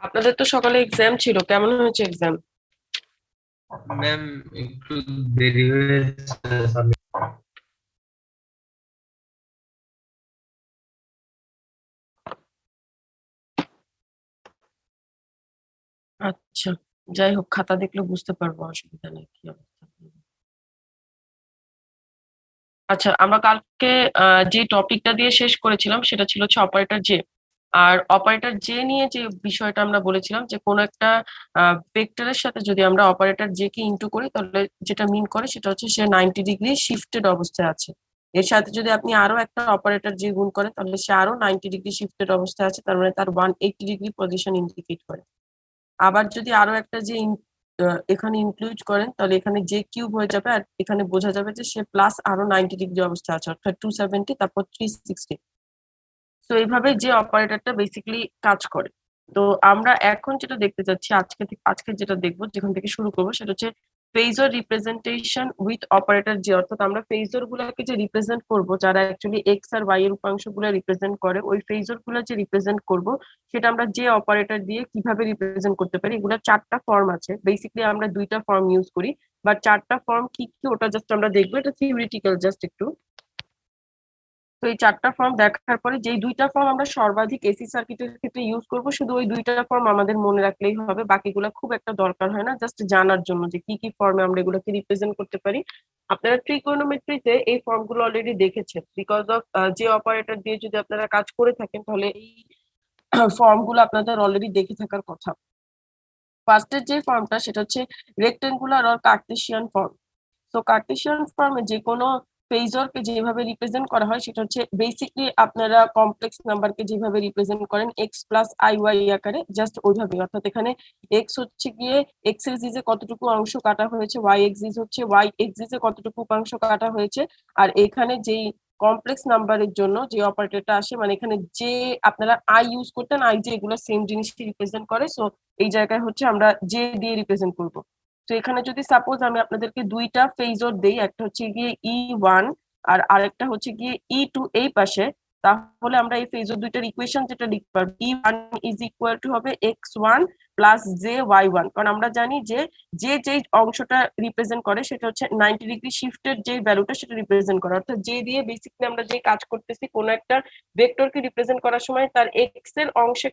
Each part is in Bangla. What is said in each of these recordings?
আপনাদের তো সকালে এক্সাম ছিল, কেমন হয়েছে এক্সাম? ম্যাম, একটু দেরি হয়েছে submit। আচ্ছা, যাই হোক, খাতা দেখলে বুঝতে পারবো, অসুবিধা নেই কি অবস্থা। আচ্ছা, আমরা কালকে যে টপিকটা দিয়ে শেষ করেছিলাম সেটা ছিল হচ্ছে অপারেটর জে। আর অপারেটর জে নিয়ে যে বিষয়টা আমরা বলেছিলাম যে কোনো একটা ভেক্টরের সাথে যদি আমরা অপারেটর জে কে ইন্টু করি তাহলে যেটা মিন করে সেটা হচ্ছে সে 90 ডিগ্রি শিফটেড অবস্থায় আছে। এর সাথে যদি আপনি আরো একটা অপারেটর জে গুণ করেন তাহলে সে আরো 90 ডিগ্রি শিফটেড অবস্থায় আছে, তার মানে তার 180 ডিগ্রি পজিশন ইন্ডিকেট করে। আবার যদি আরো একটা যে এখানে ইনক্লুড করেন তাহলে এখানে যে কিউব হয়ে যাবে, আর এখানে বোঝা যাবে যে সে প্লাস আরো 90 ডিগ্রি অবস্থা আছে, অর্থাৎ 270, তারপর 360। তো এইভাবে যে অপারেটরটা বেসিক্যালি কাজ করে। তো আমরা এখন যেটা দেখতে যাচ্ছি, আজকে যেটা দেখবো, যেখান থেকে শুরু করবো সেটা হচ্ছে ফেজর রিপ্রেজেন্টেশন উইথ অপারেটর যে। অর্থাৎ আমরা ফেজর গুলাকে যে রিপ্রেজেন্ট করব, যারা অ্যাকচুয়ালি এক্স আর ওয়াই এর উপাংশ গুলা রিপ্রেজেন্ট করে, ওই ফেজর গুলা যে রিপ্রেজেন্ট করব সেটা আমরা যে অপারেটর দিয়ে কিভাবে রিপ্রেজেন্ট করতে পারি। এগুলা চারটা ফর্ম আছে, বেসিক্যালি আমরা দুইটা ফর্ম ইউজ করি, বাট চারটা ফর্ম কি কি ওটা জাস্ট আমরা দেখবো, এটা থিওরিটিক্যাল জাস্ট একটু। তো এই চারটা ফর্ম দেখার পরে যেই দুইটা ফর্ম আমরা সর্বাধিক এসি সার্কিটের ক্ষেত্রে ইউজ করব, শুধু ওই দুইটা ফর্ম আমাদের মনে রাখলেই হবে, বাকিগুলো খুব একটা দরকার হয় না, জাস্ট জানার জন্য যে কি কি ফর্মে আমরা এগুলোকে রিপ্রেজেন্ট করতে পারি। আপনারা ট্রিগোনোমেট্রিতে এই ফর্মগুলো অলরেডি দেখেছেন, বিকজ অফ যে অপারেটর দিয়ে যদি আপনারা কাজ করে থাকেন তাহলে এই ফর্মগুলো আপনাদের অলরেডি দেখে থাকার কথা। ফার্স্টের যে ফর্মটা সেটা হচ্ছে রেক্টেঙ্গুলার অর কার্টেসিয়ান ফর্ম। তো কার্টেসিয়ান ফর্মে যে কোনো ফেজরকে যেভাবে রিপ্রেজেন্ট করা হয় সেটা হচ্ছে বেসিকলি আপনারা কমপ্লেক্স নাম্বারকে যেভাবে রিপ্রেজেন্ট করেন এক্স প্লাস আই ওয়াই আকারে, জাস্ট ওইভাবে। অর্থাৎ এখানে এক্স হচ্ছে গিয়ে এক্স এক্সিসে কতটুকু অংশ কাটা হয়েছে, ওয়াই এক্সিস হচ্ছে ওয়াই এক্সিসে কতটুকু অংশ কাটা হয়েছে। আর এখানে যেই কমপ্লেক্স নাম্বারের জন্য যে অপারেটরটা আসে, মানে এখানে যে আপনারা আই ইউজ করতেন, আই যে এগুলো সেম জিনিসটি রিপ্রেজেন্ট করে, সো এই জায়গায় হচ্ছে আমরা জে দিয়ে রিপ্রেজেন্ট করবো। তো এখানে যদি সাপোজ আমি আপনাদেরকে দুইটা ফেজর দেই, একটা হচ্ছে গিয়ে E1 আর আরেকটা হচ্ছে গিয়ে E2 এই পাশে, তাহলে আমরা এই ফেজর দুইটার ইকুয়েশন যেটা লিখতে পারবো, E1 ইজ ইকুয়াল টু হবে x1 প্লাস জে y1। কারণ আমরা জানি যে যে যে অংশটা রিপ্রেজেন্ট করে সেটা হচ্ছে 90 ডিগ্রি শিফটের যে ভ্যালুটা সেটা রিপ্রেজেন্ট করে। অর্থাৎ যে দিয়ে বেসিক্যালি আমরা যে কাজ করতেছি, কোনো একটা ভেক্টরকে রিপ্রেজেন্ট করার সময় তার এক্স এর অংশে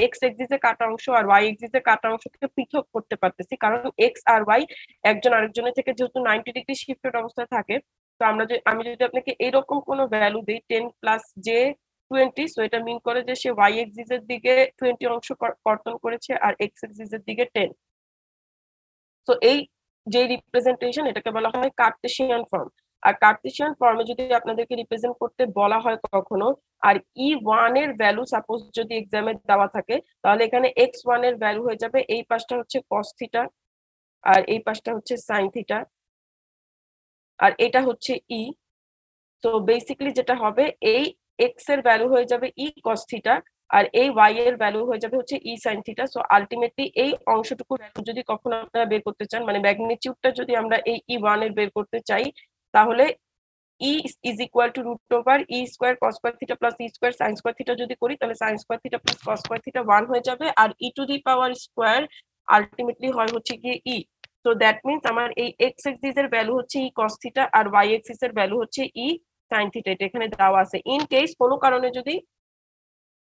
এক্স এক্সিসে কাটা অংশ আর ওয়াই এক্সিসে কাটা অংশকে পৃথক করতে পারতেছি, কারণ এক্স আর ওয়াই একজন আরেকজনের থেকে যেহেতু 90 ডিগ্রি শিফটেড অবস্থায় থাকে। তো আমি যদি আপনাকে এরকম কোনো ভ্যালু দিই 10 + j 20, সো এটা মিন করে যে সে ওয়াই এক্সিস এর দিকে 20 অংশ কর্তন করেছে আর এক্স এক্সিস এর দিকে 10। তো এই যে রিপ্রেজেন্টেশন এটাকে বলা হয় কার্টেসিয়ান ফর্ম। আর কার্টেসিয়ান ফর্মে যদি আপনাদেরকে রিপ্রেজেন্ট করতে বলা হয় কখনো, আর E1 এর ভ্যালু সাপোজ যদি এক্সামে দেওয়া থাকে, তাহলে এখানে x1 এর ভ্যালু হয়ে যাবে, এই পাশটা হচ্ছে কস থিটা আর এই পাশটা হচ্ছে সাইন থিটা, আর এটা হচ্ছে ই। তো বেসিক্যালি যেটা হবে, এই এক্স এর ভ্যালু হয়ে যাবে ই কস থিটা আর এই ওয়াই এর ভ্যালু হয়ে যাবে হচ্ছে E sine theta. So ultimately এই অংশটুকু ভ্যালু যদি কখনো আপনারা বের করতে চান, মানে ম্যাগনিটিউডটা যদি আমরা এই E1 এর বের করতে চাই, তাহলে E is equal to root over E square cos square theta plus E square sine square theta যদি করি, তাহলে sine square theta plus cos square theta 1 হয়ে যাবে, আর E to the power square ultimately হয় হচ্ছে গিয়ে ই। তো দ্যাট মিনস আমার এই এক্স এক্সিস এর ভ্যালু হচ্ছে ই কস থিটা আর ওয়াই এক্সিস এর ভ্যালু হচ্ছে ই সাইন থিটা, এটা এখানে দেওয়া আছে। ইন কেস কোনো কারণে যদি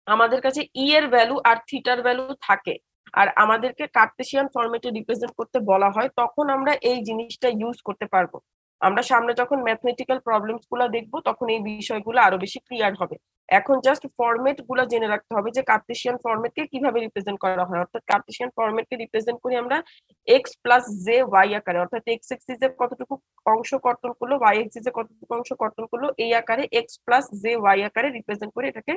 আমাদের কাছে ই এর ভ্যালু আর থিটার ভ্যালু থাকে আর আমাদেরকে কার্টেসিয়ান ফরম্যাটে রিপ্রেজেন্ট করতে বলা হয়, তখন আমরা এই জিনিসটা ইউজ করতে পারবো। আমরা সামনে যখন ম্যাথমেটিক্যাল প্রবলেমস গুলো দেখবো তখন এই বিষয়গুলো আরো বেশি ক্লিয়ার হবে। এখন জাস্ট ফরম্যাট গুলো জেনে রাখতে হবে যে কার্টেসিয়ান ফরম্যাটকে কিভাবে রিপ্রেজেন্ট করা হয়। অর্থাৎ কার্টেসিয়ান ফরম্যাটকে রিপ্রেজেন্ট করি আমরা এক্স প্লাস জে ওয়াই আকারে, অর্থাৎ এক্স এক্সিস এ কতটুকু অংশ কর্তন করলো, ওয়াই এক্সিস এ কতটুকু অংশ কর্তন করলো, এই আকারে এক্স প্লাস জে ওয়াই আকারে রিপ্রেজেন্ট করে এটাকে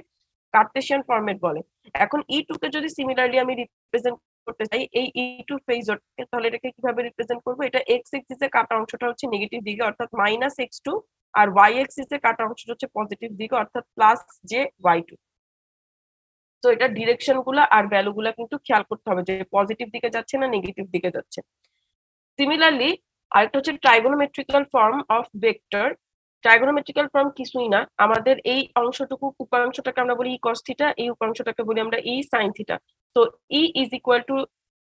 কার্টেসিয়ান ফরম্যাট বলে। এখন E2 কে যদি সিমিলারলি আমি রিপ্রেজেন্ট করতে চাই এই E2 ফেজরকে, তাহলে এটাকে কিভাবে রিপ্রেজেন্ট করব, এটা এক্স এক্সিস এ কাটা অংশটা হচ্ছে নেগেটিভ দিকে অর্থাৎ -x2, আর ওয়াই এক্সিস এ কাটা অংশটা হচ্ছে পজিটিভ দিকে অর্থাৎ +j y2। তো এটা ডিরেকশন গুলা আর ভ্যালু গুলা কিন্তু খেয়াল করতে হবে যে পজিটিভ দিকে যাচ্ছে না নেগেটিভ দিকে যাচ্ছে। সিমিলারলি আরেকটা হচ্ছে ট্রাইগোনোমেট্রিক্যাল ফর্ম অফ ভেক্টর। ট্রাইগোনোমেট্রিক্যাল ফর্ম কিছুই না, আমাদের এই অংশটুকু উপাংশটাকে আমরা বলি ই কস থিটা, এই উপাংশটাকে বলি আমরা ই সাইন থিটা। তো E is equal to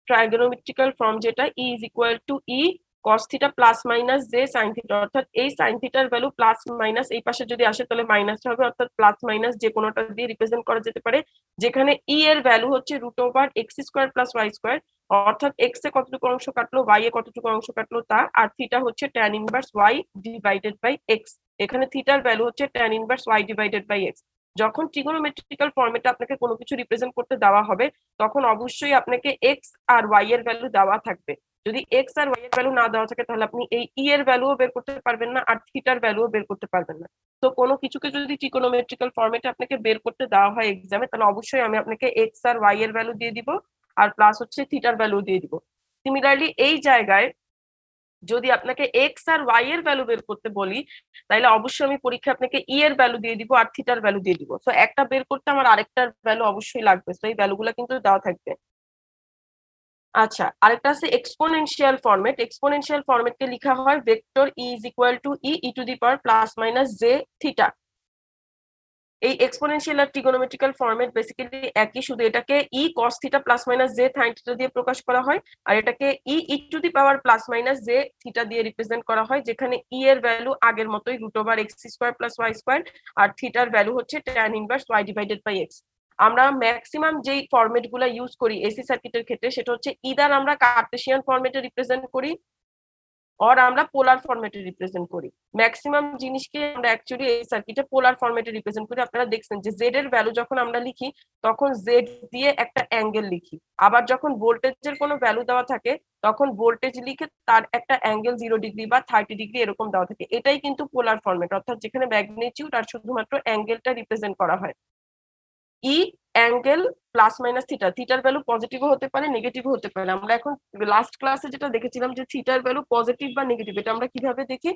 trigonometrical form যেটা, E is equal to E cos theta plus minus j sine theta, অর্থাৎ এই সাইন থিটার ভ্যালু প্লাস মাইনাস এই পাশে যদি আসে তাহলে মাইনাস হবে, অর্থাৎ প্লাস মাইনাস যে কোনোটা দিয়ে রিপ্রেজেন্ট করা যেতে পারে, যেখানে ই এর ভ্যালু হচ্ছে root over x square plus Y square, অর্থাৎ এক্স এ কতটুকু অংশ কাটলো, ওয়াই এ কতটুকু অংশ কাটলো তা, আর থিটা হচ্ছে tan inverse Y divided by x. এখানে থিটার ভ্যালু হচ্ছে tan inverse Y divided by x. যখন ট্রিগোনোমেট্রিক্যাল ফর্মেটে আপনাকে কোনো কিছু রিপ্রেজেন্ট করতে দেওয়া হবে তখন অবশ্যই আপনাকে এক্স আর ওয়াই এর ভ্যালু দেওয়া থাকবে। যদি এক্স আর ওয়াই এর ভ্যালু না দেওয়া থাকে তাহলে আপনি এই ই এর ভ্যালুও বের করতে পারবেন না আর থিটার ভ্যালুও বের করতে পারবেন না। তো কোনো কিছুকে যদি ট্রিগোনোমেট্রিক্যাল ফর্মেটে আপনাকে বের করতে দেওয়া হয় এক্সামে, তাহলে অবশ্যই আমি আপনাকে এক্স আর ওয়াই এর ভ্যালু দিয়ে দিব আর প্লাস হচ্ছে থিটার ভ্যালু দিয়ে দিব। সিমিলারলি এই জায়গায় যদি আপনাকে এক্স আর ওয়াই এর ভ্যালু বের করতে বলি তাহলে অবশ্যই আমি পরীক্ষা আপনাকে ই এর ভ্যালু দিয়ে দিব আর থিটার ভ্যালু দিয়ে দিব। তো একটা বের করতে আমার আরেকটার ভ্যালু অবশ্যই লাগবে, তো এই ভ্যালুগুলো কিন্তু দেওয়া থাকবে। আচ্ছা, আরেকটা আছে এক্সপোনেনশিয়াল ফরম্যাট। এক্সপোনেনশিয়াল ফরম্যাটকে লেখা হয় vector E is equal to E to the power plus minus J theta. এই এক্সপোনেনশিয়াল আর ট্রিগোনোমেট্রিক্যাল ফরম্যাট বেসিক্যালি একই, শুধু এটাকে E cos theta plus minus j sine theta দিয়ে প্রকাশ করা হয়, আর এটাকে E to the power plus minus J theta দিয়ে রিপ্রেজেন্ট করা হয়, যেখানে ই এর ভ্যালু আগের মতোই root over x square plus Y square আর থিটার ভ্যালু হচ্ছে tan inverse Y divided by x. আমরা ম্যাক্সিমাম যেই ফরম্যাট গুলা ইউজ করি এসি সার্কিটের ক্ষেত্রে সেটা হচ্ছে ইদার আমরা কার্টেসিয়ান ফরম্যাটে রিপ্রেজেন্ট করি আর আমরা পোলার ফরম্যাটে রিপ্রেজেন্ট করি। ম্যাক্সিমাম জিনিসকে আমরা অ্যাকচুয়ালি এই সার্কিটে পোলার ফরম্যাটে রিপ্রেজেন্ট করি। আপনারা দেখছেন যে জেড এর ভ্যালু যখন আমরা লিখি তখন জেড দিয়ে একটা অ্যাঙ্গেল লিখি, আবার যখন ভোল্টেজের কোনো ভ্যালু দেওয়া থাকে তখন ভোল্টেজ লিখে তার একটা অ্যাঙ্গেল 0 ডিগ্রি বা 30 ডিগ্রি এরকম দেওয়া থাকে। এটাই কিন্তু পোলার ফরম্যাট, অর্থাৎ যেখানে ম্যাগনিটিউড আর শুধুমাত্র অ্যাঙ্গেলটা রিপ্রেজেন্ট করা হয়। ই অ্যাঙ্গেল প্লাস মাইনাস থিটা, থিটার ভ্যালু পজিটিভও হতে পারে নেগেটিভও হতে পারে। আমরা এখন লাস্ট ক্লাসে যেটা দেখেছিলাম যে থিটার ভ্যালু পজিটিভ বা নেগেটিভ এটা আমরা কিভাবে দেখি,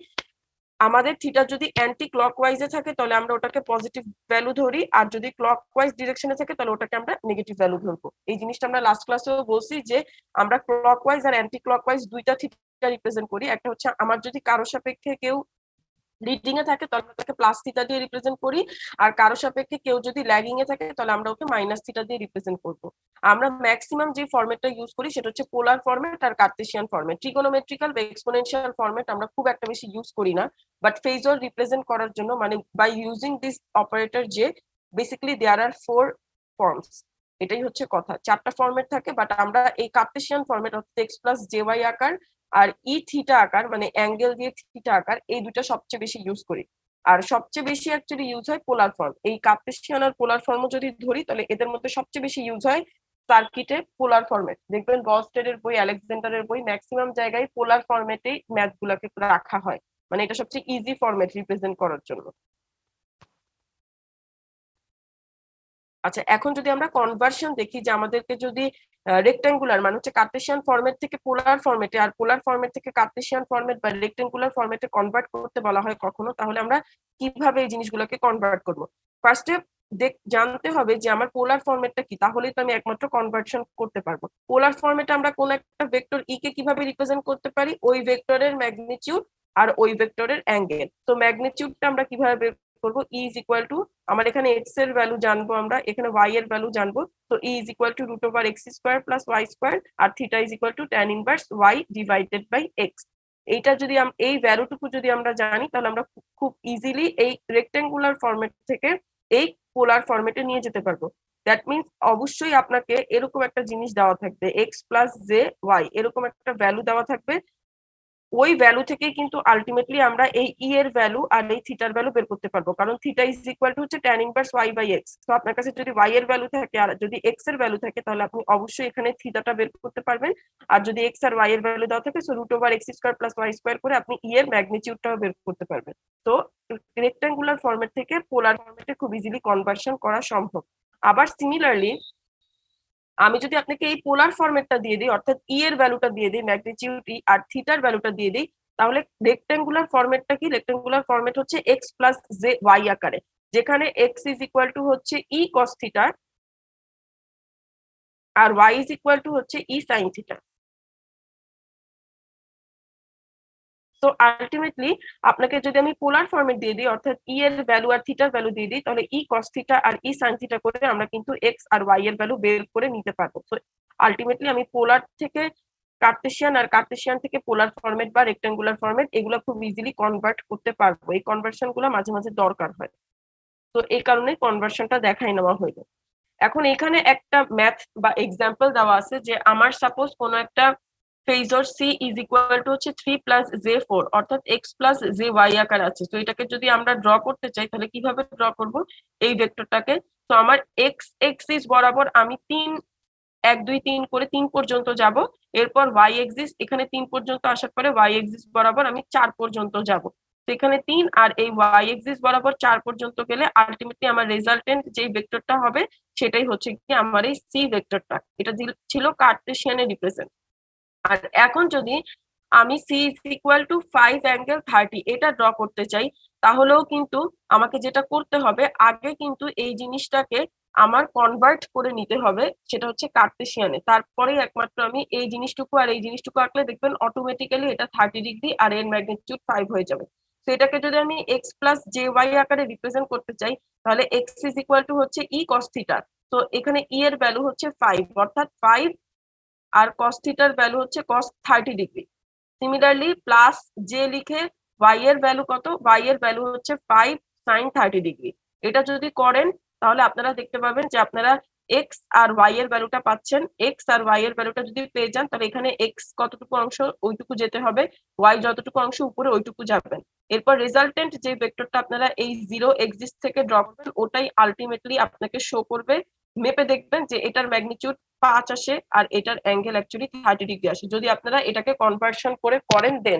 আমাদের থিটা যদি অ্যান্টি ক্লকওয়াইজে থাকে তাহলে আমরা ওটাকে পজিটিভ ভ্যালু ধরি, আর যদি ক্লকওয়াইজ ডিরেকশনে থাকে তাহলে ওটাকে আমরা নেগেটিভ ভ্যালু ধরবো। এই জিনিসটা আমরা লাস্ট ক্লাসেও বলছি যে আমরা ক্লকওয়াইজ আর অ্যান্টি ক্লকওয়াইজ দুইটা থিটা রিপ্রেজেন্ট করি। একটা হচ্ছে আমার যদি কারো সাপেক্ষে কেউ লিডিং এ থাকে তাহলে তাকে প্লাস থিটা দিয়ে রিপ্রেজেন্ট করি, আর কারো সাপেক্ষে কেউ যদি ল্যাগিং এ থাকে তাহলে আমরা ওকে মাইনাস থিটা দিয়ে রিপ্রেজেন্ট করব। আমরা ম্যাক্সিমাম যে ফরম্যাটটা ইউজ করি সেটা হচ্ছে পোলার ফরম্যাট আর কার্টেসিয়ান ফরম্যাট। ট্রিগোনোমেট্রিক্যাল বা এক্সপোনেনশিয়াল ফরম্যাট আমরা খুব একটা বেশি ইউজ করি না, বাট ফেজর রিপ্রেজেন্ট করার জন্য মানে বাই ইউজিং দিস অপারেটর যে বেসিক্যালি দেয়ার আর 4 ফর্মস, এটাই হচ্ছে কথা। 4টা ফরম্যাট থাকে, বাট আমরা এই কার্টেসিয়ান ফরম্যাট অর্থাৎ এক্স প্লাস জে ওয়াই আকার আর ই থিটা আকার মানে অ্যাঙ্গেল দিয়ে থিটা আকার এই দুটো সবচেয়ে বেশি ইউজ করি। আর সবচেয়ে বেশি অ্যাকচুয়ালি ইউজ হয় পোলার ফর্ম। এই কার্টেসিয়ান আর পোলার ফর্মও যদি ধরি তাহলে এদের মধ্যে সবচেয়ে বেশি ইউজ হয় সার্কিটে পোলার ফরম্যাট। দেখবেন গস্টেডের বই আলেকজান্ডারের বই ম্যাক্সিমাম জায়গায় পোলার ফরম্যাটেই ম্যাথ গুলাকে রাখা হয়, মানে এটা সবচেয়ে ইজি ফরম্যাট রিপ্রেজেন্ট করার জন্য। আচ্ছা, এখন যদি আমরা কনভার্সন দেখি যে আমাদেরকে যদি রেক্টাঙ্গুলার মানে হচ্ছে কার্টেসিয়ান ফরম্যাট থেকে পোলার ফরম্যাটে আর পোলার ফরম্যাট থেকে কার্টেসিয়ান ফরম্যাট বা রেক্টাঙ্গুলার ফরম্যাটে কনভার্ট করতে বলা হয় কখনো, তাহলে আমরা কিভাবে এই জিনিসগুলোকে কনভার্ট করব। ফার্স্টে জানতে হবে যে আমার পোলার ফরম্যাটটা কি, তাহলেই তো আমি একমাত্র কনভার্সন করতে পারবো। পোলার ফরম্যাটে আমরা কোন একটা ভেক্টর ই কে কিভাবে রিপ্রেজেন্ট করতে পারি, ওই ভেক্টরের ম্যাগনিটিউড আর ওই ভেক্টরের অ্যাঙ্গেল। তো ম্যাগনিটিউডটা আমরা কিভাবে করবো, ই ইজ ইকুয়াল টু আমার এখানে এক্স এর ভ্যালু জানবো, আমরা এখানে ওয়াই এর ভ্যালু জানবো। তো E is equal to root over x square plus Y square আর theta is equal to tan inverse Y divided by X. এইটা যদি এই ভ্যালুটুকু যদি আমরা জানি তাহলে আমরা খুব ইজিলি এই রেক্টেঙ্গুলার ফরম্যাট থেকে এই পোলার ফরম্যাটে নিয়ে যেতে পারবো। দ্যাট মিনস অবশ্যই আপনাকে এরকম একটা জিনিস দেওয়া থাকবে এক্স প্লাস জে ওয়াই, এরকম একটা ভ্যালু দেওয়া থাকবে। ওই ভ্যালু থেকে কিন্তু আলটিমেটলি আমরা এই ই এর ভ্যালু আর এই থিটার ভ্যালু বের করতে পারবো, কারণ থিটা ইজ ইকুয়াল টু হচ্ছে tan inverse y by x. তো আপনার কাছে যদি ওয়াই এর ভ্যালু থাকে আর যদি এক্স এর ভ্যালু থাকে তাহলে আপনি অবশ্যই এখানে থিটাটা বের করতে পারবেন। আর যদি এক্স আর ওয়াই এর ভ্যালু দেওয়া থাকে so root over x square plus Y square করে আপনি ই এর ম্যাগনিটিউডটাও বের করতে পারবেন। তো রেক্টাঙ্গুলার ফরম্যাট থেকে পোলার ফরম্যাটে খুব ইজিলি কনভার্সন করা সম্ভব। আবার সিমিলারলি আমি যদি আপনাকে এই পোলার ফরম্যাটটা দিয়ে দিই অর্থাৎ ই এর ভ্যালুটা দিয়ে দিই ম্যাগনিটিউড ই আর থিটার ভ্যালুটা দিয়ে দিই, তাহলে রেক্টাঙ্গুলার ফরম্যাটটা কি, রেক্টাঙ্গুলার ফরম্যাট হচ্ছে এক্স প্লাস জে ওয়াই আকারে, যেখানে এক্স ইজ ইকুয়াল টু হচ্ছে ই কস থিটা আর ওয়াই ইজ ইকুয়াল টু হচ্ছে ই সাইন থিটা। তো আলটিমেটলি আপনাকে যদি আমি পোলার ফর্মেট দিয়ে দিই, অর্থাৎ ই এর ভ্যালু আর থিটার ভ্যালু দিয়ে দিই, তাহলে ই কস থিটা আর ই সাইন থিটা করে আমরা কিন্তু এক্স আর ওয়াই এর ভ্যালু বের করে নিতে পারবো। তো আলটিমেটলি আমি পোলার থেকে কার্টেসিয়ান আর কার্টেসিয়ান থেকে পোলার ফরম্যাট বা রেক্টাঙ্গুলার ফরম্যাট এগুলো খুব ইজিলি কনভার্ট করতে পারবো। এই কনভার্সন গুলো মাঝে মাঝে দরকার হয়, তো এই কারণে কনভার্সনটা দেখাই নেওয়া হইলো। এখন এখানে একটা ম্যাথ বা এক্সাম্পল দেওয়া আছে যে আমার সাপোজ কোনো একটা phasor C is equal to হচ্ছে 3 + j4, অর্থাৎ x + jy আকার আছে। তো এটাকে যদি আমরা ড্র করতে চাই তাহলে কিভাবে ড্র করব এই ভেক্টরটাকে? তো আমার এক্স এক্সিস বরাবর আমি 1 2 3 করে 3 পর্যন্ত যাব, এরপর ওয়াই এক্সিস এখানে 3 পর্যন্ত আসার পরে ওয়াই এক্সিস বরাবর আমি 4 পর্যন্ত যাব। তো এখানে 3 আর এই ওয়াই এক্সিস বরাবর 4 পর্যন্ত গেলে আলটিমেটলি আমার রেজাল্টেন্ট যে ভেক্টরটা হবে সেটাই হচ্ছে কি আমার এই সি ভেক্টরটা। এটা ছিল কার্টেসিয়ানের রিপ্রেজেন্ট। আর এখন যদি আমি সি ইজ ইকুয়াল টু 5 ∠30 এটা ড্র করতে চাই, তাহলেও কিন্তু আমাকে যেটা করতে হবে আগে কিন্তু এই জিনিসটাকে আমার কনভার্ট করে নিতে হবে, সেটা হচ্ছে কার্টেসিয়ানে। তারপরে একমাত্র আমি এই জিনিসটুকু আর এই জিনিসটুকু আঁকলে দেখবেন অটোমেটিক্যালি এটা 30 ডিগ্রি আর এর ম্যাগনিটিউড 5 হয়ে যাবে। তো এটাকে যদি আমি x + jy আকারে রিপ্রেজেন্ট করতে চাই, তাহলে x ইজ ইকুয়াল টু হচ্ছে ই কস থিটা। তো এখানে ই এর ভ্যালু হচ্ছে 5, অর্থাৎ 5 আর কস থিটার ভ্যালু হচ্ছে কস 30 ডিগ্রি। সিমিলারলি প্লাস জে লিখে ওয়াই এর ভ্যালু কত? ওয়াই এর ভ্যালু হচ্ছে 5 সাইন 30 ডিগ্রি। এটা যদি করেন তাহলে আপনারা দেখতে পাবেন যে আপনারা এক্স আর ওয়াই এর ভ্যালুটা পাচ্ছেন। এক্স আর ওয়াই এর ভ্যালুটা যদি পেয়ে যান তাহলে এখানে এক্স কতটুকু অংশ ওইটুকু যেতে হবে, ওয়াই যতটুকু অংশ উপরে ওইটুকু যাবেন। এরপর রেজাল্টেন্ট যে ভেক্টরটা আপনারা এই 0 এক্সিস থেকে ড্র করবেন ওটাই আলটিমেটলি আপনাকে শো করবে। মেপে দেখবেন যে এটার ম্যাগনিটিউড 5 আসে আর এটার অ্যাঙ্গেল অ্যাকচুয়ালি 30 ডিগ্রি আসে, যদি আপনারা এটাকে কনভার্সন করে করেন। দেন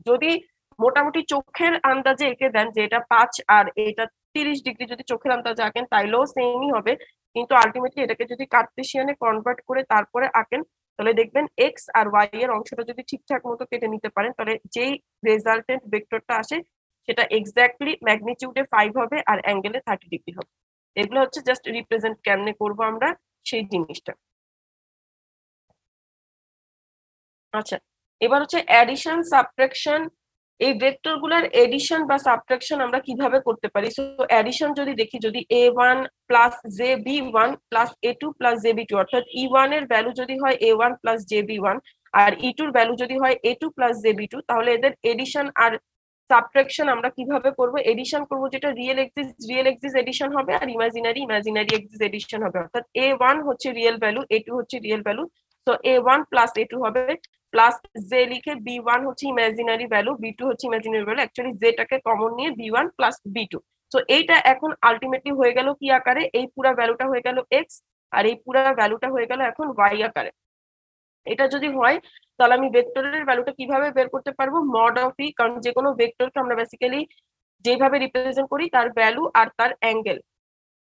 যদি মোটামুটি চোখের আন্দাজে এঁকে দেন যে এটা 5 আর এটা 30 ডিগ্রি, যদি চোখের আন্দাজে আঁকেন তাইলেও সেমই হবে। কিন্তু আলটিমেটলি এটাকে যদি কার্টেসিয়ানে কনভার্ট করে তারপরে আঁকেন তাহলে দেখবেন এক্স আর ওয়াই এর অংশটা যদি ঠিকঠাক মতো কেটে নিতে পারেন তাহলে যেই রেজাল্টেন্ট ভেক্টরটা আসে সেটা এক্স্যাক্টলি ম্যাগনিটিউডে 5 হবে আর অ্যাঙ্গেলে 30 ডিগ্রি হবে। এগুলো হচ্ছে জাস্ট রিপ্রেজেন্ট কেমনে করবো আমরা সেই জিনিসটা। আচ্ছা, এবার হচ্ছে অ্যাডিশন সাবট্রাকশন। এই ভেক্টর গুলার এডিশন বা সাবট্রাকশন আমরা কিভাবে করতে পারি? সো অ্যাডিশন যদি দেখি, যদি a1 + jb1 + a2 + jb2, অর্থাৎ e1 এর ভ্যালু যদি হয় a1 + jb1 আর e2 এর ভ্যালু যদি হয় a2 + jb2, তাহলে এদের এডিশন আর সাবট্রাকশন আমরা কিভাবে করব? এডিশন করব যেটা রিয়েল এক্সিস এডিশন হবে আর ইমাজিনারি এক্সিস এডিশন হবে। অর্থাৎ a1 হচ্ছে রিয়েল ভ্যালু, a2 হচ্ছে রিয়েল ভ্যালু। তো a1 + a2 হবে, প্লাস জে লিখে b1 হচ্ছে ইমাজিনারি ভ্যালু, b2 হচ্ছে ইমাজিনারি ভ্যালু, অ্যাকচুয়ালি জেটাকে কমন নিয়ে b1 + b2। তো এইটা এখন আলটিমেটলি হয়ে গেল কি আকারে? এই পুরা ভ্যালুটা হয়ে গেল এক্স আর এই পুরা ভ্যালুটা হয়ে গেল এখন ওয়াই আকারে। এটা যদি হয় তাহলে আমি ভেক্টরের ভ্যালুটা কিভাবে বের করতে পারবো? মড অফ ই, কারণ যে কোনো ভেক্টরকে আমরা বেসিক্যালি যেভাবে রিপ্রেজেন্ট করি তার ভ্যালু আর তার অ্যাঙ্গেল।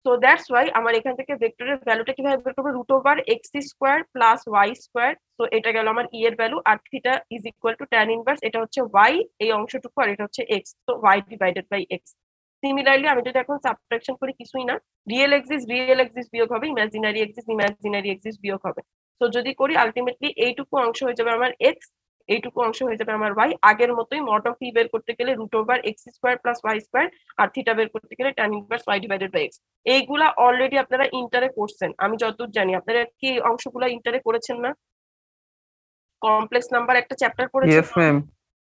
সো দ্যাটস ওয়াই আমার এখান থেকে ভেক্টরের ভ্যালুটা কিভাবে বের করবো? √x² + y²। তো এটা গেল আমার ই এর ভ্যালু, আর theta is equal to tan inverse, এটা হচ্ছে y এই অংশটুকু আর এটা হচ্ছে x, তো y/x। সিমিলারলি আমি যদি এখন সাবট্রাকশন করি, কিছুই না, রিয়েল এক্সিস বিয়োগ হবে, ইমাজিনারি এক্সিস বিয়োগ হবে। তো যদি করি আলটিমেটলি এইটুকু অংশ হয়ে যাবে আমার x, এইটুকু অংশ হয়ে যাবে আমার y। আগের মতোই মড অফ ই বের করতে গেলে √x² + y², আর থিটা বের করতে গেলে tan ইনভার্স y/x। এইগুলা অলরেডি আপনারা ইন্টারে করছেন আমি যতদূর জানি। আপনারা কি অংশগুলো ইন্টারে করেছেন না? কমপ্লেক্স নাম্বার একটা চ্যাপ্টার পড়েছেন। Yes ma'am.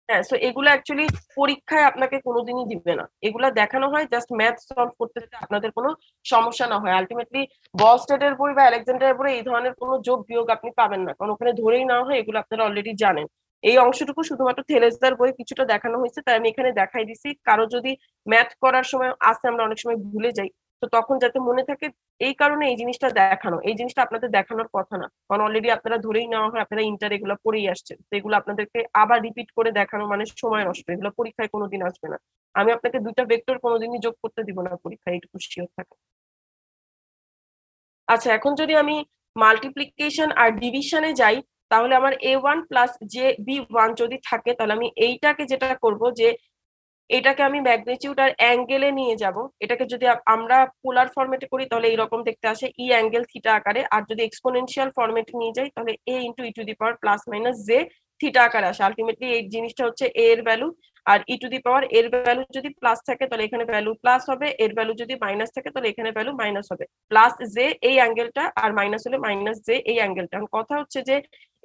হ্যাঁ, সো এগুলো অ্যাকচুয়ালি পরীক্ষায় আপনাকে কোনোদিনই দিবে না, এগুলা দেখানো হয় জাস্ট ম্যাথ সলভ করতে যাতে আপনাদের কোনো সমস্যা না হয়। আলটিমেটলি বলস্টেডের বই বা আলেকজান্ডারের বই এই ধরনের কোনো যোগ বিয়োগ আপনি পাবেন না, কারণ ওখানে ধরেই নেওয়া হয় এগুলো আপনারা অলরেডি জানেন। এই অংশটুকু শুধুমাত্র থেরেসার বই কিছুটা দেখানো হয়েছে, তাই আমি এখানে দেখাই দিছি। কারো যদি ম্যাথ করার সময় আসে আমরা অনেক সময় ভুলে যাই, তো তখন যাতে মনে থাকে, এই কারণে এই জিনিসটা দেখানো। এই জিনিসটা আপনাদের দেখানোর কথা না, কারণ অলরেডি আপনারা ধরেই নেওয়া হয় আপনারা ইন্টার এগুলো পড়েই আসছেন। তো এগুলো আপনাদেরকে আবার রিপিট করে দেখানো মানে সময় নষ্ট, এগুলো পরীক্ষায় কোনোদিন আসবে না। আমি আপনাকে দুইটা ভেক্টর কোনোদিনই যোগ করতে দিব না পরীক্ষায়, এইটুকু শিওর থাকে। আচ্ছা, এখন যদি আমি মাল্টিপ্লিকেশন আর ডিভিশনে যাই, তাহলে আমার a1 + jb1 যদি থাকে তাহলে আমি এইটাকে যেটা করব যে এটাকে আমি ম্যাগনিটিউড আর অ্যাঙ্গেলে নিয়ে যাব। এটাকে যদি আমরা পোলার ফরম্যাটে করি তাহলে এইরকম দেখতে আসে, ই অ্যাঙ্গেল থিটা আকারে। আর যদি এক্সপোনেনশিয়াল ফরম্যাটে নিয়ে যাই তাহলে a × e⁻± j থিটা আকারে আসে। আলটিমেটলি এই জিনিসটা হচ্ছে এ এর value, R E to the পাওয়ার এর ভ্যালু যদি প্লাস থাকে তাহলে এখানে ভ্যালু প্লাস হবে, এর ভ্যালু যদি মাইনাস থাকে তাহলে এখানে ভ্যালু মাইনাস হবে। প্লাস জে এই অ্যাঙ্গেলটা আর মাইনাস হলে মাইনাস জে এই অ্যাঙ্গেলটা। কথা হচ্ছে যে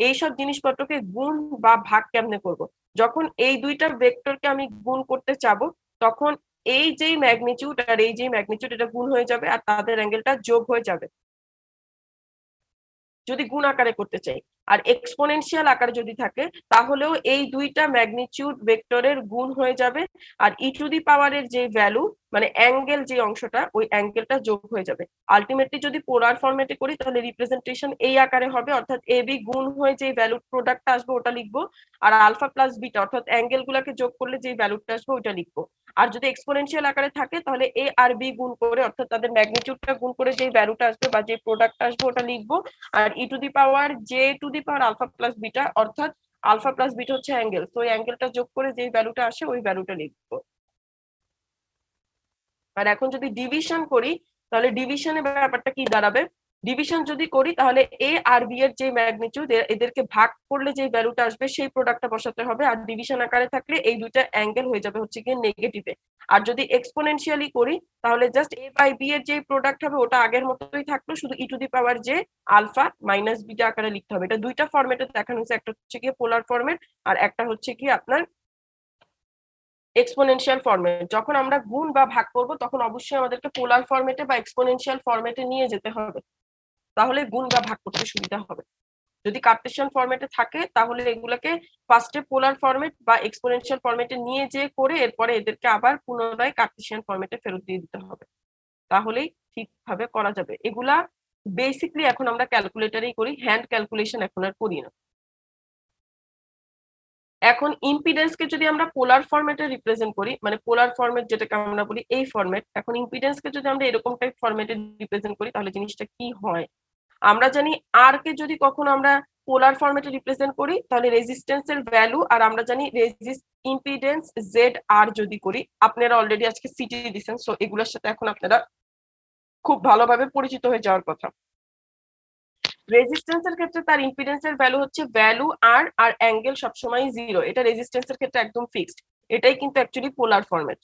এইসব জিনিসপত্রকে গুণ বা ভাগ কেমনে করব। যখন এই দুইটা ভেক্টরকে আমি গুণ করতে চাবো তখন এই যেই ম্যাগনিটিউড আর এই যেই ম্যাগনিটিউড এটা গুণ হয়ে যাবে আর তাদের অ্যাঙ্গেলটা যোগ হয়ে যাবে যদি গুণ আকারে করতে চাই। আর এক্সপোনেনশিয়াল আকারে যদি থাকে তাহলেও এই দুইটা ম্যাগনিটিউড ভেক্টরের গুণ হয়ে যাবে আর ই টু দি পাওয়ারের যে ভ্যালু মানে অ্যাঙ্গেল যে অংশটা ওই অ্যাঙ্গেলটা যোগ হয়ে যাবে। আলটিমেটলি যদি পোলার ফরম্যাটে করি তাহলে রিপ্রেজেন্টেশন এই আকারে হবে, অর্থাৎ এ বি গুণ হয়ে যে ভ্যালু প্রোডাক্টটা আসবে ওটা লিখবো, আর আলফা প্লাস বিটা অর্থাৎ অ্যাঙ্গেল গুলাকে যোগ করলে যে ভ্যালুটা আসবে ওইটা লিখবো। আর যদি এক্সপোনেনশিয়াল আকারে থাকে তাহলে এ আর বি গুণ করে অর্থাৎ তাদের ম্যাগনিটিউডটা গুণ করে যে ভ্যালুটা আসবে বা যে প্রোডাক্টটা আসবে ওটা লিখবো। আর E to the power J to the power alpha plus beta অর্থাৎ আলফা প্লাস বিটা হচ্ছে অ্যাঙ্গেল, তো ওই অ্যাঙ্গেলটা যোগ করে যে ভ্যালুটা আসে ওই ভ্যালুটা লিখবো। আর এখন যদি ডিভিশন করি তাহলে ডিভিশনের ব্যাপারটা কি দাঁড়াবে, ডিভিশন যদি করি তাহলে এ আর বি এর যে ম্যাগনিটিউড এদেরকে ভাগ করলে যে ভ্যালুটা আসবে সেই প্রোডাক্টটা বসাতে হবে, আর ডিভিশন আকারে থাকলে এই দুইটা অ্যাঙ্গেল হয়ে যাবে হচ্ছে গিয়ে নেগেটিভে। আর যদি এক্সপোনেনশিয়ালি করি তাহলে জাস্ট এ বাই বি এর যে প্রোডাক্ট হবে ওটা আগের মতোই থাকলো, শুধু ই টু দি পাওয়ার যে আলফা মাইনাস বিটা আকারে লিখতে হবে। এটা দুইটা ফরম্যাটে দেখানো হয়েছে, একটা হচ্ছে গিয়ে পোলার ফরম্যাট আর একটা হচ্ছে কি আপনার এক্সপোনেনশিয়াল ফরম্যাট। যখন আমরা গুণ বা ভাগ করব তখন অবশ্যই আমাদেরকে পোলার ফরম্যাটে বা এক্সপোনেনশিয়াল ফরম্যাটে নিয়ে যেতে হবে, তাহলে গুণ বা ভাগ করতে সুবিধা হবে। যদি কার্টেসিয়ান ফরম্যাটে থাকে তাহলে এগুলোকে ফার্স্টে পোলার ফরম্যাট বা এক্সপোনেনশিয়াল ফরম্যাটে নিয়ে যে করে এরপরে এদেরকে আবার পুনরায় কার্টেসিয়ান ফরম্যাটে ফেরত দিয়ে দিতে হবে, তাহলেই ঠিকভাবে করা যাবে। এগুলা বেসিকলি এখন আমরা ক্যালকুলেটরেই করি, হ্যান্ড ক্যালকুলেশন এখন আর করি না। এখন ইম্পিডেন্সকে যদি আমরা পোলার ফরম্যাটে রিপ্রেজেন্ট করি, মানে পোলার ফরম্যাট যেটাকে আমরা বলি এই ফরম্যাট, এখন ইম্পিডেন্সকে যদি আমরা এরকম টাইপ ফরম্যাটে রিপ্রেজেন্ট করি তাহলে জিনিসটা কি হয়। আমরা জানি আর কে যদি কখনো আমরা পোলার ফরম্যাটে রিপ্রেজেন্ট করি তাহলে রেজিস্ট্যান্সের ভ্যালু, আর আমরা জানি ইম্পিডেন্স জেড আর যদি করি, আপনারা অলরেডি আজকে সিটি দিচ্ছেন সো এগুলোর সাথে এখন আপনারা খুব ভালোভাবে পরিচিত হয়ে যাওয়ার কথা। রেজিস্ট্যান্সের ক্ষেত্রে তার ইম্পিডেন্সের ভ্যালু হচ্ছে ভ্যালু আর আর অ্যাঙ্গেল সবসময় 0, এটা রেজিস্ট্যান্সের ক্ষেত্রে একদম ফিক্সড। এটাই কিন্তু অ্যাকচুয়ালি পোলার ফরম্যাট।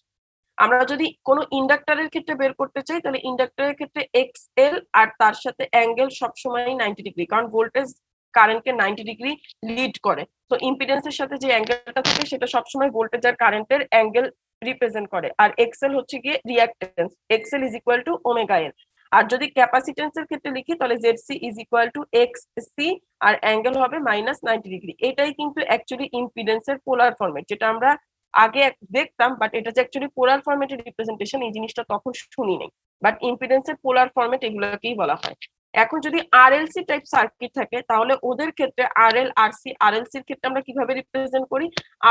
আমরা যদি কোনো ইন্ডাক্টরের ক্ষেত্রে বের করতে চাই তাহলে ইন্ডাক্টরের ক্ষেত্রে এক্স এল আর তার সাথে অ্যাঙ্গেল সবসময় 90 ডিগ্রি, কারণ ভোল্টেজ কারেন্টকে 90 ডিগ্রি লিড করে। তো ইম্পিডেন্সের সাথে যে অ্যাঙ্গেলটা থাকে সেটা সবসময় ভোল্টেজ আর কারেন্টের অ্যাঙ্গেল রিপ্রেজেন্ট করে। আর এক্সেল হচ্ছে গিয়ে reactance, XL is equal to omega L. আর যদি ক্যাপাসিটেন্সের ক্ষেত্রে লিখি তাহলে Z C is equal to X C আর অ্যাঙ্গেল হবে মাইনাস 90 ডিগ্রি। এটাই কিন্তু অ্যাকচুয়ালি ইম্পিডেন্সের পোলার ফরম্যাট, যেটা আমরা আগে দেখতাম, বাট এটা যে অ্যাকচুয়ালি পোলার ফরম্যাটের রিপ্রেজেন্টেশন এই জিনিসটা তখন শুনি নাই, বাট ইম্পিডেন্সের পোলার ফরম্যাট এগুলোকেই বলা হয়। এখন যদি আরএলসি টাইপ সার্কিট থাকে তাহলে ওদের ক্ষেত্রে আরএল আরসি, আরএলসির ক্ষেত্রে আমরা কিভাবে রিপ্রেজেন্ট করি,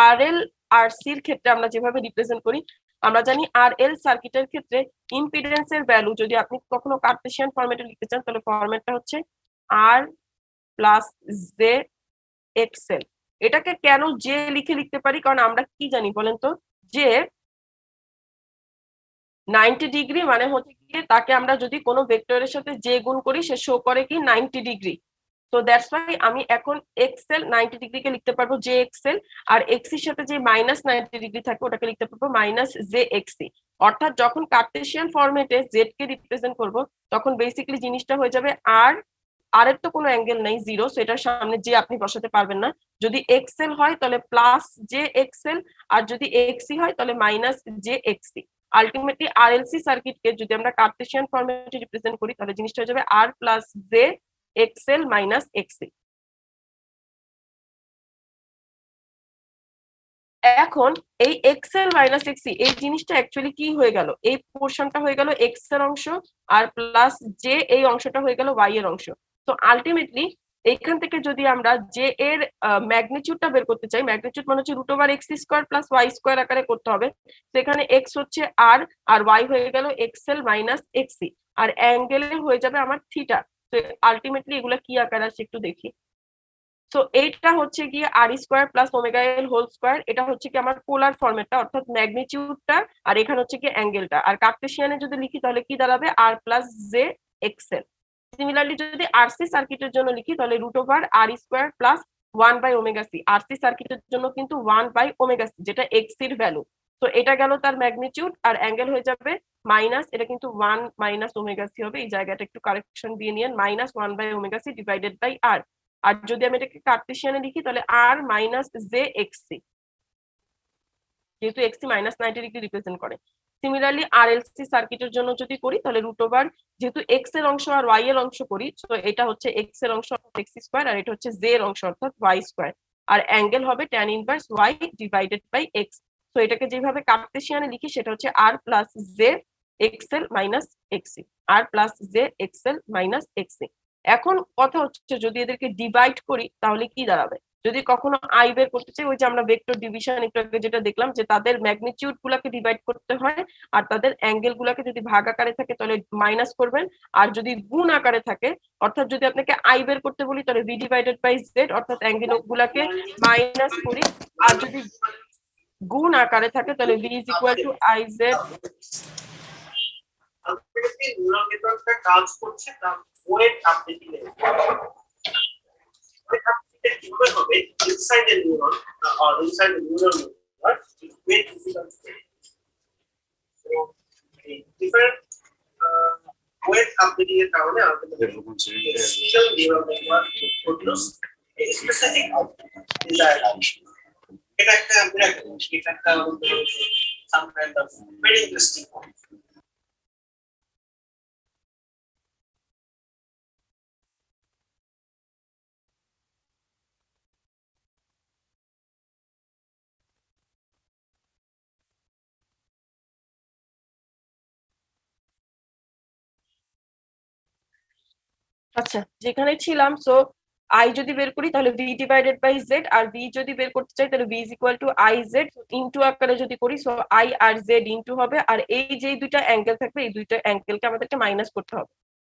আরএল আরসির ক্ষেত্রে আমরা যেভাবে রিপ্রেজেন্ট করি আমরা জানি আরএল সার্কিটের ক্ষেত্রে ইম্পিডেন্সের ভ্যালু যদি আপনি কখনো কার্টেসিয়ান ফরম্যাটে লিখতে চান তাহলে ফরম্যাটটা হচ্ছে আর প্লাস জে এক্সেল। এটাকে কেন জে লিখে লিখতে পারি, কারণ আমরা কি জানি বলেন তো, যে 90 ডিগ্রি মানে হচ্ছে গিয়ে তাকে আমরা যদি কোনো ভেক্টরের সাথে জে গুণ করি সে শো করে কি 90 ডিগ্রি। তো দ্যাটস ওয়াই আমি এখন এক্সেল 90 ডিগ্রিকে লিখতে পারবো জে এক্সেল, আর এক্সির সাথে যে মাইনাস 90 ডিগ্রি থাকে ওটাকে লিখতে পারবো মাইনাস জে এক্সি। অর্থাৎ যখন কার্টেসিয়ান ফরম্যাটে জেড কে রিপ্রেজেন্ট করব তখন বেসিক্যালি জিনিসটা হয়ে যাবে আর, আর এর তো কোনো অ্যাঙ্গেল নাই জিরো, সো এটার সামনে যে আপনি বসাতে পারবেন না। যদি এক্সেল হয় তাহলে প্লাস জে এক্সেল, আর যদি এক্সি হয় তাহলে মাইনাস জে এক্সি। আলটিমেটলি আরএলসি সার্কিটকে যদি আমরা কার্টেসিয়ান ফরম্যাটে রিপ্রেজেন্ট করি তাহলে জিনিসটা হয়ে যাবে আর plus J Excel minus XC. এখন এই এক্সেল মাইনাস এক্সি এই জিনিসটা অ্যাকচুয়ালি কি হয়ে গেল, এই পোর্শনটা হয়ে গেল এক্স এর অংশ আর প্লাস জে এই অংশটা হয়ে গেল ওয়াই এর অংশ। তো আলটিমেটলি এইখান থেকে যদি আমরা জে এর ম্যাগনিটিউডটা বের করতে চাই, ম্যাগনিটিউড মানে হচ্ছে root over x square plus Y square আকারে করতে হবে। সেখানে এক্স হচ্ছে আর আর ওয়াই হয়ে গেল এক্সেল মাইনাস এক্সি, আর অ্যাঙ্গেলে হয়ে যাবে আমার থিটা। তো আলটিমেটলি এগুলা কি আকার আসে একটু দেখি। তো এইটা হচ্ছে গিয়ে R square plus omega L whole square, এটা হচ্ছে কি আমার পোলার ফরম্যাটটা অর্থাৎ ম্যাগনিটিউডটা, আর এখানে হচ্ছে কি অ্যাঙ্গেলটা। আর কার্টেসিয়ানে যদি লিখি তাহলে কি দাঁড়াবে আর প্লাস জে এক্সেল। সিমিলারলি যদি আরসি সার্কিটের জন্য লিখি তাহলে রুট ওভার আর স্কোয়ার প্লাস 1/ωc। আরসি সার্কিটের জন্য কিন্তু 1/ωc, যেটা এক্স এর ভ্যালু। তো এটা গেল তার ম্যাগনিটিউড, আর অ্যাঙ্গেল হয়ে যাবে মাইনাস, এটা কিন্তু 1 - ωc হবে, এই জায়গাটা একটু কারেকশন দিয়ে নিন, -1/ωc ডিভাইডেড বাই আর। আর যদি আমি এটাকে কার্টেসিয়ানে লিখি তাহলে আর মাইনাস জে এক্সসি, যেহেতু এক্সসি -90 ডিগ্রি রিপ্রেজেন্ট করে। সিমিলারলি আরএলসি সার্কিটের জন্য যদি করি তাহলে √ওভার, যেহেতু এক্স এর অংশ আর ওয়াই এর অংশ করি, তো এটা হচ্ছে এক্স এর অংশ অর্থাৎ এক্স স্কোয়ার, আর এটা হচ্ছে জে এর অংশ অর্থাৎ ওয়াই স্কোয়ার। আর অ্যাঙ্গেল হবে tan inverse Y divided by x. তো এটাকে যেভাবে কার্টেসিয়ানে লিখি সেটা হচ্ছে R plus J XL minus XC, R plus J XL minus XC. এখন কথা হচ্ছে যদি এদেরকে ডিভাইড করি তাহলে কি দাঁড়াবে। যদি কখনো আই বের করতে চাই, ওই যে আমরা ভেক্টর ডিভিশন একটু আগে যেটা দেখলাম, যে তাদের ম্যাগনিটিউড গুলাকে ডিভাইড করতে হয়, আর তাদের অ্যাঙ্গেল গুলাকে যদি ভাগ আকারে থাকে তাহলে মাইনাস করবেন, আর যদি গুণ আকারে থাকে, অর্থাৎ যদি আপনাকে আই বের করতে বলি তাহলে ভি ডিভাইডেড বাই জেড, অর্থাৎ অ্যাঙ্গেল গুলাকে মাইনাস করি। আর যদি গুণ আকারে থাকে তাহলে V is equal to I Z. কাজ করছে তার ওয়েট আপনি দিলে কিভাবে হবে inside the neuron or inside the neural network with physical state. So different weight updating এর কারণে আমাদের single neural network produce a specific output desired output. এটা একটা some kind of very interesting point. আচ্ছা, যেখানে ছিলাম, সো আই যদি বের করি তাহলে ভি ডিভাইডেড বাই জেড, আর ভি যদি বের করতে চাই তাহলে V is equal to I Z into আকারে যদি করি, সো আই আর জেড ইনটু হবে, আর এই যে দুইটা অ্যাঙ্গেল থাকবে এই দুইটা অ্যাঙ্গেলকে আমাদেরকে মাইনাস করতে হবে।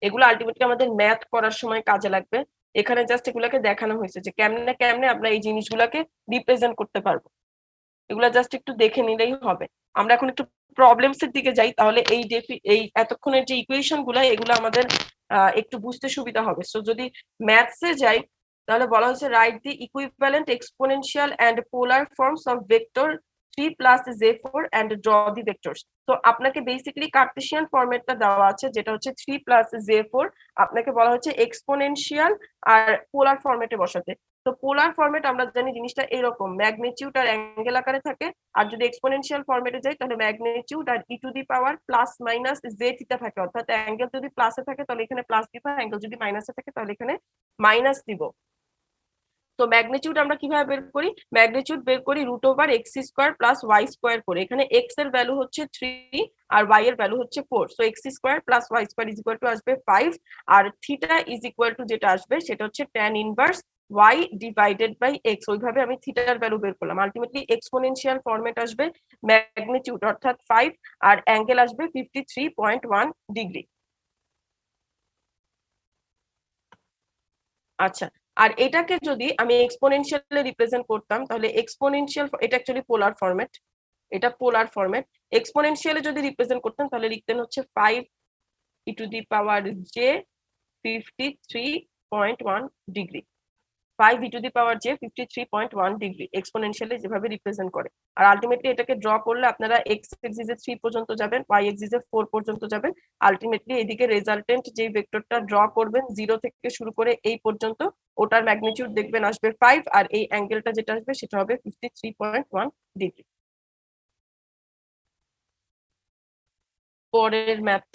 এগুলো আলটিমেটলি আমাদের ম্যাথ করার সময় কাজে লাগবে। এখানে জাস্ট এগুলাকে দেখানো হয়েছে যে কেমনে কেমনে আমরা এই জিনিসগুলোকে রিপ্রেজেন্ট করতে পারবো, এগুলা জাস্ট একটু দেখে নিলেই হবে। আমরা এখন একটু প্রবলেমস এর দিকে যাই, তাহলে এই এতক্ষণের যে ইকুয়েশন গুলা এগুলো আমাদের একটু বুঝতে সুবিধা হবে। সো যদি ম্যাথসে যাই তাহলে বলা হচ্ছে write the equivalent exponential and polar forms of vector 3 + j4 and draw the vectors. তো আপনাকে বেসিক্যালি কার্টেসিয়ান ফরম্যাটটা দেওয়া আছে, যেটা হচ্ছে 3 + j4, আপনাকে বলা হচ্ছে এক্সপোনেনশিয়াল আর পোলার ফরম্যাটে বসাতে। তো পোলার ফরম্যাট আমরা জানি জিনিসটা এরকম, ম্যাগনিটিউড আর অ্যাঙ্গেল আকারে থাকে। আর যদি এক্সপোনেনশিয়াল ফরম্যাটে যাই তাহলে ম্যাগনিটিউড আর E to the power plus minus J theta থাকে, অর্থাৎ অ্যাঙ্গেল যদি প্লাসে থাকে তাহলে এখানে প্লাস দিব, অ্যাঙ্গেল যদি মাইনাসে থাকে তাহলে এখানে মাইনাস দিব। তো ম্যাগনিটিউড আমরা কিভাবে বের করি, ম্যাগনিটিউড বের করি √ওভার x² প্লাস y² করে। এখানে x এর ভ্যালু হচ্ছে 3 আর y এর ভ্যালু হচ্ছে 4, so x² plus y² is equal to আসবে 5, আর থিটা ইজ ইকুয়াল টু যেটা আসবে সেটা হচ্ছে tan inverse y divided by x। ওইভাবে আমি থিটার ভ্যালু বের করলাম। আলটিমেটলি এক্সপোনেনশিয়াল ফরম্যাট আসবে ম্যাগনিটিউড অর্থাৎ 5 আর অ্যাঙ্গেল আসবে 53.1 ডিগ্রি। আচ্ছা, আর এটাকে যদি আমি এক্সপোনেনশিয়ালে রিপ্রেজেন্ট করতাম তাহলে এক্সপোনেনশিয়াল, এটা অ্যাকচুয়ালি পোলার ফরম্যাট, এটা পোলার ফরম্যাট। এক্সপোনেনশিয়ালে যদি রিপ্রেজেন্ট করতাম তাহলে লিখতেন হচ্ছে 5 E to the power J 53.1 degree, 5 E to the power J 53.1 degree exponentially যেভাবে রিপ্রেজেন্ট করে। আর আলটিমেটলি এটাকে ড্র করলে আপনারা এক্স এক্সিসে 3 পর্যন্ত যাবেন, ওয়াই এক্সিসে 4 পর্যন্ত যাবেন। আলটিমেটলি এদিকে রেজাল্টেন্ট যে ভেক্টরটা ড্র করবেন 0 থেকে শুরু করে এই পর্যন্ত, ওটার ম্যাগনিটিউড দেখবেন আসবে 5, আর এই অ্যাঙ্গেলটা যেটা আসবে সেটা হবে 53.1 ডিগ্রি। পরের ম্যাথ।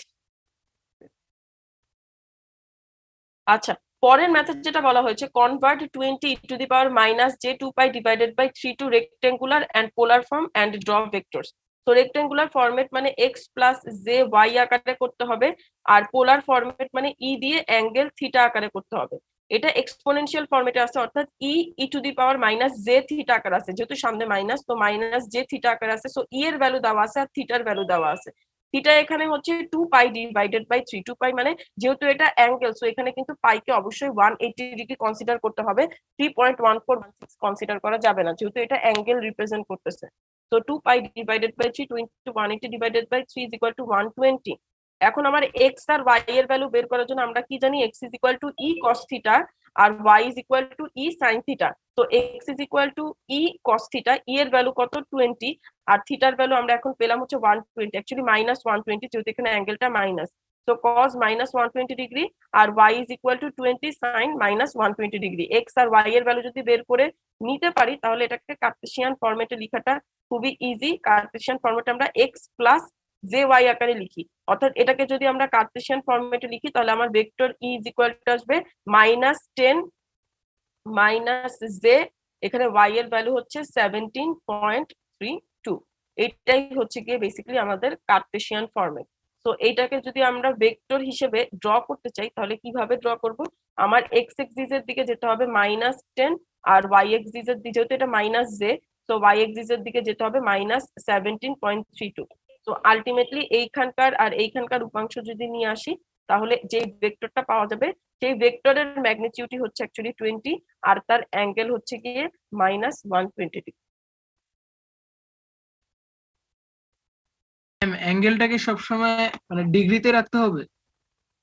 আচ্ছা, পরের মেথড যেটা বলা হয়েছে, convert 20 E to the power minus j 2 pi divided by 3 to rectangular and polar form and draw vectors. তো রেক্টেঙ্গুলার ফরম্যাট মানে এক্স প্লাস জে ওয়াই আকারে করতে হবে, আর পোলার ফরম্যাট মানে ই দিয়ে অ্যাঙ্গেল থিটা আকারে করতে হবে। এটা এক্সপোনেনশিয়াল ফরম্যাটে আছে, অর্থাৎ E to the power minus J theta আকার আছে, যেহেতু সামনে মাইনাস তো মাইনাস জে থিটা আকার আছে। সো ই এর ভ্যালু দেওয়া আছে আর থিটার ভ্যালু দেওয়া আছে। থিটা এখানে হচ্ছে 2 পাই ডিভাইডেড বাই 3, 2 পাই মানে যেহেতু এটা অ্যাঙ্গেল, সো এখানে কিন্তু পাইকে অবশ্যই 180 ডিগ্রি কনসিডার করতে হবে, 3.1416 কনসিডার করা যাবে না, যেহেতু এটা অ্যাঙ্গেল রিপ্রেজেন্ট করতেছে। তো 2 pi divided by 3 * 180 divided by 3 is equal to 120। এখন আমার এক্স আর ওয়াই এর ভ্যালু বের করার জন্য আমরা কি জানি, X is equal to E cos theta আর Y is equal to E sine theta. তো X is equal to E cos theta, E এর ভ্যালু কত 20, আর থিটার ভ্যালু আমরা এখন পেলাম হচ্ছে 120, অ্যাকচুয়ালি -120 যেহেতু এখানে অ্যাঙ্গেলটা মাইনাস। তো cos -120 ডিগ্রি আর y is equal to 20 sin -120 degree. X আর ওয়াই এর ভ্যালু যদি বের করে নিতে পারি তাহলে এটাকে কার্টেসিয়ান ফরম্যাটে লেখাটা খুবই ইজি। কার্টেসিয়ান ফরম্যাটে আমরা এক্স প্লাস জে ওয়াই আকারে লিখি, অর্থাৎ এটাকে যদি আমরা কার্টেসিয়ান ফরম্যাটে লিখি তাহলে আমার vector E is equal to আসবে -10 মাইনাস জে, এখানে ওয়াই এর ভ্যালু হচ্ছে 17.32। এইটাই হচ্ছে গিয়ে বেসিক্যালি আমাদের কার্টেসিয়ান ফরম্যাট। তো এইটাকে যদি আমরা ভেক্টর হিসেবে ড্র করতে চাই তাহলে কিভাবে ড্র করব? আমার এক্স এক্সিস এর দিকে যেতে হবে -10, আর ওয়াই এক্সিস এর দিকে যেহেতু এটা মাইনাস জে, তো ওয়াই এক্সিস এর দিকে যেতে হবে -17.32। তো আলটিমেটলি এইখানকার আর এইখানকার উপাংশ যদি নিয়ে আসি তাহলে যে ভেক্টরটা পাওয়া যাবে সেই ভেক্টরের ম্যাগনিটিউডই হচ্ছে অ্যাকচুয়ালি 20, আর তার অ্যাঙ্গেল হচ্ছে গিয়ে -120 ডিগ্রি। অ্যাঙ্গেলটাকে সবসময় মানে ডিগ্রিতে রাখতে হবে?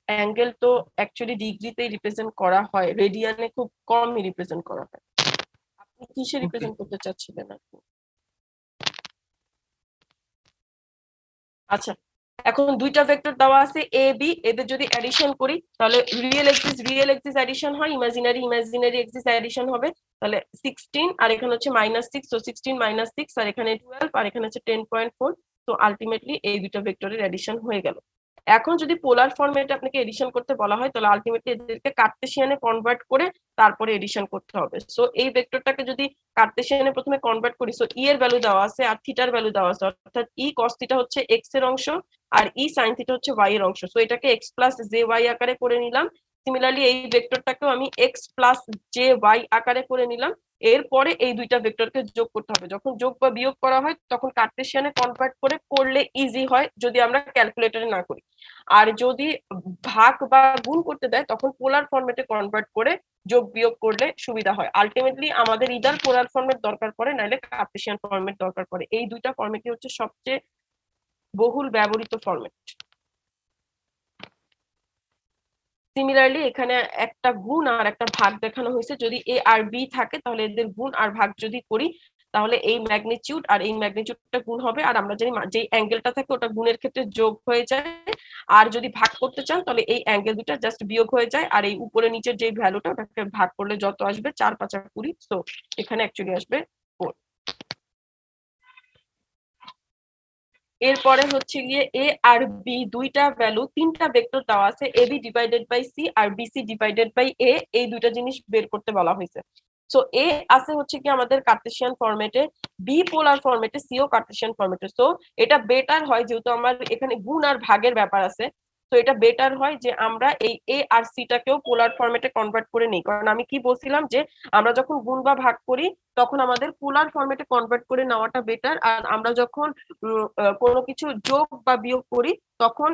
অ্যাঙ্গেল তো অ্যাকচুয়ালি ডিগ্রিতেই রিপ্রেজেন্ট করা হয়, রেডিয়ানে খুব কমই রিপ্রেজেন্ট করা হয়। আপনি কিসে Okay. রিপ্রেজেন্ট করতে চাচ্ছিলেন আপনি? আচ্ছা, এখন দুইটা ভেক্টর দেওয়া আছে এ বি, এদের যদি অ্যাডিশন করি তাহলে রিয়েল এক্সিস অ্যাডিশন হয়, ইমাজিনারি এক্সিস অ্যাডিশন হবে, তাহলে 16 আর এখানে হচ্ছে -6, তো 16 - 6 আর এখানে 12 আর এখানে হচ্ছে 10.4। তো আলটিমেটলি এই দুটো ভেক্টরের অ্যাডিশন হয়ে গেল। এখন যদি পোলার ফরম্যাটে আপনাকে এডিশন করতে বলা হয় তাহলে আলটিমেটলি এদেরকে কার্টেসিয়ানে কনভার্ট করে তারপরে এডিশন করতে হবে। সো এই ভেক্টরটাকে যদি কার্টেসিয়ানে প্রথমে কনভার্ট করি, সো ই এর ভ্যালু দেওয়া আছে আর থিটার ভ্যালু দেওয়া আছে, অর্থাৎ ই কস থিটা হচ্ছে এক্স এর অংশ আর ই সাইন থিটা হচ্ছে ওয়াই এর অংশ। সো এটাকে এক্স প্লাস জে ওয়াই আকারে করে নিলাম। সিমিলারলি এই ভেক্টরটাকেও আমি এক্স প্লাস জে ওয়াই আকারে করে নিলাম। এরপরে এই দুইটা ভেক্টরকে যোগ করতে হবে। যখন যোগ বা বিয়োগ করা হয় তখন কার্টেসিয়ানে কনভার্ট করে করলে ইজি হয় যদি আমরা ক্যালকুলেটরে না করি, আর যদি ভাগ বা গুণ করতে দেয় তখন পোলার ফরম্যাটে কনভার্ট করে যোগ বিয়োগ করলে সুবিধা হয়। আলটিমেটলি আমাদের ইদার পোলার ফরম্যাট দরকার পড়ে নাহলে কার্টেসিয়ান ফরম্যাট দরকার পড়ে। এই দুইটা ফরম্যাটই হচ্ছে সবচেয়ে বহুল ব্যবহৃত ফরম্যাট। সিমিলারলি এখানে একটা গুণ আর একটা ভাগ দেখানো হয়েছে, যদি এ আর বি থাকে তাহলে এদের গুণ আর ভাগ যদি করি তাহলে এই ম্যাগনিটিউড আর এই ম্যাগনিটিউডটা গুণ হবে, আর আমরা জানি যে অ্যাঙ্গেলটা থাকে ওটা গুণের ক্ষেত্রে যোগ হয়ে যায়, আর যদি ভাগ করতে চান তাহলে এই অ্যাঙ্গেল দুটা জাস্ট বিয়োগ হয়ে যায়, আর এই উপরে নিচের যে ভ্যালুটা ওটাকে ভাগ করলে যত আসবে 4 5 20, তো এখানে অ্যাকচুয়ালি আসবে 4। এরপরে হচ্ছে গিয়ে এ আর বি দুইটা ভ্যালু, তিনটা ভেক্টর দেওয়া আছে, A B divided by C আর বিসি ডিভাইডেড বাই এ, এই দুইটা জিনিস বের করতে বলা হয়েছে। সো এ আছে হচ্ছে কি আমাদের কার্টেসিয়ান ফরম্যাটে, বি পোলার ফরম্যাটে, সিও কার্টেসিয়ান ফরম্যাটে। সো এটা বেটার হয় যেহেতু আমার এখানে গুণ আর ভাগের ব্যাপার আছে, তো এটা বেটার হয় যে আমরা এই এ আর সি টাকেও পোলার ফরম্যাটে কনভার্ট করে নিই। কারণ আমি কি বলছিলাম যে আমরা যখন গুণ বা ভাগ করি তখন আমাদের পোলার ফরম্যাটে কনভার্ট করে নেওয়াটা বেটার, আর আমরা যখন কোনো কিছু যোগ বা বিয়োগ করি তখন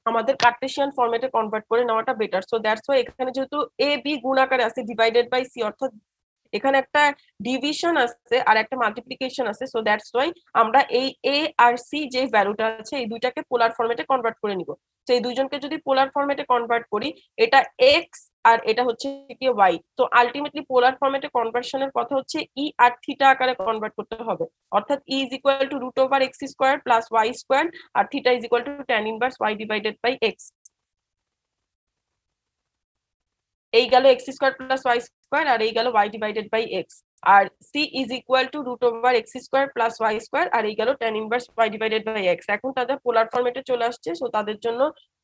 আমাদের কার্টেসিয়ান ফরম্যাটে কনভার্ট করে নেওয়াটা বেটার। সো দ্যাটস ওয়াই এখানে যেহেতু এ বি গুণ আকারে আছে ডিভাইডেড বাই সি, অর্থাৎ এখানে একটা ডিভিশন আছে আর একটা মাল্টিপ্লিকেশন আছে, সো দ্যাটস ওয়াই আমরা এই এ আর সি যে ভ্যালুটা আছে এই দুইটাকে পোলার ফরম্যাটে কনভার্ট করে নিব। তো এই দুইজনকে যদি পোলার ফরম্যাটে কনভার্ট করি, এটা এক্স আর এটা হচ্ছে কি ওয়াই, তো আলটিমেটলি পোলার ফরম্যাটে কনভার্সনের কথা হচ্ছে ই আর থিটা আকারে কনভার্ট করতে হবে, অর্থাৎ E is equal to √x² plus y² আর theta is equal to tan inverse y divided by X. এই গেল x² প্লাস y² আর এই গেল y ডিভাইডেড বাই এক্স, আর c is equal to √x² plus y² আর এই গেল tan inverse y divided by X. এখন তাদের পোলার ফরম্যাটে চলে আসছে, সো তাদের জন্য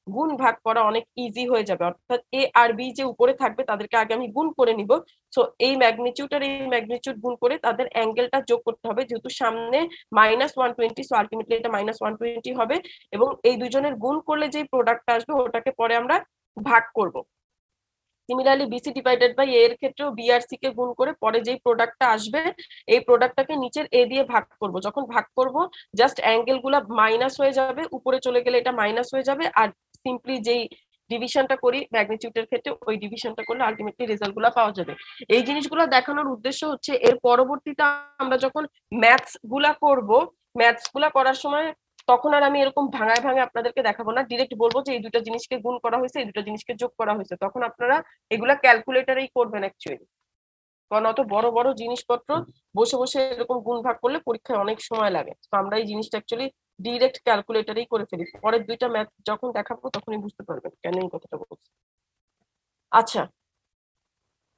গুণ ভাগ করা অনেক ইজি হয়ে যাবে, অর্থাৎ এ আর বি যে উপরে থাকবে তাদেরকে আগে আমি গুণ করে নিব। সো এই ম্যাগনিটিউড আর এই ম্যাগনিটিউড গুণ করে তাদের অ্যাঙ্গেলটা যোগ করতে হবে, যেহেতু সামনে -120, সো আলটিমেটলি এটা -120 হবে, এবং এই দুজনের গুণ করলে যে প্রোডাক্টটা আসবে ওটাকে পরে আমরা ভাগ করব। সিমিলারলি বিসি ডিভাইডেড বাই এ এর ক্ষেত্রেও বি আর সি কে গুণ করে পরে যেই প্রোডাক্টটা আসবে এই প্রোডাক্টটাকে নিচের এ দিয়ে ভাগ করব। যখন ভাগ করব জাস্ট অ্যাঙ্গেল গুলা মাইনাস হয়ে যাবে, উপরে চলে গেলে এটা মাইনাস হয়ে যাবে, আর সিম্পলি যেই ডিভিশনটা করি ম্যাগনিটিউডের ক্ষেত্রে ওই ডিভিশনটা করলে আলটিমেটলি রেজাল্ট গুলা পাওয়া যাবে। এই জিনিসগুলো দেখানোর উদ্দেশ্য হচ্ছে এর পরবর্তীতে আমরা যখন ম্যাথস গুলা করার সময় তখন আর আমি এরকম ভাঙায় ভাঙে আপনাদেরকে দেখাবো না, ডিরেক্ট বলবো যে এই দুটো জিনিসকে গুণ করা হয়েছে, এই দুটো জিনিসকে যোগ করা হয়েছে, তখন আপনারা এগুলা ক্যালকুলেটরেই করবেন অ্যাকচুয়ালি। কারণ অত বড় বড় জিনিসপত্র বসে বসে এরকম গুণ ভাগ করলে পরীক্ষায় অনেক সময় লাগে, তো আমরা এই জিনিসটা অ্যাকচুয়ালি ডিরেক্ট ক্যালকুলেটরেই করে ফেলি। পরের দুইটা ম্যাথ যখন দেখাবো তখনই বুঝতে পারবেন কেন এই কথাটা বলছি। আচ্ছা,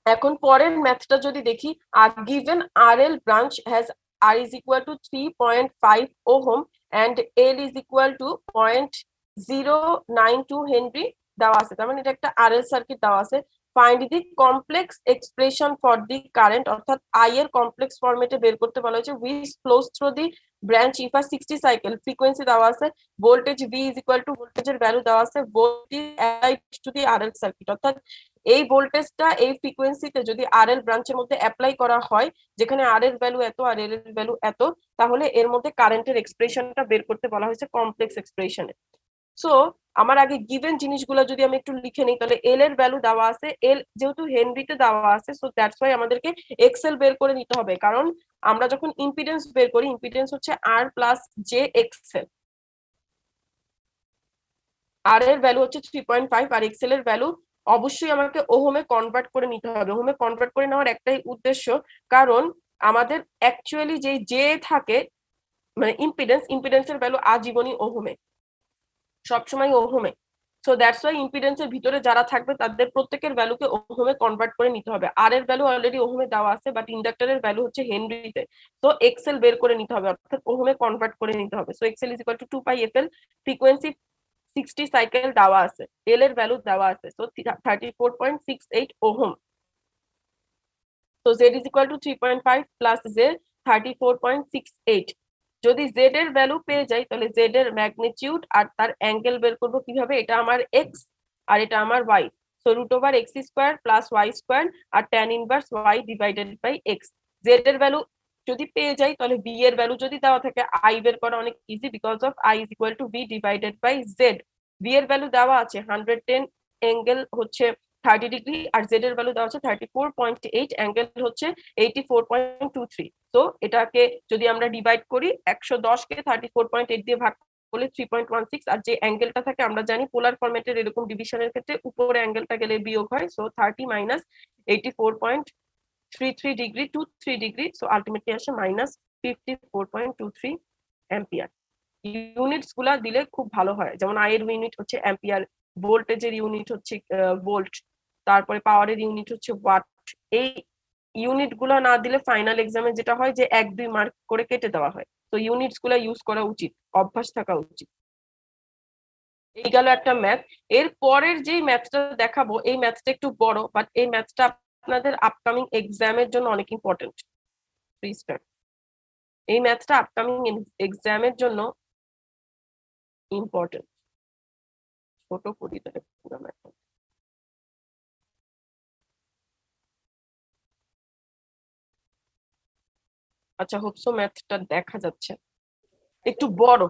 এখন পরের ম্যাথটা যদি দেখি, are given RL branch has R is equal to 3.5 ohm and L is equal to 0.092 Henry দেওয়া আছে। তার মানে এটা একটা RL সার্কিট দেওয়া আছে। Find the complex expression for the current, অর্থাৎ I এর কমপ্লেক্স ফরম্যাটে বের করতে বলা হয়েছে, which flows through the branch if a 60 cycle, frequency দেওয়া আছে, voltage V is equal to ভোল্টেজের ভ্যালু দেওয়া আছে, voltage applied to the RL circuit, অর্থাৎ এই ভোল্টেজটা এই ফ্রিকোয়েন্সিতে যদি RL ব্রাঞ্চের মধ্যে অ্যাপ্লাই করা হয়, যেখানে R এর ভ্যালু এত আর L এর ভ্যালু এত, তাহলে এর মধ্যে কারেন্টের এক্সপ্রেশনটা বের করতে বলা হয়েছে কমপ্লেক্স এক্সপ্রেশনে। সো আমার আগে গিভেন জিনিসগুলো যদি আমি একটু লিখে নিই, তাহলে এল এর ভ্যালু দেওয়া আছে, এল যেহেতু হেনরিতে দেওয়া আছে, সো দ্যাটস ওয়াই আমাদেরকে এক্সএল বের করে নিতে হবে, কারণ আমরা যখন ইম্পিডেন্স বের করি, ইম্পিডেন্স হচ্ছে আর প্লাস জে এক্সএল। আর এর ভ্যালু হচ্ছে 3.5 আর এক্সএল এর ভ্যালু অবশ্যই আমাকে ওহমে কনভার্ট করে নিতে হবে। ওহমে কনভার্ট করে নেওয়ার একটাই উদ্দেশ্য, কারণ আমাদের অ্যাকচুয়ালি যে জে থাকে মানে ইম্পিডেন্সের ভ্যালু আজীবনই ওহমে, সবসময় ওহমে। সো দ্যাটস ওয়াই ইম্পিডেন্সের ভিতরে যারা থাকবে তাদের প্রত্যেকের ভ্যালুকে ওহমে কনভার্ট করে নিতে হবে। আর এর ভ্যালু অলরেডি ওহমে দেওয়া আছে, বাট ইন্ডাক্টরের ভ্যালু হচ্ছে হেনরিতে, তো এক্সএল বের করে নিতে হবে, অর্থাৎ ওহমে কনভার্ট করে নিতে হবে। So XL is equal two 2 pi FL, frequency 60 cycle দেওয়া আছে, এল এর ভ্যালু দেওয়া আছে, সো 34.68 ওহম। তো Z is equal two 3.5 plus J 34.68। যদি জেড এর ভ্যালু পেয়ে যাই, তাহলে জেড এর ম্যাগনিটিউড আর তার অ্যাঙ্গেল বের করবো কিভাবে, এটা আমার এক্স আর এটা আমার y, so root over x square plus Y square আর tan inverse Y divided by x. Z এর ভ্যালু যদি পেয়ে যাই, তাহলে বি এর ভ্যালু যদি দেওয়া থাকে, আই বের করা অনেক easy, because of I is equal to V divided by Z. V এর ভ্যালু দেওয়া আছে 110, অ্যাঙ্গেল হচ্ছে 30 ডিগ্রি, আর জেড এর ভ্যালু দেওয়া আছে 34.8, অ্যাঙ্গেল হচ্ছে 84.23। তো এটাকে যদি আমরা ডিভাইড করি, 110 কে 34.8 দিয়ে ভাগ করলে 3.16, আর যে অ্যাঙ্গেলটা থাকে আমরা জানি পোলার ফরম্যাটের এরকম ডিভিশনের ক্ষেত্রে উপরে অ্যাঙ্গেলটা গেলে বিয়োগ হয়, so 30 minus 84.33 degree 23 degree, so ultimately আসে মাইনাস 54.23 অ্যাম্পিয়ার। ইউনিটস গুলা দিলে খুব ভালো হয়, যেমন আই এর ইউনিট হচ্ছে অ্যাম্পিয়ার, ভোল্টেজের ইউনিট হচ্ছে ভোল্ট, তারপরে পাওয়ারের ইউনিট হচ্ছে ওয়াট। এই ইউনিট গুলো না দিলে ফাইনাল এক্সামে যেটা হয় যে 1-2 মার্ক করে কেটে দেওয়া হয়, তো ইউনিটস গুলা ইউজ করা উচিত, অভ্যাস থাকা উচিত। এই গেল একটা ম্যাথ। এর পরের যে ম্যাথটা দেখাবো, এই ম্যাথটা একটু বড়, বাট এই ম্যাথটা আপনাদের আপকামিং এক্সামের জন্য অনেক ইম্পর্টেন্ট। এই ম্যাথটা আপকামিং এক্সামের জন্য ইম্পর্টেন্ট। ছোট করি তাহলে পুরো ম্যাথটা। আচ্ছা, হোপসো ম্যাথটা দেখা যাচ্ছে, একটু বড়।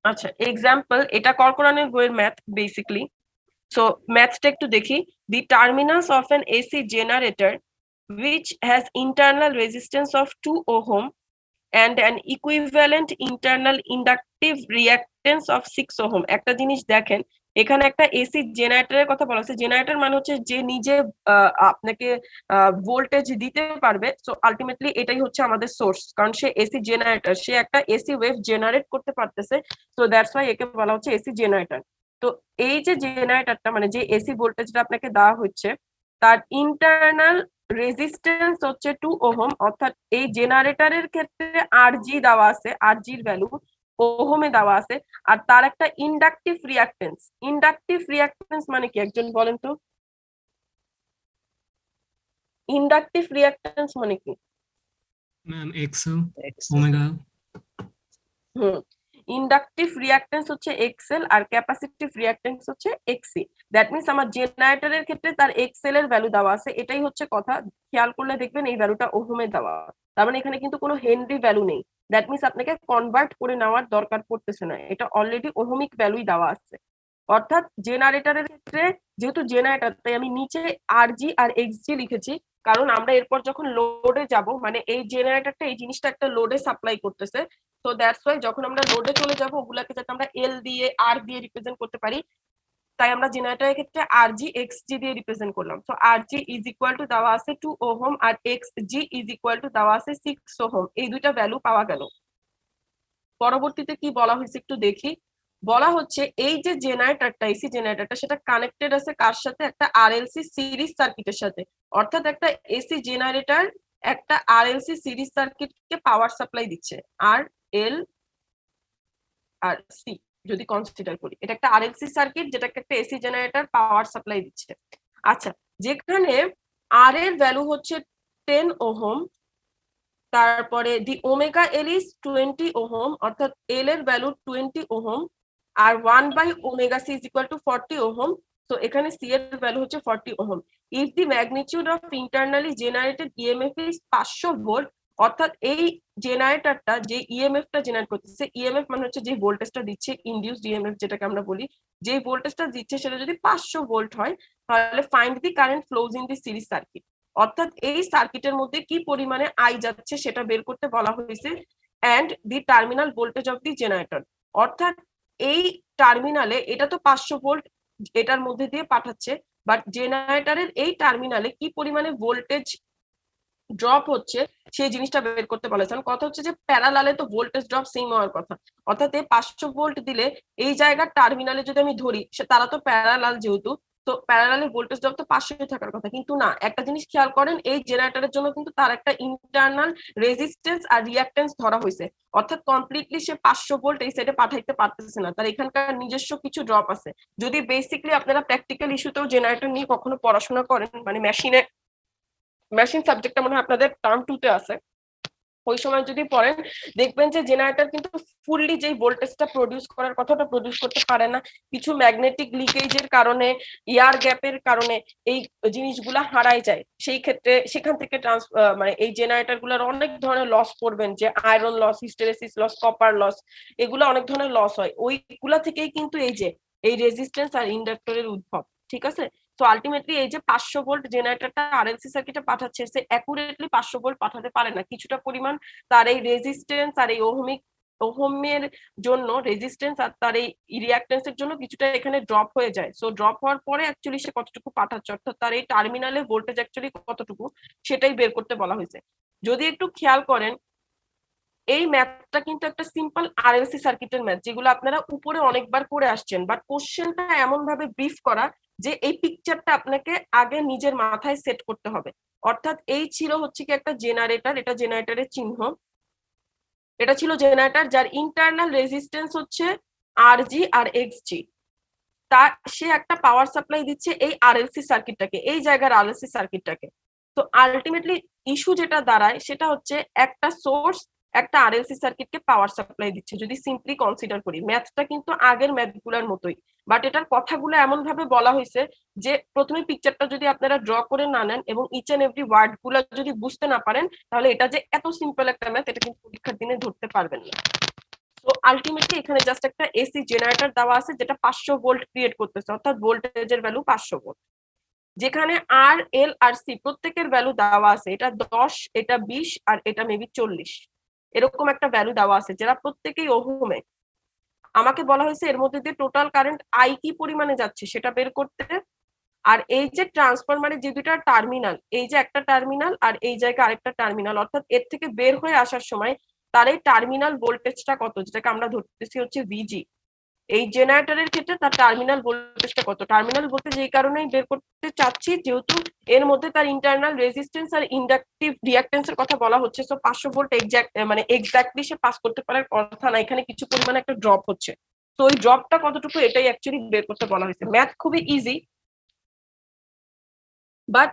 আচ্ছা, এক্সাম্পল, এটা করকরানের বইয়ের ম্যাথ বেসিক্যালি। সো ম্যাথটা একটু দেখি। The terminals of an AC generator which has internal resistance of 2 ohm and an equivalent internal inductive reactance of 6 ohm। একটা জিনিস দেখেন, এখানে একটা এসি জেনারেটরের কথা বলা হচ্ছে। জেনারেটর মানে হচ্ছে যে নিজে আপনাকে ভোল্টেজ দিতে পারবে, সো আলটিমেটলি এটাই হচ্ছে আমাদের সোর্স, কারণ সে এসি জেনারেটর, সে একটা এসি ওয়েভ জেনারেট করতে পারতেছে, সো দ্যাটস ওয়াই একে বলা হচ্ছে এসি জেনারেটর। তো এই যে জেনারেটরটা মানে যে এসি ভোল্টেজটা আপনাকে দেওয়া হচ্ছে, তার ইন্টারনাল রেজিস্ট্যান্স হচ্ছে 2 ওহম, অর্থাৎ এই জেনারেটরের ক্ষেত্রে আরজি দেওয়া আছে, আরজির ভ্যালু ওহমে দেওয়া আছে, আর তার একটা ইন্ডাকটিভ রিঅ্যাকট্যান্স। ইন্ডাকটিভ রিঅ্যাকট্যান্স মানে কি একজন বলেন তো? ইন্ডাকটিভ রিঅ্যাকট্যান্স মানে কি? Ma'am XL omega. Inductive reactance হচ্ছে এক্সএল আর ক্যাপাসিটিভ রিঅ্যাকট্যান্স হচ্ছে এক্সি। দ্যাট মিন্স আমার জেনারেটরের ক্ষেত্রে তার এক্সএল এর ভ্যালু দেওয়া আছে, এটাই হচ্ছে কথা। খেয়াল করলে দেখবেন এই ভ্যালুটা ওহমে দেওয়া, তার মানে এখানে কিন্তু কোনো হেনরি ভ্যালু নেই। দ্যাট মিন্স আপনাকে কনভার্ট করে নেওয়ার দরকার পড়তেছে না, এটা অলরেডি ওহমিক ভ্যালুই দেওয়া আছে। অর্থাৎ জেনারেটরের ক্ষেত্রে যেহেতু জেনারেটর, তাই আমি নিচে আরজি আর এক্সজি লিখেছি, কারণ আমরা এরপর যখন লোডে যাব, মানে এই জেনারেটরটা এই জিনিসটা একটা লোডে সাপ্লাই করতেছে, তো দ্যাটস ওয়াই যখন আমরা লোডে চলে যাব ওগুলাকে যাতে আমরা এল দিয়ে আর দিয়ে রিপ্রেজেন্ট করতে পারি, তাই আমরা জেনারেটরের ক্ষেত্রে আরজি এক্সজি দিয়ে রিপ্রেজেন্ট করলাম। তো আরজি ইজ ইকুয়াল টু দেওয়া আছে 2 ওহম আর এক্সজি ইজ ইকুয়াল টু দেওয়া আছে 6 ওহম। এই দুইটা ভ্যালু পাওয়া গেল। পরবর্তীতে কি বলা হয়েছে একটু দেখি। বলা হচ্ছে এই যে জেনারেটরটা, এসি জেনারেটরটা, সেটা কানেক্টেড আছে কার সাথে? একটা আরএলসি সিরিজ সার্কিটের সাথে। অর্থাৎ একটা এসি জেনারেটর একটা আরএলসি সিরিজ সার্কিটকে পাওয়ার সাপ্লাই দিচ্ছে। আর এল আর সি যদি কনসিডার করি, এটা একটা আরএলসি সার্কিট যেটাকে একটা এসি জেনারেটর পাওয়ার সাপ্লাই দিচ্ছে। আচ্ছা, যেখানে আর এর ভ্যালু হচ্ছে 10 ওহম, তারপরে the omega L is 20 ohm, অর্থাৎ এল এর ভ্যালু 20 ওহম, আর 1/ওমেগা C is equal to 40 ohm. তো এখানে সি এর ভ্যালু হচ্ছে 40 ohm. If the magnitude of internally generated EMF is 500 volt, অর্থাৎ এই জেনারেটরটা যে ইএমএফটা জেনারেট করতেছে, ইএমএফ মানে হচ্ছে যে ভোল্টেজটা দিচ্ছে, ইনডিউসড ইএমএফ যেটাকে আমরা বলি, যে ভোল্টেজটা দিচ্ছে সেটা যদি 500 ভোল্ট হয়, তাহলে find the current flows in the series circuit. অর্থাৎ এই সার্কিটের মধ্যে কি পরিমাণে আই যাচ্ছে সেটা বের করতে বলা হয়েছে। And the terminal voltage of the generator, অর্থাৎ এই টার্মিনালে এটা তো 500 ভোল্ট এটার মধ্যে দিয়ে পাঠাচ্ছে, বাট জেনারেটরের এই টার্মিনালে কি পরিমাণে ভোল্টেজ ড্রপ হচ্ছে সেই জিনিসটা বের করতে বলেছেন। কথা হচ্ছে যে প্যারালালে তো ভোল্টেজ ড্রপ সেম হওয়ার কথা, অর্থাৎ এই 500 ভোল্ট দিলে এই জায়গার টার্মিনালে যদি আমি ধরি, তারা তো প্যারালাল, যেহেতু তো প্যারালালে ভোল্টেজ ড্রপ তো 500 থাকার কথা, কিন্তু না। একটা জিনিস খেয়াল করেন, এই জেনারেটরের জন্য কিন্তু তার একটা ইন্টারনাল রেজিস্ট্যান্স আর রিঅ্যাক্ট্যান্স ধরা হয়েছে, অর্থাৎ কমপ্লিটলি সে 500 ভোল্ট এই সাইডে পাঠাইতে পারতেছে না, তার এখানকার নিজস্ব কিছু ড্রপ আছে। যদি বেসিক্যালি আপনারা প্র্যাকটিক্যাল ইস্যুতেও জেনারেটর নিয়ে কখনো পড়াশোনা করেন, মানে মেশিন সাবজেক্টটা মনে হয় আপনাদের টার্ম 2 তে আছে, ওই সময় যদি পড়েন দেখবেন যে জেনারেটর কিন্তু ফুললি যেই ভোল্টেজটা প্রডিউস করার কথা ওটা প্রডিউস করতে পারে না। কিছু ম্যাগনেটিক লিকেজের কারণে, এয়ার গ্যাপের কারণে এই জিনিসগুলা হারায় যায়। সেই ক্ষেত্রে সেখান থেকে মানে এই জেনারেটর গুলোর অনেক ধরনের লস পড়বেন, যে iron loss, hysteresis loss, copper loss, এগুলো অনেক ধরনের লস হয়। ওইগুলা থেকেই কিন্তু এই রেজিস্ট্যান্স আর ইন্ডাক্টরের উদ্ভব। ঠিক আছে, তো আলটিমেটলি এই যে 500 ভোল্ট জেনারেটরটা আরএলসি সার্কিটে পাঠাচ্ছে, সে অ্যাকুরেটলি 500 ভোল্ট পাঠাতে পারে না। কিছুটা পরিমাণ তার এই রেজিস্ট্যান্স আর এই ওহমের জন্য, রেজিস্ট্যান্স আর তার এই রিঅ্যাক্ট্যান্স এর জন্য কিছুটা এখানে ড্রপ হয়ে যায়। সো ড্রপ হওয়ার পরে অ্যাকচুয়ালি সে কতটুকু পাঠাচ্ছে, অর্থাৎ তার এই টার্মিনালে ভোল্টেজ অ্যাকচুয়ালি কতটুকু, সেটাই বের করতে বলা হয়েছে। যদি একটু খেয়াল করেন, এই ম্যাথটা কিন্তু একটা সিম্পল আরএলসি সার্কিটের ম্যাথ, যেগুলো আপনারা উপরে অনেকবার করে আসছেন, বাট কোশ্চেনটা এমন ভাবে ব্রিফ করা যে এই পিকচারটা আপনাকে আগে নিজের মাথায় সেট করতে হবে। অর্থাৎ এই ছিল হচ্ছে কি একটা জেনারেটর, এটা জেনারেটরের চিহ্ন, এটা ছিল জেনারেটর যার ইন্টারনাল রেজিস্ট্যান্স হচ্ছে আরজি আর এক্সজি। তা সে একটা পাওয়ার সাপ্লাই দিচ্ছে এই আরএলসি সার্কিটটাকে, এই জায়গার আরএলসি সার্কিটটাকে। তো আলটিমেটলি ইস্যু যেটা দাঁড়ায় সেটা হচ্ছে একটা সোর্স একটা আরএলসি সার্কিটকে পাওয়ার সাপ্লাই দিচ্ছে। যদি সিম্পলি কনসিডার করি, ম্যাথটা কিন্তু আগের ম্যাথগুলোর মতোই, বাট এটার কথাগুলো এমন ভাবে বলা হয়েছে যে প্রথমে পিকচারটা যদি আপনারা ড্র করে না নেন এবং ইচ এন্ড এভরি ওয়ার্ড গুলো যদি বুঝতে না পারেন, তাহলে এটা যে এত সিম্পল একটা ম্যাথ, এটা কিন্তু পরীক্ষার দিনে ধরতে পারবেন না। তো আলটিমেটলি এখানে জাস্ট একটা এসি জেনারেটর দেওয়া আছে যেটা 500 ভোল্ট ক্রিয়েট করতেছে, অর্থাৎ ভোল্টেজের ভ্যালু 500 ভোল্ট। যেখানে আর এল আর সি প্রত্যেকের ভ্যালু দেওয়া আছে, এটা 10, এটা 20 আর এটা মেবি 40, এরকম একটা ভ্যালু দেওয়া আছে, যারা প্রত্যেকেই ওহমে। আমাকে বলা হয়েছে এর মধ্যে দিয়ে টোটাল কারেন্ট আই কি পরিমাণে যাচ্ছে সেটা বের করতে। আর এই যে ট্রান্সফরমারের যে দুইটা টার্মিনাল, এই যে একটা টার্মিনাল আর এই জায়গায় আরেকটা টার্মিনাল, অর্থাৎ এর থেকে বের হয়ে আসার সময় তার এই টার্মিনাল ভোল্টেজটা কত, যেটাকে আমরা ধরতেছি হচ্ছে ভিজি। এই জেনারেটরের ক্ষেত্রে তার টার্মিনাল ভোল্টেজটা কত, টার্মিনাল ভোল্টেজ এই কারণেই বের করতে চাচ্ছি যেহেতু এর মধ্যে তার ইন্টারনাল রেজিস্ট্যান্স আর ইন্ডাকটিভ রিঅ্যাক্ট্যান্স এর কথা বলা হচ্ছে। সো 500 ভোল্ট এক্স্যাক্টলি সে পাস করতে পারার কথা না, এখানে কিছু পরিমাণে একটা ড্রপ হচ্ছে। তো ওই ড্রপটা কতটুকু এটাই অ্যাকচুয়ালি বের করতে বলা হয়েছে। ম্যাথ খুবই ইজি, বাট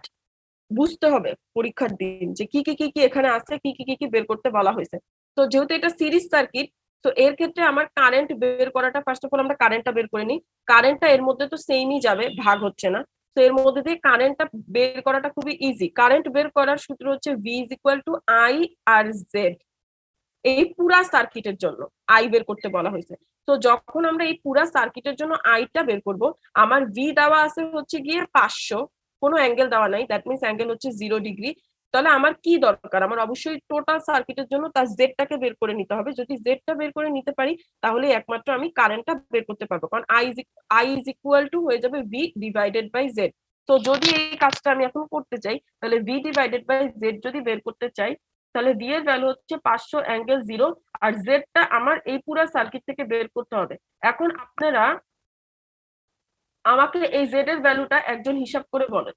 বুঝতে হবে পরীক্ষার দিন যে কি কি কি কি এখানে আছে, কি কি কি কি বের করতে বলা হয়েছে। তো যেহেতু এটা সিরিজ সার্কিট, তো এর ক্ষেত্রে আমার কারেন্ট বের করাটা, ফার্স্ট অফ অল আমরা কারেন্টটা বের করে নিই। কারেন্টটা এর মধ্যে তো সেমই যাবে, ভাগ হচ্ছে না। তো এর মধ্যে দিয়ে কারেন্টটা বের করাটা খুবই ইজি। কারেন্ট বের করার সূত্র হচ্ছে V is equal to I আর জেড। এই পুরা সার্কিটের জন্য আই বের করতে বলা হয়েছে। তো যখন আমরা এই পুরা সার্কিটের জন্য আইটা বের করব, আমার ভি দেওয়া আছে হচ্ছে গিয়ে 500, কোনো অ্যাঙ্গেল দেওয়া নাই, দ্যাট মিনস অ্যাঙ্গেল হচ্ছে 0 ডিগ্রি। তাহলে আমার কি দরকার, আমার অবশ্যই টোটাল সার্কিটের জন্য তার জেডটাকে বের করে নিতে হবে। যদি জেডটা বের করে নিতে পারি তাহলে একমাত্র আমি কারেন্টটা বের করতে পারবো, কারণ আই ইজ ইকুয়াল টু হয়ে যাবে ভি ডিভাইডেড বাই জেড। তো যদি এই কাজটা আমি এখন করতে চাই তাহলে ভি ডিভাইডেড বাই জেড যদি বের করতে চাই তাহলে ভি এর ভ্যালু হচ্ছে 500 ∠0, আর জেডটা আমার এই পুরো সার্কিট থেকে বের করতে হবে। এখন আপনারা আমাকে এই জেড এর ভ্যালুটা একজন হিসাব করে বলেন।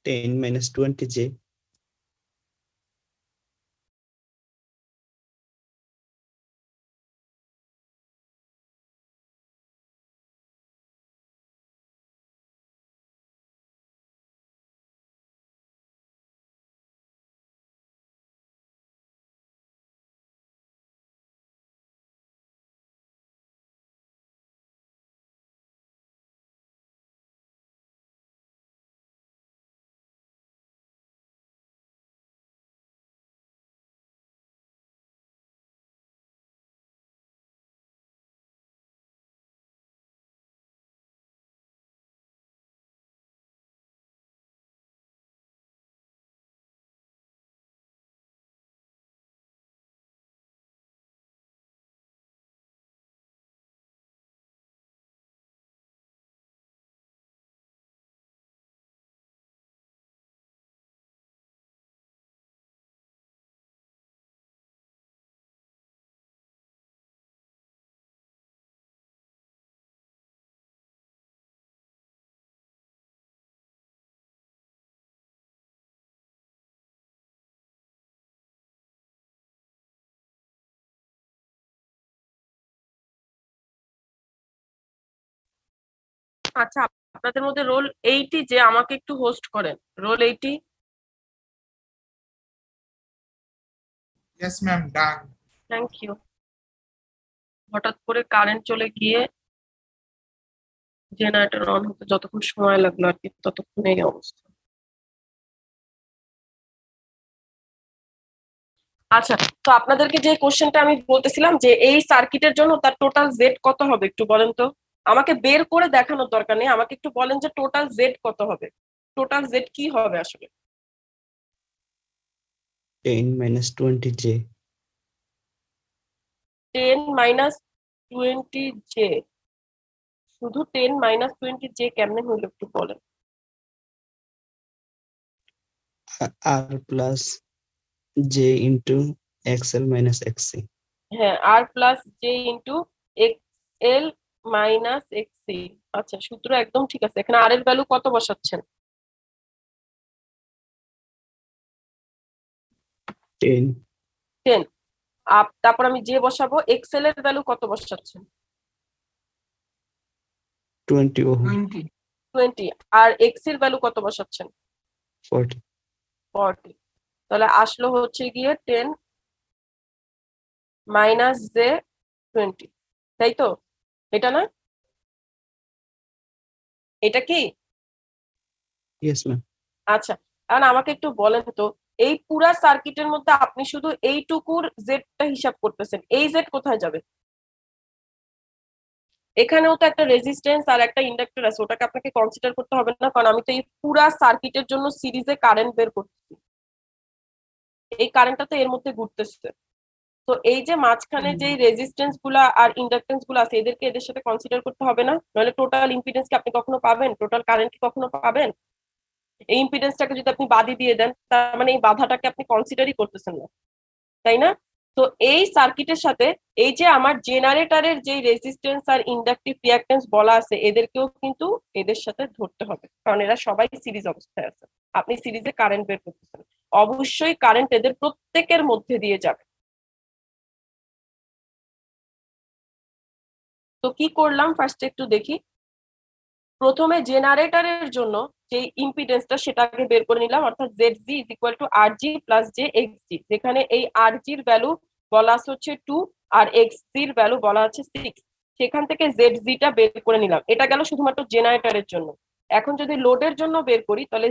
Ten minus 20J. আচ্ছা, আপনাদের মধ্যে রোল 80 যে আমাকে একটু হোস্ট করেন, roll 80। Yes, ma'am. Done. Thank you. হঠাৎ করে কারেন্ট চলে গিয়ে জেনারেটর অন হতে যতক্ষণ সময় লাগলো আর কি, ততক্ষণ এই অবস্থা। আচ্ছা, তো আপনাদেরকে যে কোশ্চেনটা আমি বলতেছিলাম যে এই সার্কিটের জন্য তার টোটাল জেড কত হবে একটু বলেন তো। আমাকে বের করে দেখানোর দরকার নেই, আমাকে একটু বলেন যে টোটাল জেড কত হবে, টোটাল জেড কি হবে আসলে। 10 minus 20J. 10 মাইনাস 20J, শুধু 10 মাইনাস 20J কেমনে হলো একটু বলেন। R plus J into XL minus XC. হ্যাঁ, আর plus J into X L minus X C. আচ্ছা, সূত্র একদম ঠিক আছে। এখানে আর এর ভ্যালু কত বসাচ্ছেন? 10. 10। তারপর আমি যে বসাবো এক্সেল এর ভ্যালু কত বসাচ্ছেন? 20 ohm. 20 20। আর এক্স এর ভ্যালু কত বসাচ্ছেন? 40. 40। তাহলে আসলো হচ্ছে গিয়ে 10 মাইনাস জে 20, তাই তো? এটা না, এটা কি? Yes, ma'am. আচ্ছা, কারণ আমাকে একটু বলেন তো এই পুরা সার্কিটের মধ্যে আপনি শুধু এইটুকুর জেডটা হিসাব করতেছেন, এই জেড কোথায় যাবে? এখানেও তো একটা রেজিস্ট্যান্স আর একটা ইন্ডাক্টর আছে, ওটাকে আপনাকে কনসিডার করতে হবে না, কারণ আমি তো এই পুরা সার্কিটের জন্য সিরিজে কারেন্ট বের করতেছি, এই কারেন্টটা তো এর মধ্যে ঘুরতেছে। তো এই যে মাঝখানে যে রেজিস্ট্যান্স গুলা আর ইন্ডাকটেন্স গুলো আছে এদেরকে এদের সাথে কনসিডার করতে হবে না? নাহলে টোটাল ইম্পিডেন্স কি আপনি কখনো পাবেন, টোটাল কারেন্ট কি কখনো পাবেন? এই ইম্পিডেন্সটাকে যদি আপনি বাদই দিয়ে দেন তার মানে এই বাধাটাকে আপনি কনসিডারই করতেছেন না, তাই না? তো এই সার্কিটের সাথে এই যে আমার জেনারেটরের যে রেজিস্ট্যান্স আর ইন্ডাকটিভ রিঅ্যাকট্যান্স বলা আছে এদেরকেও কিন্তু এদের সাথে ধরতে হবে, কারণ এরা সবাই সিরিজ অবস্থায় আছে। আপনি সিরিজে কারেন্ট বের করতেছেন, অবশ্যই কারেন্ট এদের প্রত্যেকের মধ্যে দিয়ে যাবে। তো কি করলাম ফার্স্টে একটু দেখি। প্রথমে জেনারেটরের জন্য যে ইম্পিডেন্সটা সেটাকে বের করে নিলাম, অর্থাৎ Z G is equal to R G plus J X G, যেখানে এই আর জির ভ্যালু বলা আছে হচ্ছে 2 আর xg এর ভ্যালু বলা আছে 6, সেখান থেকে zg টা বের করে নিলাম। এটা গেল শুধুমাত্র জেনারেটরের জন্য। এখন যদি লোডের জন্য বের করি তাহলে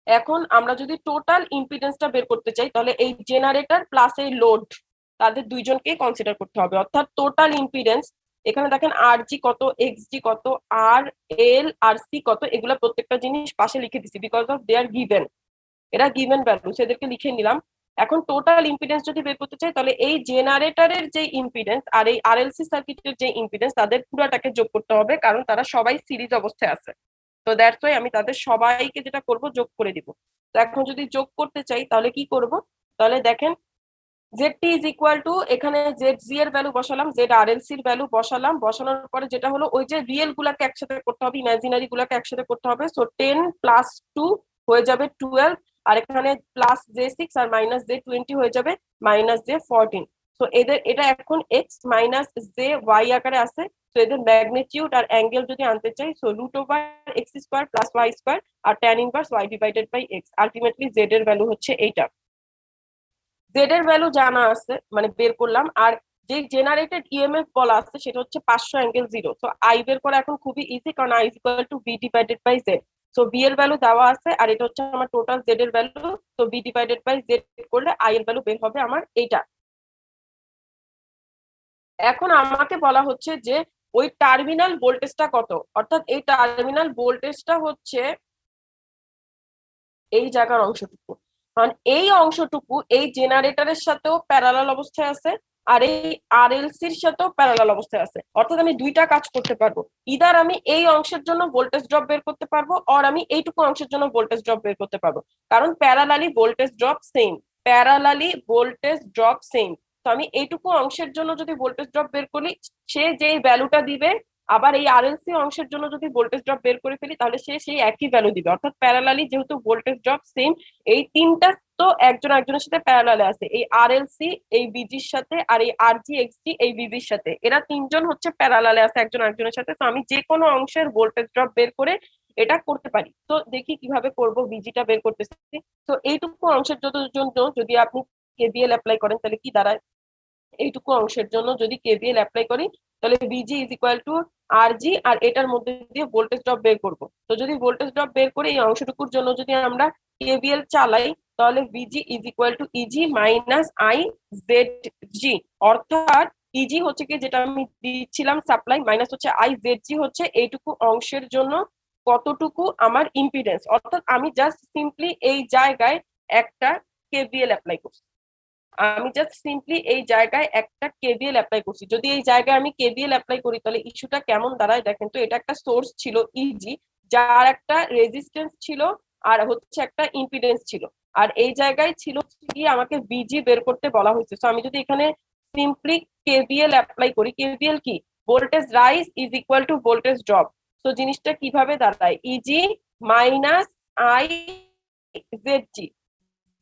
এখন আমরা যদি টোটাল ইম্পিডেন্সটা বের করতে চাই তাহলে এই জেনারেটর প্লাস এই লোড তাদের দুইজনকেই কনসিডার করতে হবে, অর্থাৎ টোটাল ইম্পিডেন্স এখানে দেখেন আরজি কত, এক্সজি কত, আর এল আর সি কত, এগুলা প্রত্যেকটা জিনিস পাশে লিখে দিছি because of they are given, এরা গিভেন ভ্যালু, সেদেরকে লিখে নিলাম। এখন টোটাল ইম্পিডেন্স যদি বের করতে চাই তাহলে এই জেনারেটরের যে ইম্পিডেন্স আর এই আরএলসি সার্কিটের যে ইম্পিডেন্স তাদের পুরোটাকে যোগ করতে হবে, কারণ তারা সবাই সিরিজ অবস্থায় আছে। তো দ্যাটস ওয়াই আমি তাদের সবাইকে যেটা করব যোগ করে দিব। তো এখন যদি যোগ করতে চাই তাহলে কি করব, তাহলে দেখেন ZT ইজ ইকুয়াল টু, এখানে ZG এর ভ্যালু বসালাম, ZRLC এর ভ্যালু বসালাম, বসানোর পরে যেটা হলো ওই যে রিয়েল গুলাকে একসাথে করতে হবে, ইমাজিনারি গুলাকে একসাথে করতে হবে। সো 10 প্লাস 2 হয়ে যাবে 12, আর এখানে প্লাস J6 আর মাইনাস J20 হয়ে যাবে মাইনাস J14। সো এটা এখন x মাইনাস JY আকারে আছে। তো এদের ম্যাগনিটিউড আর অ্যাঙ্গেল যদি আনতে চাই, সো √x² প্লাস y² আর tan inverse y divided by x, ultimately z এর ভ্যালু হচ্ছে এইটা। জেড এর ভ্যালু জানা আছে, মানে বের করলাম, আর যে জেনারেটেড ইএমএফ বলা আছে সেটা হচ্ছে 500 অ্যাঙ্গেল 0। তো আই বের করা এখন খুবই ইজি, কারণ I is equal to V divided by Z. So V এর ভ্যালু দেওয়া আছে আর এটা হচ্ছে আমার টোটাল জেড এর ভ্যালু। তো বি ডিভাইডেড বাই জেড করলে আই এর ভ্যালু বের হবে আমার এইটা। এখন আমাকে বলা হচ্ছে যে ওই টার্মিনাল ভোল্টেজটা কত, অর্থাৎ এই টার্মিনাল ভোল্টেজটা হচ্ছে এই জায়গার অংশটুকু, কারণ এই অংশটুকু এই জেনারেটরের সাথেও প্যারালাল অবস্থায় আছে আর এই আরএলসি এর সাথেও প্যারালাল অবস্থায় আছে। অর্থাৎ আমি দুইটা কাজ করতে পারবো, ইদার আমি এই অংশের জন্য ভোল্টেজ ড্রপ বের করতে পারবো আর আমি এইটুকু অংশের জন্য ভোল্টেজ ড্রপ বের করতে পারবো, কারণ parallelly voltage drop same, parallelly voltage drop same. তো আমি এইটুকু অংশের জন্য যদি ভোল্টেজ ড্রপ বের করি, সে যেই ভ্যালুটা দিবে, আবার এই আরএলসি অংশের জন্য যদি ভোল্টেজ ড্রপ বের করে ফেলি তাহলে সে সেই একই ভ্যালু দিবে। অর্থাৎ প্যারালালি যেহেতু ভোল্টেজ ড্রপ সেম, এই তিনটা তো একজন একজনের সাথে প্যারালালে আছে, এই আরএলসি এই বিজির সাথে আর এই আরজি এক্সজি এই বিজির সাথে, এরা তিনজন হচ্ছে প্যারালালে আছে একজন একজনের সাথে। তো আমি যে কোনো অংশের ভোল্টেজ ড্রপ বের করে এটা করতে পারি। তো দেখি কিভাবে করব, বিজিটা বের করতেছি। তো এইটুকু অংশের জন্য যদি আপনি কেভিএল অ্যাপ্লাই করেন তাহলে কি দাঁড়ায়, এইটুকু অংশের জন্য যদি কেভিএল অ্যাপ্লাই করি তাহলে বিজি ইজ ইকুয়াল টু আরজি আর এটার মধ্যে দিয়ে ভোল্টেজ ড্রপ বের করব। তো যদি ভোল্টেজ ড্রপ বের করে এই অংশটুকুর জন্য যদি আমরা কেভিএল চালাই তাহলে VG is equal to EG minus I Z G, অর্থাৎ ইজি হচ্ছে কি যেটা আমি দিচ্ছিলাম সাপ্লাই, মাইনাস হচ্ছে আই জেড জি হচ্ছে এইটুকু অংশের জন্য কতটুকু আমার ইম্পিডেন্স। অর্থাৎ আমি জাস্ট সিম্পলি এই জায়গায় একটা কেভিএল অ্যাপ্লাই করছি, আমি জাস্ট সিম্পলি এই জায়গায় একটা কেভিএল অ্যাপ্লাই করছি। যদি এই জায়গায় আমি কেভিএল অ্যাপ্লাই করি তাহলে ইস্যুটা কেমন দাঁড়ায় দেখেন তো। এটা একটা সোর্স ছিল ইজি, যার একটা রেজিস্ট্যান্স ছিল আর হচ্ছে একটা ইম্পিডেন্স ছিল, আর এই জায়গায় ছিল কি আমাকে বিজি বের করতে বলা হয়েছে। তো আমি যদি এখানে সিম্পলি কেভিএল অ্যাপ্লাই করি, কেভিএল কি, voltage rise is equal two voltage drop. তো জিনিসটা কিভাবে দাঁড়ায়, ইজি মাইনাস আই জেড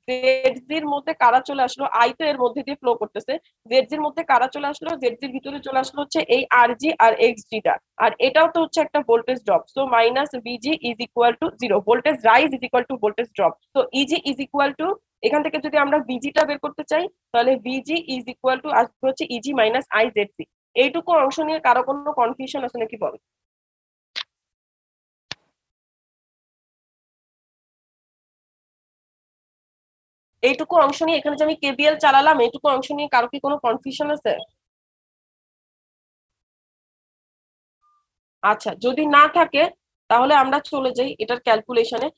জেডজির মধ্যে কারা চলে আসলো, আই তো এর মধ্যে দিয়ে ফ্লো করতেছে, জেডজির মধ্যে কারা চলে আসলো, জেডজির ভিতরে চলে আসলো হচ্ছে এই আরজি আর এক্সজিটা, আর এটাও তো হচ্ছে একটা voltage drop. So minus busy is equal to 0, voltage rise is equal two voltage drop. তো ইজি ইজ ইকুয়াল টু, এখান থেকে যদি আমরা বিজিটা বের করতে চাই তাহলে বিজি ইজ ইকুয়াল টু আসবে হচ্ছে ইজি মাইনাস আই জেডজি। এইটুকু অংশ নিয়ে কারো কোনো কনফিউশন আছে নাকি বল? এইটুকু অংশ নিয়ে এখানে যে আমি কেভিএল চালালাম, এইটুকু অংশ নিয়ে কারো কি কোনো কনফিউশন আছে? আচ্ছা, যদি না থাকে তাহলে আমরা চলে যাই এটার ক্যালকুলেশনে।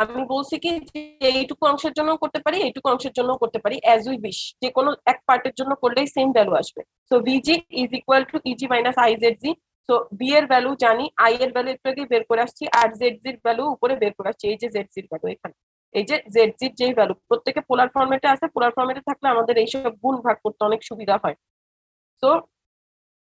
আমি বলছি কি যে এইটুকু অংশের জন্য করতে পারি, এইটুকু অংশের জন্য করতে পারি, অ্যাজ উই উইশ, যে কোনো এক পার্টের জন্য করলেই সেম ভ্যালু আসবে। So VG is equal to EG minus I Z G. So V এর ভ্যালু জানি, আই এর ভ্যালু একটু আগে বের করে আসছি, আর জেড জির ভ্যালু উপরে বের করে আসছি। এই যে জেড জির ভ্যালু এখানে, এই যে জেড জির যেই ভ্যালু প্রত্যেকে পোলার ফরম্যাটে আছে, পোলার ফরম্যাটে থাকলে আমাদের এইসব গুণ ভাগ করতে অনেক সুবিধা হয়। তো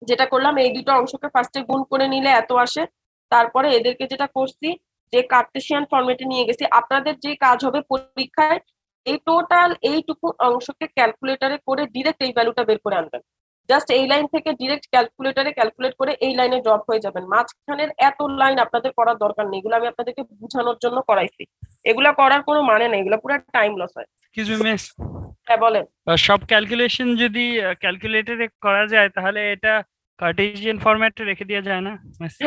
যেটা করলাম, এই দুটো অংশকে ফার্স্টে গুণ করে নিলে এত আসে, তারপরে এদেরকে যেটা করছি যে কার্টেসিয়ান ফরম্যাটে নিয়ে গেছি। আপনাদের যে কাজ হবে পরীক্ষায়, এই টোটাল এইটুকু অংশকে ক্যালকুলেটরে করে ডিরেক্ট এই ভ্যালুটা বের করে আনবেন। জাস্ট এই লাইন থেকে ডিরেক্ট ক্যালকুলেটরে ক্যালকুলেট করে এই লাইনে ড্রপ হয়ে যাবেন। মাঝখানের এত লাইন আপনাদের করার দরকার নেই, এগুলো আমি আপনাদেরকে বোঝানোর জন্য করাইছি। এগুলা করার কোনো মানে নেই, এগুলো পুরো টাইম লস হয়। Excuse me, miss. হ্যাঁ বলেন। সব ক্যালকুলেশন যদি ক্যালকুলেটরে করা যায় তাহলে এটা কার্টেসিয়ান ফরম্যাটে রেখে দেওয়া যায় না?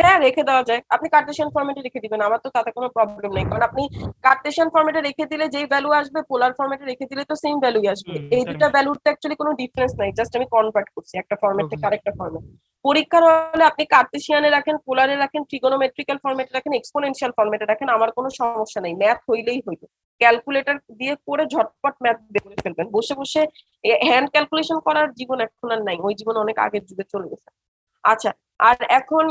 হ্যাঁ রেখে দেওয়া যায়, আপনি কার্টেশিয়ান ফরম্যাটে রেখে দিবেন, আমার তো তাতে কোনো প্রবলেম নেই, কারণ আপনি কার্টেশিয়ান ফরম্যাটে রেখে দিলে যেই ভ্যালু আসবে পোলার ফরম্যাটে রেখে দিলে তো সেম ভ্যালুই আসবে। এই তার দুটা ভ্যালুর তো অ্যাকচুয়ালি কোনো ডিফারেন্স নাই, জাস্ট আমি কনভার্ট করছি একটা ফরম্যাট থেকে Okay. আরেকটা ফরম্যাট। পরীক্ষার হলে আপনি কার্টেশিয়ানে রাখেন, পোলারে রাখেন, ট্রিগোনোমেট্রিক্যাল ফরম্যাটে রাখেন, এক্সপোনেনশিয়াল ফরম্যাটে রাখেন, আমার কোনো সমস্যা নেই, ম্যাথ হইলেই হইল। ক্যালকুলেটর দিয়ে করে ঝটপট ম্যাথ বের করে ফেলবেন, বসে বসে হ্যান্ড ক্যালকুলেশন করার জীবন এখন আর নাই, ওই জীবন অনেক আগের যুগে চলে গেছে। আচ্ছা, আর এখন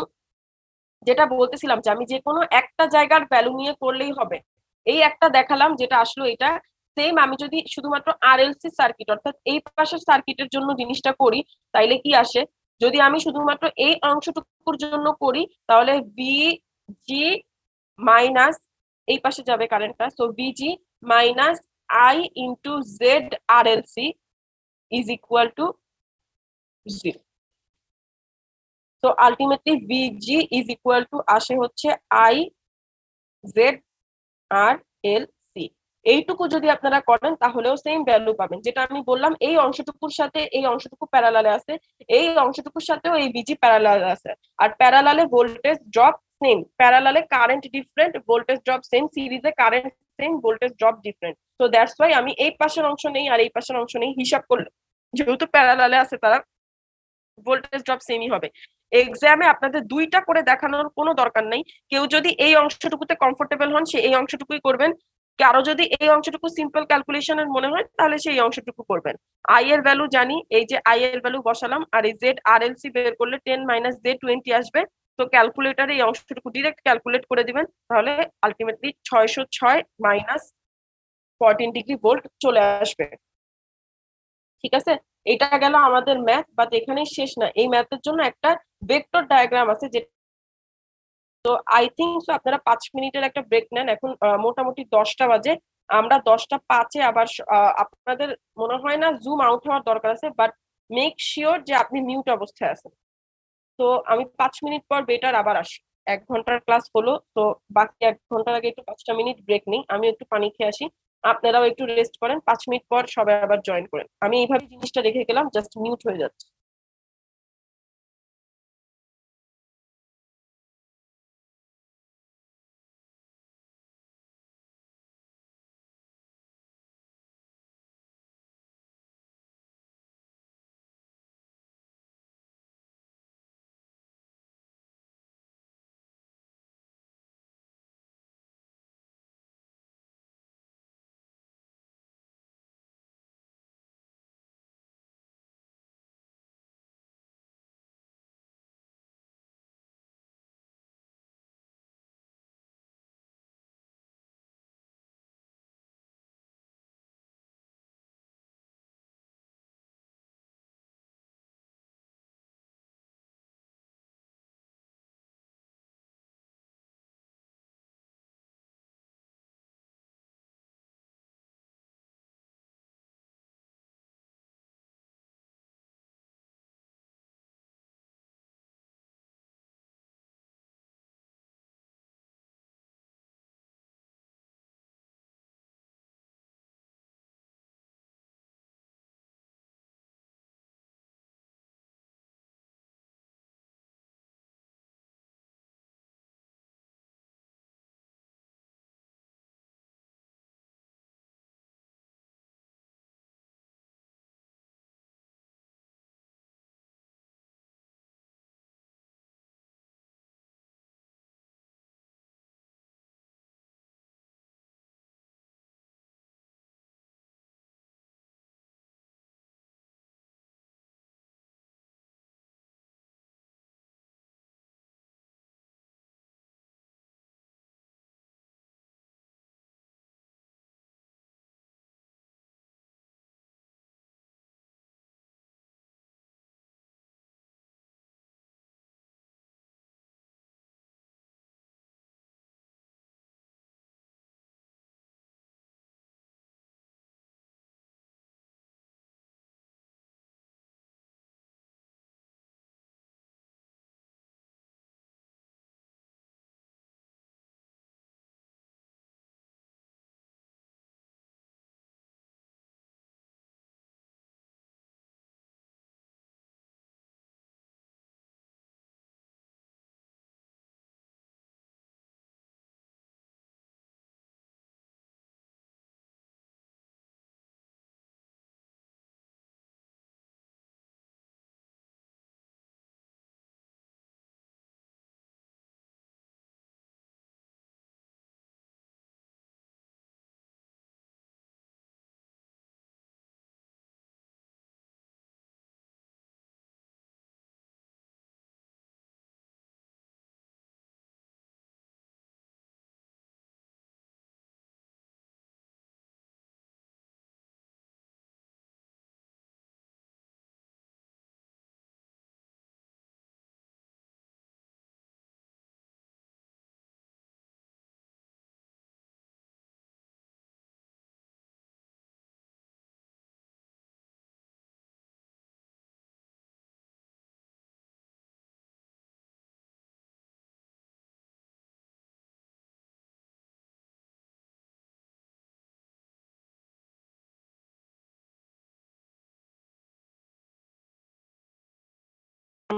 যেটা বলতেছিলাম যে আমি যে কোনো একটা জায়গার ভ্যালু নিয়ে করলেই হবে, এই একটা দেখালাম যেটা আসলো এটা সেম। আমি যদি শুধুমাত্র আরএলসি সার্কিট অর্থাৎ এই পাশের সার্কিটের জন্য জিনিসটা করি তাইলে কি আসে, যদি আমি শুধুমাত্র এই অংশটুকুর জন্য করি তাহলে বিজি মাইনাস, এই পাশে যাবে কারেন্টটা, so VG minus I into Z RLC is equal to 0। তো ultimately VG is equal to আসে হচ্ছে I Z R L C. এইটুকু যদি আপনারা করেন তাহলেও সেম ভ্যালু পাবেন, যেটা আমি বললাম এই অংশটুকুর সাথে এই অংশটুকু প্যারালালে আছে, এই অংশটুকুর সাথেও এই বিজি প্যারালালে আছে, আর প্যারালালে ভোল্টেজ ড্রপ সেম, প্যারালালে current different, voltage drop same, সিরিজে current same, voltage drop different. তো দ্যাটস ওয়াই আমি এই পাশের অংশ নেই আর এই পাশের অংশ নেই, হিসাব করলে যেহেতু প্যারালালে আছে তারা ভোল্টেজ ড্রপ সেমই হবে। এক্সামে আপনাদের দুইটা করে দেখানোর কোনো দরকার নেই, কেউ যদি এই অংশটুকুতে কমফোর্টেবল হন সে এই অংশটুকুই করবেন, কারো যদি এই অংশটুকু সিম্পল ক্যালকুলেশনের মনে হয় তাহলে সেই অংশটুকু করবেন। আই এর ভ্যালু জানি, এই যে আই এর ভ্যালু বসালাম, আর এই জেড আর এল সি বের করলে 10 মাইনাস জে 20 আসবে। তো ক্যালকুলেটারে এই অংশটুকু ডিরেক্ট ক্যালকুলেট করে দিবেন, তাহলে আলটিমেটলি 606 মাইনাস 14 ডিগ্রি ভোল্ট চলে আসবে। ঠিক আছে, এটা গেল আমাদের ম্যাথ, বাট এখানেই শেষ না, এই ম্যাথের জন্য একটা ভেক্টর ডায়াগ্রাম আছে যে, তো আই থিঙ্ক সো আপনারা 5 মিনিটের একটা ব্রেক নেন, এখন মোটামুটি 10টা বাজে, আমরা 10টা 5-এ আবার আপনাদের মনে হয় না জুম আউট হওয়ার দরকার আছে, বাট মেক শিওর যে আপনি মিউট অবস্থায় আছেন। তো আমি 5 মিনিট পর বেটার আবার আসি, 1 ঘন্টার ক্লাস হলো তো, বাকি 1 ঘন্টার আগে একটু 5টা মিনিট ব্রেক নিই, আমি একটু পানি খেয়ে আসি, আপনারাও একটু রেস্ট করেন, 5 মিনিট পর সবাই আবার জয়েন করেন। আমি এইভাবে জিনিসটা রেখে গেলাম, জাস্ট মিউট হয়ে যাচ্ছে।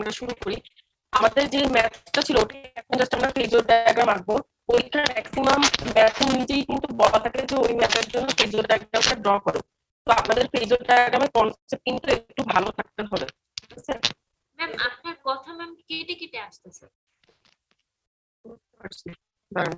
আমরা শুরু করি। আমাদের যে ম্যাথটা ছিল ওটা এখন জাস্ট আমরা ফেজর ডায়াগ্রাম আঁকবো। পরীক্ষার ম্যাক্সিমাম ম্যাথ নিজেই কিন্তু বলা থাকে যে ওই ম্যাথের জন্য ফেজর ডায়াগ্রামটা ড্র করো। তো আপনাদের ফেজর ডায়াগ্রামের কনসেপ্ট কিন্তু একটু ভালো থাকতে হবে, ঠিক আছে? ম্যাম আপনার কথা ম্যাম কেটে কেটে আসতেছে। দাঁড়ান।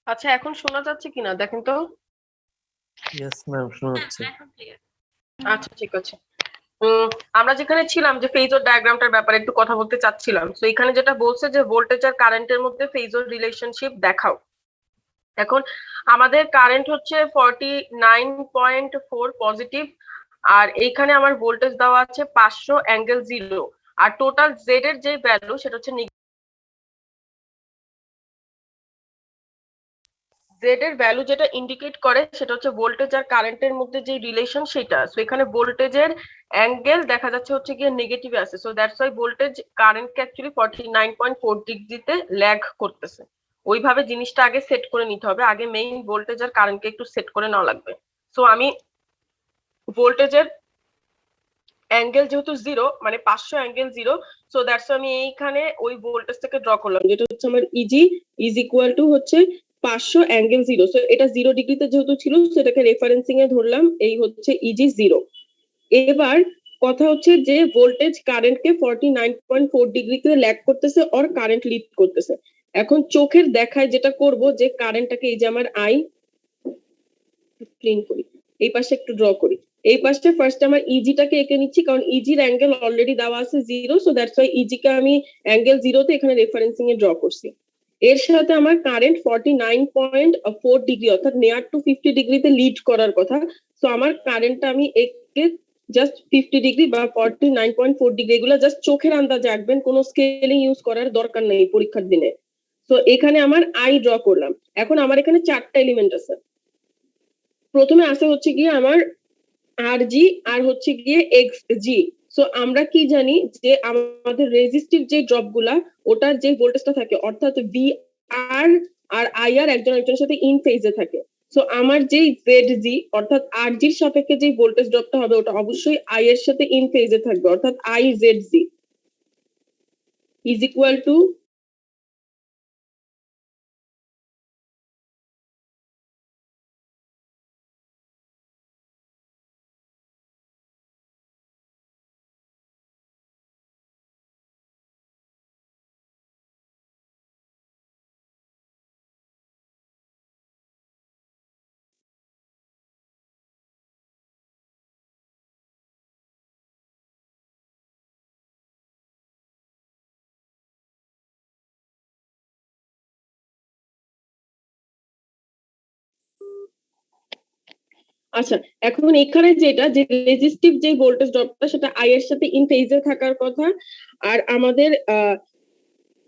আচ্ছা, এখন শোনা যাচ্ছে কিনা দেখেন তো। ইয়েস ম্যাম, শোনা যাচ্ছে। এখন ক্লিয়ার। আচ্ছা, ঠিক আছে। আমরা যেখানে ছিলাম যে ফেজর ডায়াগ্রামটার ব্যাপারে একটু কথা বলতে চাচ্ছিলাম। তো এখানে যেটা বলছে যে ভোল্টেজ আর কারেন্টের মধ্যে ফেজর রিলেশনশিপ দেখাও। এখন আমাদের কারেন্ট হচ্ছে 49.4 পজিটিভ, আর এইখানে আমার ভোল্টেজ দেওয়া আছে 500 ∠0, আর টোটাল জেড এর যে ভ্যালু সেটা হচ্ছে জেড এর ভ্যালু যেটা ইন্ডিকেট করে সেটা হচ্ছে ভোল্টেজ আর কারেন্টের মধ্যে যে রিলেশন সেটা। সো এখানে ভোল্টেজের অ্যাঙ্গেল দেখা যাচ্ছে হচ্ছে গিয়ে নেগেটিভে আছে। সো দ্যাটস ওয়াই ভোল্টেজ কারেন্টকে অ্যাকচুয়ালি 49.4 ডিগ্রিতে ল্যাগ করতেছে। ওইভাবে জিনিসটা আগে সেট করে নিতে হবে, আগে মেইন ভোল্টেজ আর কারেন্টকে একটু সেট করে নেওয়া লাগবে। সো আমি ভোল্টেজের অ্যাঙ্গেল যেহেতু 0 মানে 500 ∠0, সো দ্যাটস আমি এইখানে ওই ভোল্টেজটাকে ড্র করলাম যেটা হচ্ছে আমার ইজি ইজ ইকুয়াল টু হচ্ছে 500 ∠0। সো এটা 0 ডিগ্রিতে যেহেতু ছিল সেটাকে রেফারেন্সিং এ ধরলাম, এই হচ্ছে ইজি 0। এবার কথা হচ্ছে যে ভোল্টেজ কারেন্টকে 49.4 ডিগ্রিতে ল্যাগ করতেছে আর কারেন্ট লিড করতেছে। এখন চোখের দেখায় যেটা করব যে কারেন্টটাকে এই যে আমার আই ক্লিন করি, এই পাশে একটু ড্র করি। এই পাশে ফার্স্ট আমার ইজিটাকে এঁকে নিচ্ছি কারণ ইজির অ্যাঙ্গেল অলরেডি দেওয়া আছে 0। সো দ্যাটস ওয়াই ইজিকে আমি অ্যাঙ্গেল 0 তে এখানে রেফারেন্সিং এ ড্র করছি। এর সাথে আমার কারেন্ট 49.4 ডিগ্রি অর্থাৎ নিয়ার টু 50 ডিগ্রিতে লিড করার কথা। সো আমার কারেন্টটা আমি একে জাস্ট 50 ডিগ্রি বা 49.4 ডিগ্রি এগুলো জাস্ট চোখের আন্দাজে আঁকবেন, কোনো স্কেলিং ইউজ করার দরকার নেই পরীক্ষার দিনে। সো এখানে আমার আই ড্র করলাম। এখন আমার এখানে 4টা এলিমেন্ট আছে। প্রথমে আছে হচ্ছে গিয়ে আমার আর জি আর হচ্ছে গিয়ে এক্স জি। সো আমরা কি জানি যে আমাদের রেজিস্টিভ যে ড্রপ গুলা ওটার যে ভোল্টেজটা থাকে অর্থাৎ ভি আর আর আই আর একজন একজনের সাথে ইন ফেজে থাকে। সো আমার যেই জেড জি অর্থাৎ আর জির সাপেক্ষে যে ভোল্টেজ ড্রপটা হবে ওটা অবশ্যই আই এর সাথে ইন ফেজে থাকবে, অর্থাৎ I Z G is equal two আচ্ছা, এখন এখানে যেটা যে রেজিস্টিভ যে ভোল্টেজ ড্রপটা সেটা আই এর সাথে ইন ফেজে থাকার কথা, আর আমাদের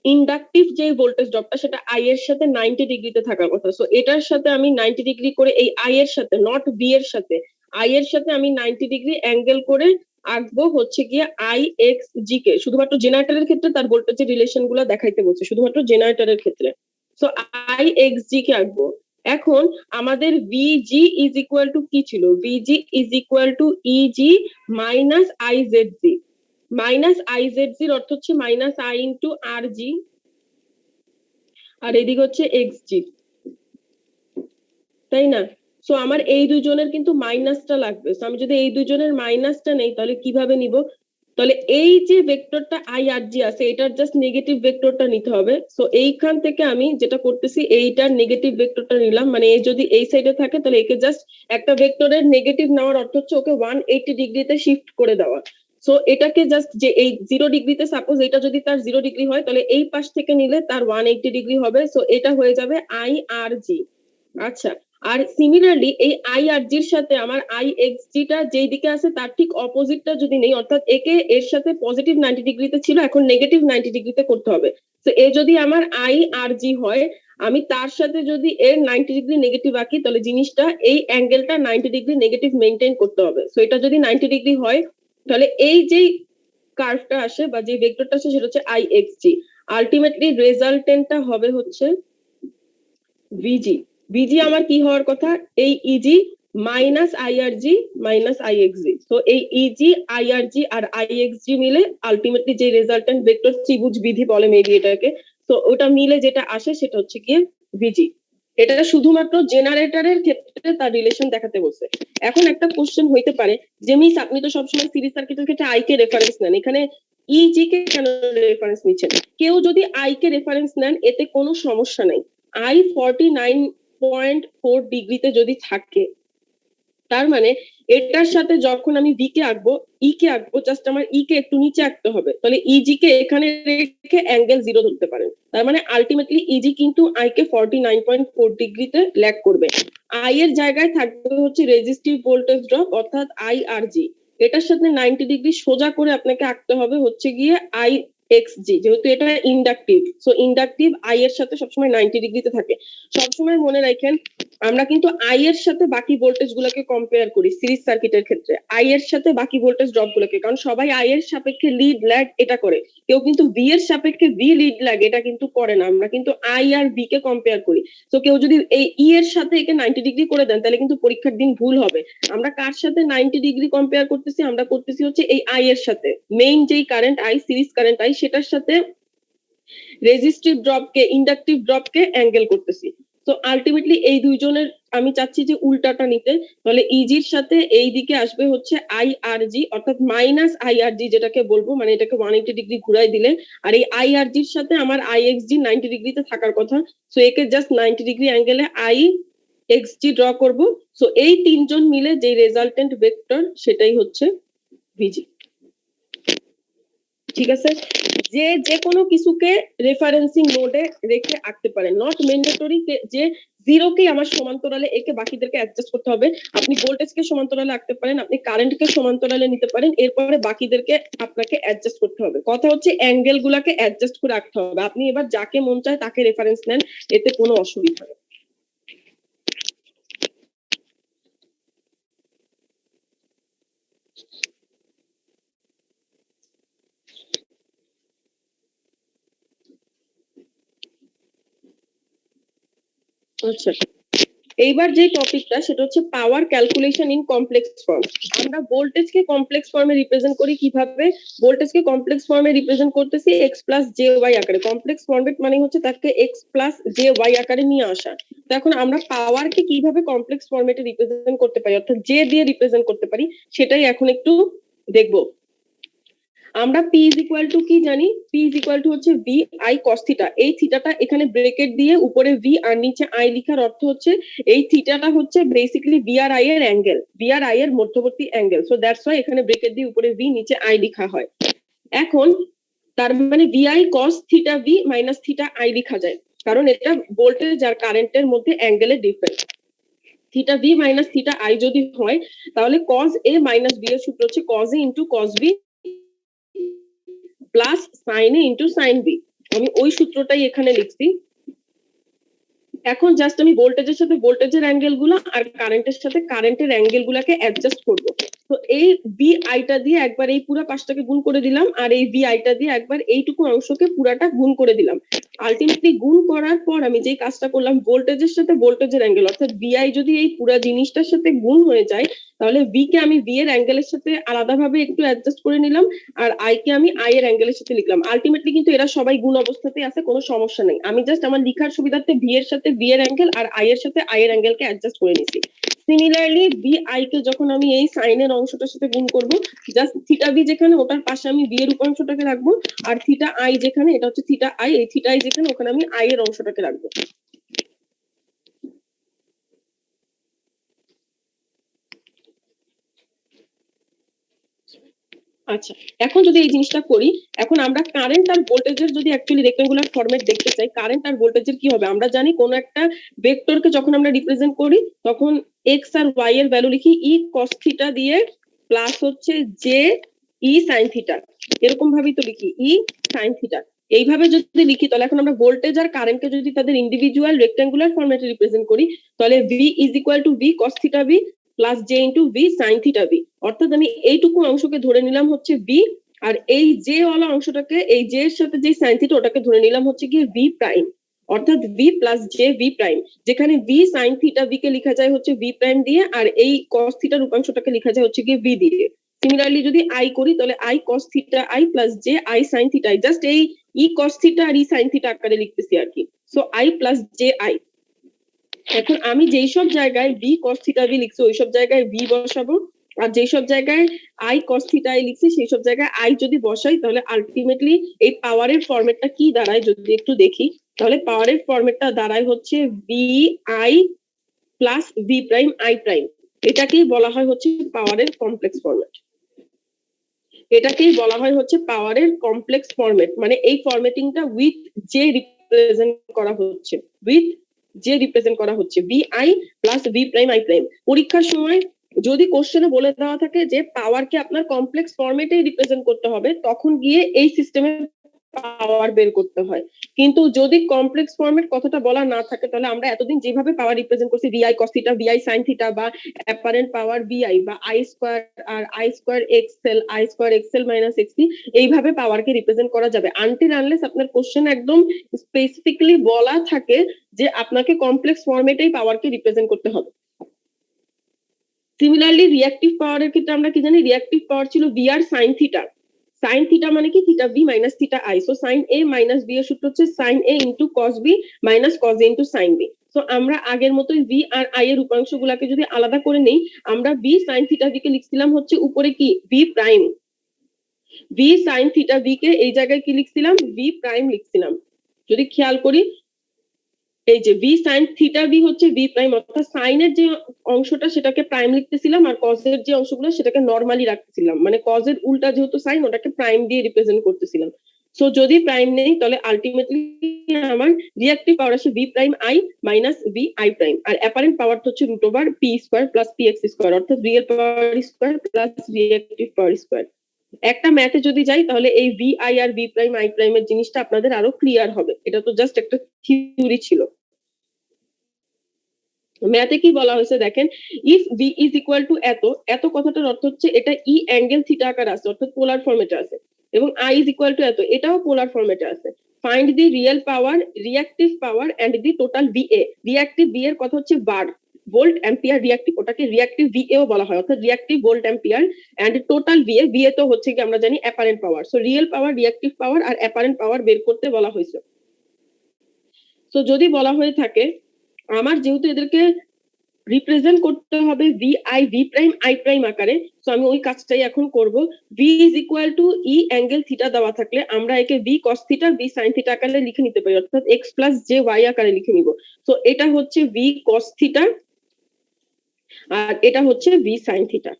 ইন্ডাকটিভ যে ভোল্টেজ ড্রপটা সেটা আই এর সাথে 90 ডিগ্রিতে থাকার কথা। সো এটার সাথে আমি 90 ডিগ্রি করে এই আই এর সাথে, নট বি এর সাথে, আই এর সাথে আমি 90 ডিগ্রি অ্যাঙ্গেল করে আঁকবো হচ্ছে গিয়ে আই এক্স জি কে। শুধুমাত্র জেনারেটরের ক্ষেত্রে তার ভোল্টেজের রিলেশন গুলো দেখাইতে বলছে, শুধুমাত্র জেনারেটরের ক্ষেত্রে। সো আই এক্স জি কে আঁকবো। এখন আমাদের ভিজি ইজ ইকুয়াল টু কি ছিল? ভিজি is equal to EG minus I Z G. Minus I Z জির অর্থ হচ্ছে মাইনাস আই ইন্টু আর জি, আর এদিকে হচ্ছে এক্স জি, তাই না? সো আমার এই দুজনের কিন্তু মাইনাসটা লাগবে। সো আমি যদি এই দুজনের মাইনাসটা নেই তাহলে কিভাবে নিব? তাহলে এই যে ভেক্টরটা আই আর জি আছে এটার জাস্ট নেগেটিভ ভেক্টরটা নিতে হবে। সো এইখান থেকে আমি যেটা করতেছি এইটার নেগেটিভ ভেক্টরটা নিলাম, মানে এই যদি এই সাইডে থাকে তাহলে একে জাস্ট একটা ভেক্টরের নেগেটিভ নেওয়ার অর্থ হচ্ছে ওকে 180 ডিগ্রিতে শিফট করে দেওয়া। সো এটাকে জাস্ট যে এই 0 ডিগ্রিতে সাপোজ এটা যদি তার 0 ডিগ্রি হয় তাহলে এই পাশ থেকে নিলে তার 180 ডিগ্রি হবে। সো এটা হয়ে যাবে আই আর জি। আচ্ছা, আর সিমিলারলি এই আই আর জির সাথে আমার আই এক্স জিটা যেই দিকে আছে তার ঠিক অপোজিটটা যদি নেই, অর্থাৎ একে এর সাথে পজিটিভ 90 ডিগ্রিতে ছিল, এখন নেগেটিভ 90 ডিগ্রিতে করতে হবে। তো এ যদি আমার আই আর জি হয়, আমি তার সাথে যদি এর 90 ডিগ্রি নেগেটিভ আঁকি, তাহলে জিনিসটা এই অ্যাঙ্গেলটা 90 ডিগ্রি নেগেটিভ মেনটেন করতে হবে। সো এটা যদি 90 ডিগ্রি হয়, তাহলে এই যে কার্ভটা আসে বা যে ভেক্টরটা আসে সেটা হচ্ছে আই এক্স জি। আলটিমেটলি রেজাল্টেন্টটা হবে হচ্ছে ভিজি। ভিজি আমার কি হওয়ার কথা, এই ইজি মাইনাস আইআরজি মাইনাস আইএক্সজি। তো এই ইজি আইআরজি আর আইএক্সজি মিলে আলটিমেটলি যে রেজাল্টেন্ট ভেক্টর ত্রিভুজ বিধি বলে মেবি এটাকে, তো ওটা মিলে যেটা আসে সেটা হচ্ছে কি ভিজি। এটা শুধুমাত্র জেনারেটরের ক্ষেত্রে তার রিলেশন দেখাতে বলছে। এখন একটা কোশ্চেন হইতে পারে যে মিস আপনি তো সবসময় সিরিজ সার্কিটের ক্ষেত্রে আই কে রেফারেন্স নেন, এখানে ইজি কে কেন রেফারেন্স নিচ্ছেন? কেউ যদি আই কে রেফারেন্স নেন এতে কোনো সমস্যা নাই। আই 49.4 ডিগ্রিতে যদি থাকে, তার মানে এটার সাথে যখন আমি ভি কে আঁকবো, ই কে আঁকবো, জাস্ট আমার ই কে একটু নিচে আঁকতে হবে, তাহলে ইজি কে এখানে রেখে অ্যাঙ্গেল 0 ধরতে পারেন। তার মানে আলটিমেটলি ইজি কিন্তু আই কে 49.4 ডিগ্রিতে ল্যাগ করবে। আই এর জায়গায় থাকবে হচ্ছে রেজিস্টিভ ভোল্টেজ ড্রপ অর্থাৎ আই আর জি। এটার সাথে 90 ডিগ্রি সোজা করে আপনাকে আঁকতে হবে হচ্ছে গিয়ে আই এক্স জি, যেহেতু এটা ইন্ডাকটিভ। সো ইন্ডাকটিভ আই এর সাথে সবসময় 90 ডিগ্রিতে থাকে। সবসময় মনে রাখেন আমরা কিন্তু আই এর সাথে বাকি ভোল্টেজ গুলোকে কম্পেয়ার করি সিরিজ সার্কিটের ক্ষেত্রে, আই এর সাথে বাকি ভোল্টেজ ড্রপ গুলোকে, কারণ সবাই আই এর সাপেক্ষে লিড ল্যাগ এটা করে, কেউ কিন্তু ভি এর সাপেক্ষে ভি লিড ল্যাগ এটা কিন্তু করে না। আমরা কিন্তু আই আর ভি কে কম্পেয়ার করি। তো কেউ যদি এই ই এর সাথে একে 90 ডিগ্রি করে দেন তাহলে কিন্তু পরীক্ষার দিন ভুল হবে। আমরা কার সাথে 90 ডিগ্রি কম্পেয়ার করতেছি, আমরা করতেছি হচ্ছে এই আই এর সাথে, মেইন যেই current I, series current I, সেটার সাথে রেজিস্টিভ ড্রপকে ইন্ডাকটিভ ড্রপকে অ্যাঙ্গেল করতেছি। তো আলটিমেটলি এই দুইজনের আমি চাচ্ছি যে উল্টাটা নিতে, তাহলে ইজির সাথে এই দিকে আসবে হচ্ছে আই আর জি অর্থাৎ মাইনাস আই আর জি যেটাকে বলবো, মানে এটাকে 180 ডিগ্রি ঘুরাই দিলে, আর এই আই আর জির সাথে আমার আই এক্স জি 90 ডিগ্রিতে থাকার কথা। সো একে জাস্ট 90 ডিগ্রি অ্যাঙ্গেলে আই এক্স জি ড্র করব। সো এই তিনজন মিলে যে রেজাল্টেন্ট ভেক্টর সেটাই হচ্ছে ভিজি। ঠিক আছে, যে যে কোনো কিছুকে রেফারেন্সিং নোডে রেখে আঁকতে পারেন, নট ম্যান্ডেটরি যে জিরোকে আমার সমান্তরালে একে বাকিদেরকে অ্যাডজাস্ট করতে হবে। আপনি ভোল্টেজকে সমান্তরালে আঁকতে পারেন, আপনি কারেন্টকে সমান্তরালে নিতে পারেন, এরপরে বাকিদেরকে আপনাকে অ্যাডজাস্ট করতে হবে। কথা হচ্ছে অ্যাঙ্গেল গুলাকে অ্যাডজাস্ট করে আঁকতে হবে। আপনি এবার যাকে মন চায় তাকে রেফারেন্স নেন, এতে কোনো অসুবিধা নেই। আচ্ছা, এইবার যে টপিকটা সেটা হচ্ছে পাওয়ার ক্যালকুলেশন ইন কমপ্লেক্স ফর্ম। আমরা ভোল্টেজকে কমপ্লেক্স ফর্মে রিপ্রেজেন্ট করি কিভাবে? ভোল্টেজকে কমপ্লেক্স ফর্মে রিপ্রেজেন্ট করতেছি এক্স প্লাস জে ওয়াই আকারে। কমপ্লেক্স ফর্মেট মানে হচ্ছে তাকে এক্স প্লাস জে ওয়াই আকারে নিয়ে আসা। তো এখন আমরা পাওয়ারকে কিভাবে কমপ্লেক্স ফর্মেটে রিপ্রেজেন্ট করতে পারি অর্থাৎ জে দিয়ে রিপ্রেজেন্ট করতে পারি সেটাই এখন একটু দেখবো। আমরা পি ইজ ইকুয়াল টু কি জানি? পি ইজ ইকুয়াল টু হচ্ছে ভি আই কস থিটা। এই থিটাটা এখানে ব্রেকেট দিয়ে উপরে ভি আর নিচে আই লিখার অর্থ হচ্ছে এই থিটাটা হচ্ছে বেসিক্যালি ভি আর আই এর অ্যাঙ্গেল, ভি আর আই এর মধ্যবর্তী অ্যাঙ্গেল। সো দ্যাটস ওয়াই এখানে ব্রেকেট দিয়ে উপরে ভি নিচে আই লিখা হয়। এখন তার মানে V I cos theta V minus theta I লিখা যায়, কারণ এটা ভোল্টেজ আর কারেন্টের মধ্যে অ্যাঙ্গেলের difference. Theta V minus theta I যদি হয় তাহলে কজ এ মাইনাস বি এর সূত্র হচ্ছে cos A into cos B plus sine A into sine B. আমি ওই সূত্রটাই এখানে লিখছি। এখন জাস্ট আমি ভোল্টেজের সাথে ভোল্টেজের অ্যাঙ্গেল গুলো আর কারেন্টের সাথে কারেন্টের অ্যাঙ্গেল গুলাকে অ্যাডজাস্ট করবো। তো এই ভি আইটা দিয়ে একবার এই পুরো পাশটাকে গুণ করে দিলাম, আর এই ভি আইটা দিয়ে একবার এইটুকু অংশকে পুরাটা গুণ করে দিলাম। আলটিমেটলি গুণ করার পর আমি যে কাজটা করলাম, ভোল্টেজের সাথে ভোল্টেজের অ্যাঙ্গেল অর্থাৎ ভিআই যদি এই পুরা জিনিসটার সাথে গুণ হয়ে যায় তাহলে ভি কে আমি ভি এর অ্যাঙ্গেলের সাথে আলাদাভাবে একটু অ্যাডজাস্ট করে নিলাম, আর আই কে আমি আই এর অ্যাঙ্গেলের সাথে লিখলাম। আলটিমেটলি কিন্তু এরা সবাই গুণ অবস্থাতেই আছে, কোনো সমস্যা নেই। আমি জাস্ট আমার লিখার সুবিধার্থে ভি এর সাথে ভি এর অ্যাঙ্গেল আর আই এর সাথে আই এর অ্যাঙ্গেলকে অ্যাডজাস্ট করে নিছি। সিমিলারলি ভি আই কে যখন আমি এই সাইনের অংশটার সাথে গুণ করব, জাস্ট থিটা ভি যেখানে ওটার পাশে আমি ভি এর উপাংশটাকে রাখবো, আর থিটা আই যেখানে এটা হচ্ছে থিটা আই, এই থিটা আই যেখানে ওখানে আমি আই এর অংশটাকে রাখবো। আচ্ছা, এখন যদি এই জিনিসটা করি, এখন আমরা কারেন্ট আর ভোল্টেজের যদি অ্যাকচুয়ালি রেক্টেঙ্গুলার ফরম্যাট দেখতে চাই, কারেন্ট আর ভোল্টেজের কি হবে? আমরা জানি কোন একটা ভেক্টরকে যখন আমরা রিপ্রেজেন্ট করি তখন এক্স আর ওয়াই এর ভ্যালু লিখি ই কস থিটা দিয়ে প্লাস হচ্ছে জে ই সাইন থিটা, এরকম ভাবেই তো লিখি ই সাইন থিটা। এইভাবে যদি লিখি তাহলে এখন আমরা ভোল্টেজ আর কারেন্টকে যদি তাদের ইন্ডিভিজুয়াল রেক্টেঙ্গুলার ফরম্যাটে রিপ্রেজেন্ট করি তাহলে V is equal to V cos theta B plus J into V sine theta B. অর্থাৎ আমি এইটুকু অংশকে ধরে নিলাম হচ্ছে বি, আর এই জে ওয়ালা অংশটাকে এই জে এর সাথে যে সাইন থিটা ওটাকে ধরে নিলাম হচ্ছে গিয়ে ভি প্রাইম, অর্থাৎ V plus J V prime, যেখানে ভি সাইন থিটা বি কে লেখা যায় হচ্ছে ভি প্রাইম দিয়ে, আর এই কস থিটার রূপাংশটাকে লেখা যায় হচ্ছে গিয়ে ভি দিয়ে। সিমিলারলি যদি আই করি তাহলে I cos theta I plus J i sine theta I, just এই ই কস থিটা আর ই সাইন থিটা আকারে লিখতেছি আর কি। So I plus J I. এখন আমি যেই সব জায়গায় ভি কস থিটা বি লিখছি ওই সব জায়গায় ভি বসাবো, আর যেই সব জায়গায় আই কস থিটা আই লিখছি সেই সব জায়গায় আই যদি বসাই তাহলে আলটিমেটলি এই পাওয়ারের ফরম্যাটটা কি দাঁড়ায় যদি একটু দেখি, তাহলে পাওয়ারের ফরম্যাটটা দাঁড়ায় হচ্ছে V I plus V prime I prime. এটাকেই বলা হয় হচ্ছে পাওয়ারের কমপ্লেক্স ফরম্যাট। এটাকেই বলা হয় হচ্ছে পাওয়ারের কমপ্লেক্স ফরম্যাট, মানে এই ফরম্যাটিংটা উইথ জে রিপ্রেজেন্ট করা হচ্ছে, উইথ যে রিপ্রেজেন্ট করা হচ্ছে V I plus V prime I prime. পরীক্ষার সময় যদি কোশ্চেনে বলে দেওয়া থাকে যে পাওয়ারকে আপনার কমপ্লেক্স ফরম্যাটে রিপ্রেজেন্ট করতে হবে তখন গিয়ে এই সিস্টেমের পাওয়ার বের করতে হয়, কিন্তু যদি কমপ্লেক্স ফরম্যাট কথাটা বলা না থাকে তাহলে আমরা এতদিন যেভাবে পাওয়ার রিপ্রেজেন্ট করছি VI cos theta VI sine theta বা অ্যাপারেন্ট পাওয়ার ভিআই বা I square R I square XL minus XC, এইভাবে পাওয়ারকে রিপ্রেজেন্ট করা যাবে আনটিল আনলেস আপনার কোশ্চেন একদম স্পেসিফিক্যালি বলা থাকে যে আপনাকে কমপ্লেক্স ফরম্যাটেই পাওয়ারকে রিপ্রেজেন্ট করতে হবে। সিমিলারলি রিঅ্যাক্টিভ পাওয়ারের ক্ষেত্রে আমরা কি জানি, রিঅ্যাক্টিভ পাওয়ার ছিল ভি আর সাইন থিটা। সাইন থিটা মানে কি theta B minus theta I, so sine A minus B এর সূত্র হচ্ছে sine A into cos B minus cos A into sine B. তো আমরা আগের মতোই ভি আর আই এর উপাংশ গুলাকে যদি আলাদা করে নেই, আমরা ভি সাইন থিটা বি কে লিখছিলাম হচ্ছে উপরে কি V prime, V sine theta B কে এই জায়গায় কি লিখছিলাম ভি প্রাইম লিখছিলাম। যদি খেয়াল করি এই যে ভি সাইন থিটা বি হচ্ছে ভি প্রাইম, অর্থাৎ সাইনের যে অংশটা সেটাকে প্রাইম লিখতেছিলাম আর কজের যে অংশগুলো সেটাকে নরমালি রাখতেছিলাম, মানে কজের উল্টা যেহেতু সাইন ওটাকে প্রাইম দিয়ে রিপ্রেজেন্ট করতেছিলাম। সো যদি প্রাইম নেই তাহলে আলটিমেটলি আমার রিঅ্যাক্টিভ পাওয়ার আসে V prime I minus V I prime, আর অ্যাপারেন্ট পাওয়ার হচ্ছে root over P square plus P X square, অর্থাৎ real power square plus reactive power square. একটা ম্যাথে যদি যাই তাহলে এই ভি আই আর ভি প্রাইম আই প্রাইমের জিনিসটা আপনাদের আরো ক্লিয়ার হবে, এটা তো জাস্ট একটা থিওরি ছিল। ম্যাথে কি বলা হয়েছে দেখেন, if V is equal two এত, এত কথাটার অর্থ হচ্ছে এটা ই অ্যাঙ্গেল থিটা আকার আছে অর্থাৎ পোলার ফরম্যাটে আছে, এবং আই ইজ ইকুয়াল টু এত এটাও পোলার ফরম্যাটে আছে। Find the real power reactive power and the total VA. Reactive V এর কথা হচ্ছে বার, ভোল্ট অ্যাম্পিয়ার রিঅ্যাক্টিভ, ওটাকে রিঅ্যাক্টিভ ভিএ ও বলা হয়, অর্থাৎ reactive volt ampere and total VA. VA তো হচ্ছে কি আমরা জানি apparent power, so real power reactive power আর অ্যাপারেন্ট পাওয়ার বের করতে বলা হয়েছে। সো যদি বলা হয়ে থাকে আমার যেহেতু এদেরকে রিপ্রেজেন্ট করতে হবে V I V prime I prime আকারে, তো আমি ওই কাজটাই এখন করব। V is equal to E angle theta দেওয়া থাকলে আমরা একে V cos theta V sine theta আকারে লিখে নিতে পারি, অর্থাৎ এক্স প্লাস জে ওয়াই আকারে লিখে নিব। তো এটা হচ্ছে ভি কস থিটা আর এটা হচ্ছে ভি সাইন থিটা।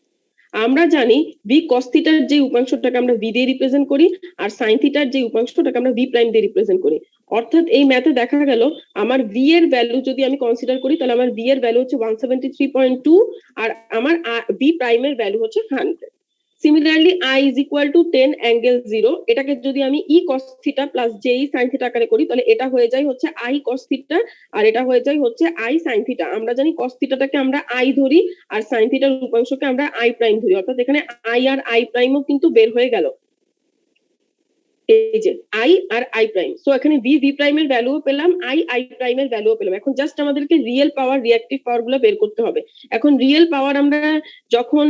আমরা জানি ভি কস থিটার যে উপাংশটাকে আমরা ভি দিয়ে রিপ্রেজেন্ট করি আর সাইন থিটার যে উপাংশটাকে আমরা ভি প্রাইম দিয়ে রিপ্রেজেন্ট করি, অর্থাৎ এই ম্যাথে দেখা গেল আমার ভি এর ভ্যালু যদি আমি কনসিডার করি তাহলে আমার ভি এর ভ্যালু হচ্ছে 173.2 আর আমার ভি প্রাইমের ভ্যালু হচ্ছে 100। Similarly I is equal to 10 angle 0, এটাকে যদি আমি E cos theta plus J E sine theta আকারে করি তাহলে এটা হয়ে যায় হচ্ছে আই কস থিটা আর এটা হয়ে যায় হচ্ছে আই সাইন থিটা। আমরা জানি কস থিটাটাকে আমরা আই ধরি আর সাইন থিটার উপাংশকে আমরা আই প্রাইম ধরি, অর্থাৎ এখানে আই আর আই প্রাইমও কিন্তু বের হয়ে গেল, এই যে আই আর আই প্রাইম। সো এখানে ভি ভি প্রাইমের ভ্যালুও পেলাম, আই আই প্রাইমের ভ্যালুও পেলাম। এখন জাস্ট আমাদেরকে রিয়েল পাওয়ার রিঅ্যাক্টিভ পাওয়ার গুলো বের করতে হবে। এখন রিয়েল পাওয়ার আমরা যখন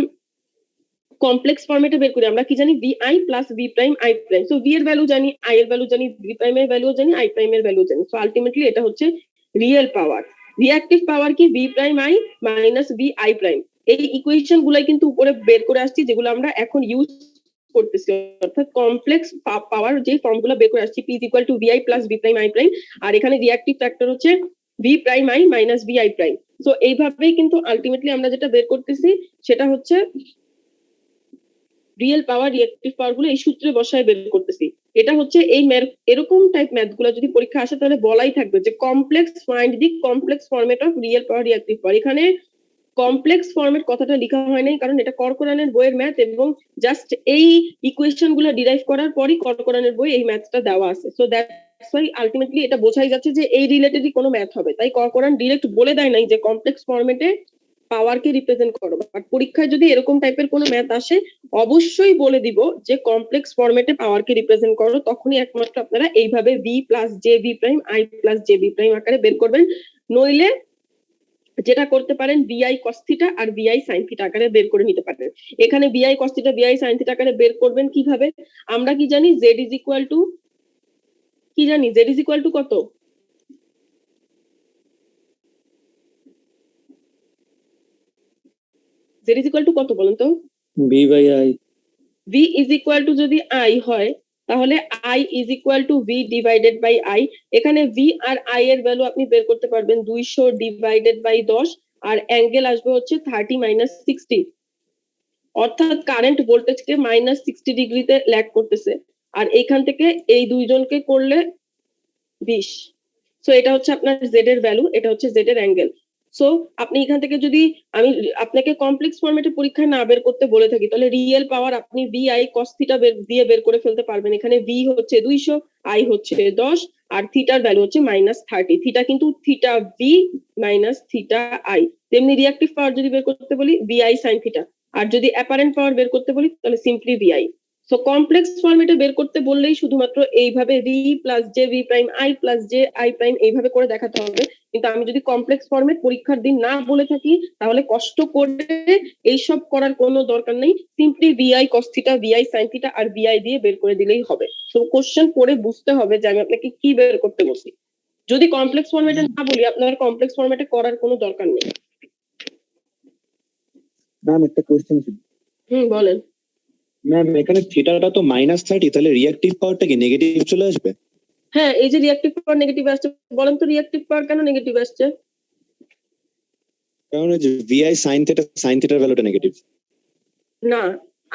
কমপ্লেক্স ফরম্যাটে বের করি আমরা কি জানি V I plus V prime I prime. So V এর ভ্যালু জানি, আই এর ভ্যালু জানি, ভি প্রাইমের ভ্যালু জানি, আই প্রাইমের ভ্যালু জানি। সো আলটিমেটলি এটা হচ্ছে রিয়েল পাওয়ার। রিঅ্যাক্টিভ পাওয়ার কি V prime I minus V I prime. এই ইকুয়েশন গুলাই কিন্তু উপরে বের করে আসছি যেগুলো আমরা এখন ইউজ করতেছি, অর্থাৎ কমপ্লেক্স পাওয়ার যে ফর্মগুলো বের করে আসছি, P is equal to V I plus V prime I prime, আর এখানে রিঅ্যাক্টিভ ফ্যাক্টর হচ্ছে V prime I minus V I prime. So এইভাবেই কিন্তু আলটিমেটলি আমরা যেটা বের করতেছি সেটা হচ্ছে রিয়েল পাওয়ার রিঅ্যাক্টিভ পাওয়ার গুলো এই সূত্রে বসায় বের করতেছি। এটা হচ্ছে এই এরকম টাইপ ম্যাথ গুলো যদি পরীক্ষা আসে তাহলে বলাই থাকবে যে complex find the complex format of real power reactive power. এখানে কমপ্লেক্স ফরম্যাট কথাটা লেখা হয় নাই কারণ এটা করকোরানের বইয়ের ম্যাথ এবং জাস্ট এই ইকুয়েশন গুলো ডিরাইভ করার পরই করকোরানের বই এই ম্যাথটা দেওয়া আছে। সো দ্যাটস ওয়াই আলটিমেটলি এটা বোঝাই যাচ্ছে যে এই রিলেটেডই কোনো ম্যাথ হবে, তাই করকোরান ডিরেক্ট বলে দেয় নাই যে কমপ্লেক্স ফরম্যাটে পাওয়ারকে রিপ্রেজেন্ট করো। বাট পরীক্ষায় যদি এরকম টাইপের কোনো ম্যাথ আসে অবশ্যই বলে দিব যে কমপ্লেক্স ফরম্যাটে পাওয়ারকে রিপ্রেজেন্ট করো, তখনই একমাত্র আপনারা এইভাবে v plus J V prime I plus J V prime আকারে বের করবেন। নইলে যেটা করতে পারেন বিআই কস থিটা আর বিআই সাইন থিটা আকারে বের করে নিতে পারেন। এখানে বিআই কস থিটা বিআই সাইন থিটা আকারে বের করবেন কিভাবে? আমরা কি জানি জেড ইজ ইকুয়াল টু কি জানি জেড ইজ ইকুয়াল টু কত? জেড ইজ ইকুয়াল টু কত বলেন তো? V by I. V is equal to যদি আই হয় তাহলে I is equal to V divided by I. এখানে ভি আর আই এর ভ্যালু আপনি বের করতে পারবেন 200 ডিভাইডেড বাই 10 আর অ্যাঙ্গেল আসবে হচ্ছে 30 মাইনাস 60, অর্থাৎ কারেন্ট ভোল্টেজকে মাইনাস 60 ডিগ্রিতে ল্যাগ করতেছে। আর এইখান থেকে এই দুইজনকে করলে 20। সো এটা হচ্ছে আপনার জেড এর ভ্যালু, এটা হচ্ছে জেড এর অ্যাঙ্গেল। সো আপনি এখান থেকে যদি আমি আপনাকে কমপ্লেক্স ফরম্যাটে পরীক্ষায় না বের করতে বলে থাকি তাহলে রিয়েল পাওয়ার আপনি ভি আই কস থিটা দিয়ে বের করে ফেলতে পারবেন। এখানে ভি হচ্ছে 200, আই হচ্ছে 10 আর থিটার ভ্যালু হচ্ছে মাইনাস 30। থিটা কিন্তু theta V minus theta I. তেমনি রিঅ্যাক্টিভ পাওয়ার যদি বের করতে বলি ভি আই সাইন থিটা, আর যদি অ্যাপারেন্ট পাওয়ার বের করতে বলি তাহলে simply V I. So complex ফরম্যাটে বের করতে বললেই শুধুমাত্র এইভাবে V plus J V prime I plus J I prime এইভাবে করে দেখাতে হবে। কিন্তু আমি যদি কমপ্লেক্স ফরম্যাট পরীক্ষার দিন না বলে থাকি তাহলে কষ্ট করে এইসব করার কোনো দরকার নেই, simply VI cos theta VI sine theta আর ভিআই দিয়ে বের করে দিলেই হবে। তো কোশ্চেন পড়ে বুঝতে হবে যে আমি আপনাকে কি বের করতে বলছি। যদি কমপ্লেক্স ফরম্যাটে না বলি আপনার কমপ্লেক্স ফরম্যাটে করার কোনো দরকার নেই। ম্যাম একটা কোশ্চেন ছিল। বলেন। ম্যাম এখানে থিটাটা তো -30, তাহলে রিঅ্যাক্টিভ পাওয়ারটা কি নেগেটিভ চলে আসবে? হ্যাঁ, এই যে রিঅ্যাক্টিভ পাওয়ার নেগেটিভ আসছে, বলেন তো রিঅ্যাক্টিভ পাওয়ার কেন নেগেটিভ আসছে? কারণ যে ভিআই সাইন থিটার ভ্যালুটা নেগেটিভ। না,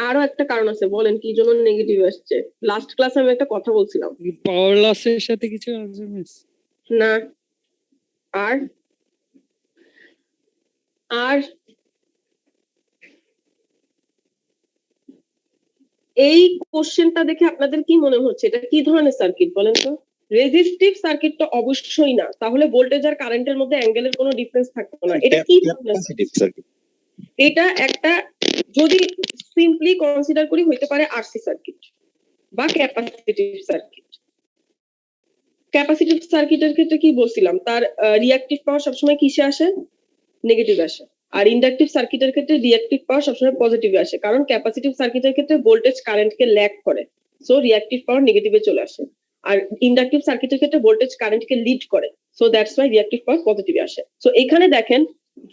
আরো একটা কারণ আছে, বলেন কি জন্য নেগেটিভ আসছে? লাস্ট ক্লাসে আমি একটা কথা বলছিলাম। পাওয়ার লসের সাথে কিছু আছে মিস? না, আর আর এই কোশ্চেনটা দেখে আপনাদের কি মনে হচ্ছে এটা কি ধরনের সার্কিট বলেন তো? রেজিস্টিভ সার্কিট তো অবশ্যই না, তাহলে ভোল্টেজ আর কারেন্টের মধ্যে অ্যাঙ্গেলের কোনো ডিফারেন্স থাকবে না। এটা কি ক্যাপাসিটিভ সার্কিট? এটা একটা যদি সিম্পলি কনসিডার করি হইতে পারে আরসি সার্কিট বা ক্যাপাসিটিভ সার্কিট। ক্যাপাসিটিভ সার্কিটের ক্ষেত্রে কি বলছিলাম, তার রিঅ্যাক্টিভ পাওয়ার সবসময় কিসে আসে? নেগেটিভ আসে। আর ইন্ডাকটিভ সার্কিটের ক্ষেত্রে রিঅ্যাক্টিভ পাওয়ার সবসময় পজিটিভ আসে, কারণ ক্যাপাসিটিভ সার্কিটের ক্ষেত্রে ভোল্টেজ কারেন্টকে ল্যাগ করে, সো রিঅ্যাক্টিভ পাওয়ার নেগেটিভে চলে আসে। আর ইন্ডাকটিভ সার্কিটের ক্ষেত্রে ভোল্টেজ কারেন্টকে লিড করে, সো দ্যাটস ওয়াই রিঅ্যাক্টিভ পাওয়ার পজিটিভে আসে। সো এখানে দেখেন